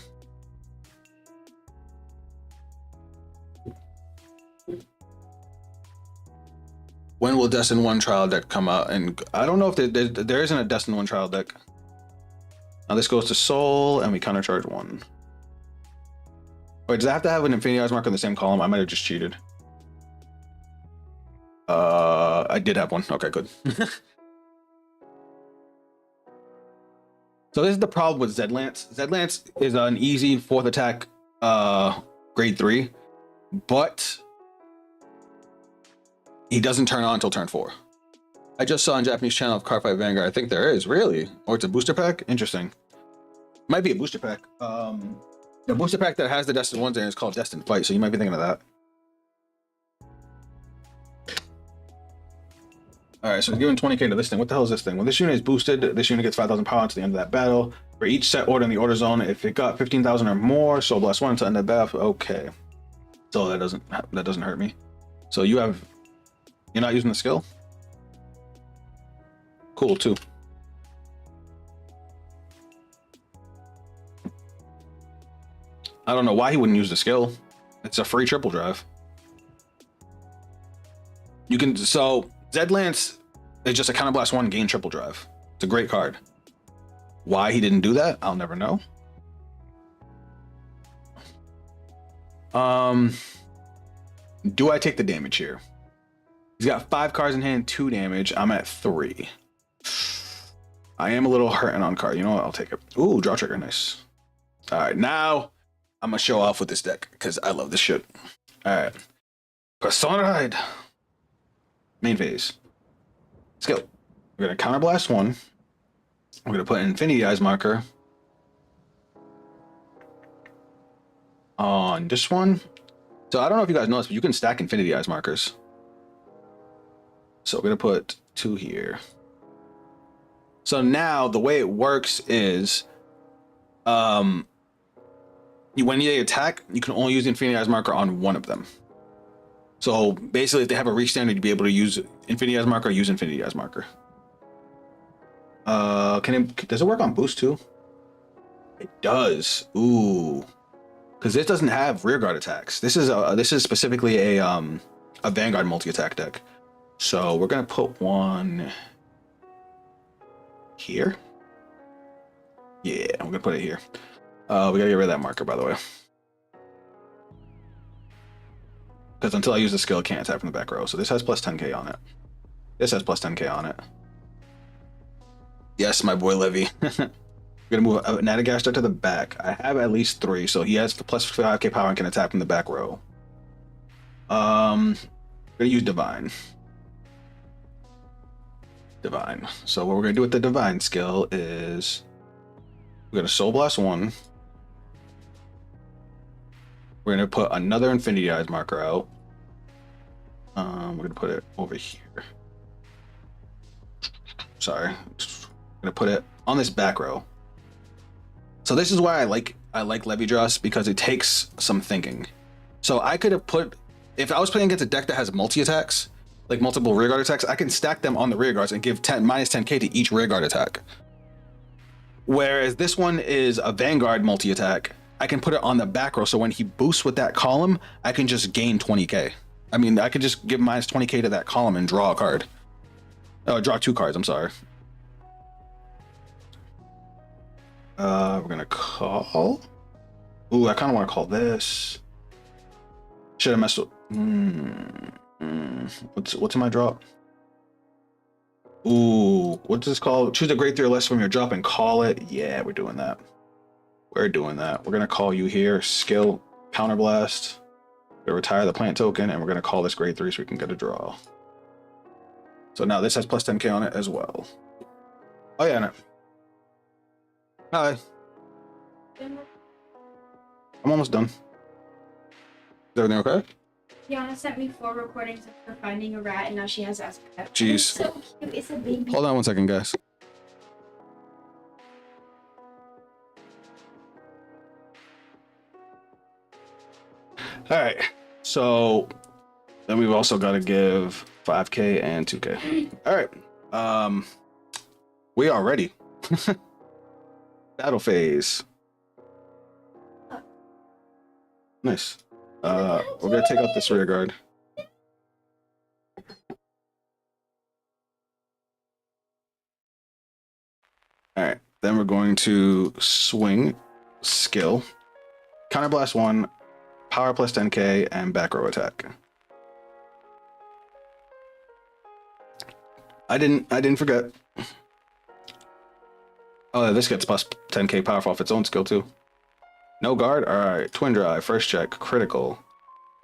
When will Destin 1 trial deck come out? And I don't know if there isn't a Destin 1 trial deck. Now this goes to Soul, and we countercharge 1. Wait, does I have to have an Infinity Eyes marker in the same column? I might have just cheated. I did have one. Okay, good. So this is the problem with Zedlance. Zedlance is an easy 4th attack, grade 3, but he doesn't turn on until turn 4. I just saw on Japanese channel of Cardfight Vanguard. I think there is, really? Or it's a booster pack? Interesting. Might be a booster pack. The booster pack that has the Destined ones in it is called Destined Fight, so you might be thinking of that. Alright, so giving 20k to this thing. What the hell is this thing? When this unit is boosted, this unit gets 5,000 power until the end of that battle. For each set order in the order zone, if it got 15,000 or more, so bless 1 until end of the battle. Okay. So that doesn't hurt me. So you're not using the skill? Cool, too. I don't know why he wouldn't use the skill. It's a free triple drive. You can, so Zedlance is just a counterblast 1 gain triple drive. It's a great card. Why he didn't do that, I'll never know. Do I take the damage here? He's got 5 cards in hand, 2 damage. I'm at 3. I am a little hurting on card. You know what? I'll take it. Ooh, draw trigger. Nice. All right, now I'm going to show off with this deck because I love this shit. All right. Persona Ride. Main phase. Skill. We're going to counterblast 1. We're going to put an Infinity Eyes marker on this one. So I don't know if you guys noticed, but you can stack Infinity Eyes markers. So we're going to put 2 here. So now the way it works is when they attack, you can only use the Infinity Eyes marker on one of them. So basically, if they have a reach standard, you'd be able to use Infinity Eyes marker or use Infinity Eyes marker. Does it work on boost too? It does. Ooh. Because this doesn't have rear guard attacks. This is specifically a Vanguard multi-attack deck. So we're gonna put one here. Yeah, I'm gonna put it here. We gotta get rid of that marker, by the way. Because until I use the skill, I can't attack from the back row. So this has plus 10k on it. This has plus 10k on it. Yes, my boy Levy. I'm gonna move Natagaster to the back. I have at least 3, so he has the plus 5k power and can attack from the back row. I'm gonna use Divine. So what we're gonna do with the Divine skill is we're gonna Soul Blast 1. We're gonna put another Infinity Eyes marker out. We're gonna put it over here. Sorry, I'm gonna put it on this back row. So this is why I like Levy Dross, because it takes some thinking. So I could have put, if I was playing against a deck that has multi attacks, like multiple rearguard attacks, I can stack them on the rearguards and give minus 10k to each rearguard attack. Whereas this one is a Vanguard multi attack. I can put it on the back row, so when he boosts with that column, I can just gain 20k. I mean, I could just give minus 20k to that column and draw a card. Oh, draw 2 cards, I'm sorry. We're gonna call. Ooh, I kind of want to call this. Should have messed with. What's in my drop? Ooh, what's this called? Choose a grade 3 or less from your drop and call it. Yeah, we're doing that. We're gonna call you here. Skill counterblast. We're gonna retire the plant token, and we're gonna call this grade 3 so we can get a draw. So now this has plus 10k on it as well. Oh yeah, no. Hi. I'm almost done. Is everything okay? Yana sent me 4 recordings of her finding a rat, and now she has asked for that. Jeez. It's so cute. It's a baby. Hold on 1 second, guys. All right, so then we've also got to give 5k and 2k. All right, we are ready. Battle phase. Nice. We're gonna take out this rear guard. All right, then we're going to swing, skill, counterblast 1, power plus 10k, and back row attack. I didn't forget. Oh, this gets plus 10k powerful off its own skill too. No guard? Alright, twin drive, first check, critical.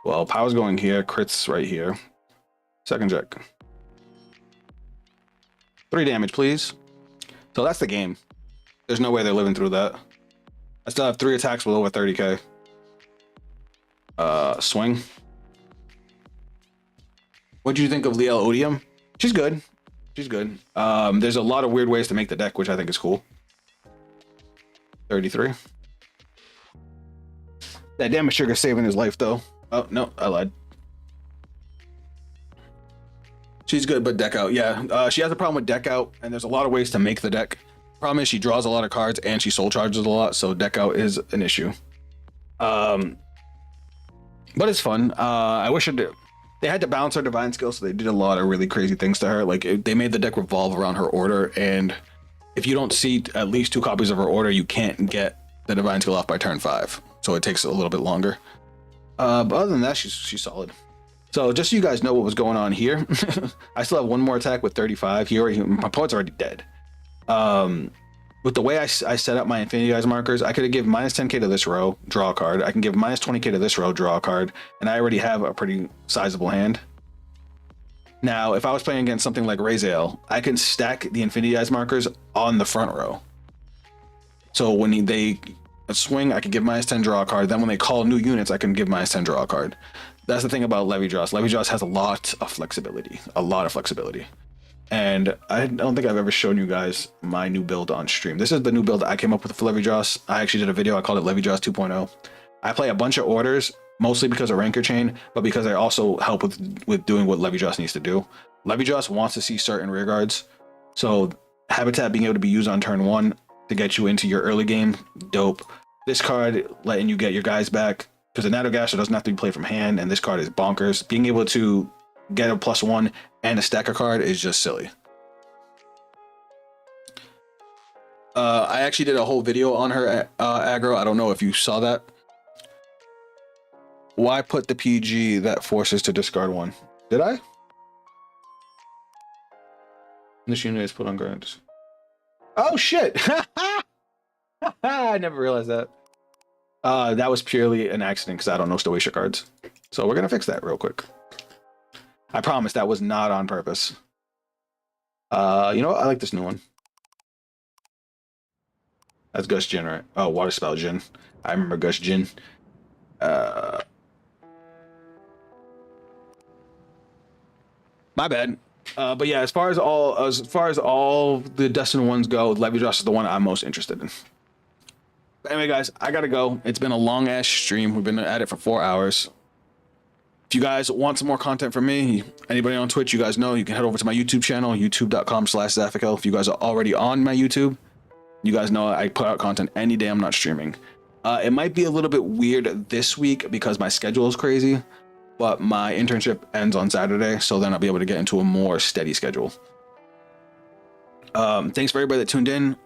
Well, power's going here, crits right here. Second check. 3 damage, please. So that's the game. There's no way they're living through that. I still have 3 attacks with over 30k. Swing. What do you think of Liael Odium? She's good. She's good. There's a lot of weird ways to make the deck, which I think is cool. 33. That damage trigger saving his life though. Oh no, I lied. She's good, but deck out. Yeah, she has a problem with deck out, and there's a lot of ways to make the deck. Problem is she draws a lot of cards and she soul charges a lot, so deck out is an issue. But it's fun. I wish they had to balance her divine skill, so they did a lot of really crazy things to her. Like they made the deck revolve around her order, and if you don't see at least 2 copies of her order, you can't get the divine skill off by turn 5. So it takes a little bit longer. But other than that, she's solid. So just so you guys know what was going on here, I still have 1 more attack with 35. My opponent's already dead. With the way I set up my Infinity Eyes markers, I could have given minus 10k to this row, draw a card. I can give minus 20k to this row, draw a card, and I already have a pretty sizable hand. Now, if I was playing against something like Raziel, I can stack the Infinity Eyes markers on the front row. So when they swing, I can give -10 draw a card. Then when they call new units, I can give -10 draw a card. That's the thing about Levidraws. Levidraws has a lot of flexibility. And I don't think I've ever shown you guys my new build on stream. This is the new build I came up with for Levidraws. I actually did a video. I called it Levidraws 2.0. I play a bunch of orders, mostly because of Ranker Chain, but because I also help with doing what Levidraws needs to do. Levidraws wants to see certain rear guards. So Habitat being able to be used on turn 1 to get you into your early game, dope. This card letting you get your guys back, because the Natogasher doesn't have to be played from hand, and this card is bonkers. Being able to get a +1 and a stacker card is just silly. I actually did a whole video on her aggro. I don't know if you saw that. Why put the PG that forces to discard 1? Did I? This unit is put on ground. Oh shit! I never realized that. That was purely an accident because I don't know Stoatia cards. So we're gonna fix that real quick. I promise that was not on purpose. You know what? I like this new one. That's Gush Jin, right? Oh, Water Spell Jin. I remember Gush Jin. My bad. But yeah, as far as all the Destined ones go, Levidraws is the one I'm most interested in. But anyway, guys, I gotta go. It's been a long ass stream. We've been at it for 4 hours. If you guys want some more content from me, anybody on Twitch, you guys know you can head over to my YouTube channel, youtube.com/Zaffikel. If you guys are already on my YouTube, you guys know I put out content any day I'm not streaming. It might be a little bit weird this week because my schedule is crazy, but my internship ends on Saturday, so then I'll be able to get into a more steady schedule. Thanks for everybody that tuned in.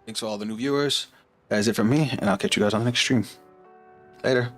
Thanks for all the new viewers. That's it from me, and I'll catch you guys on the next stream. Later.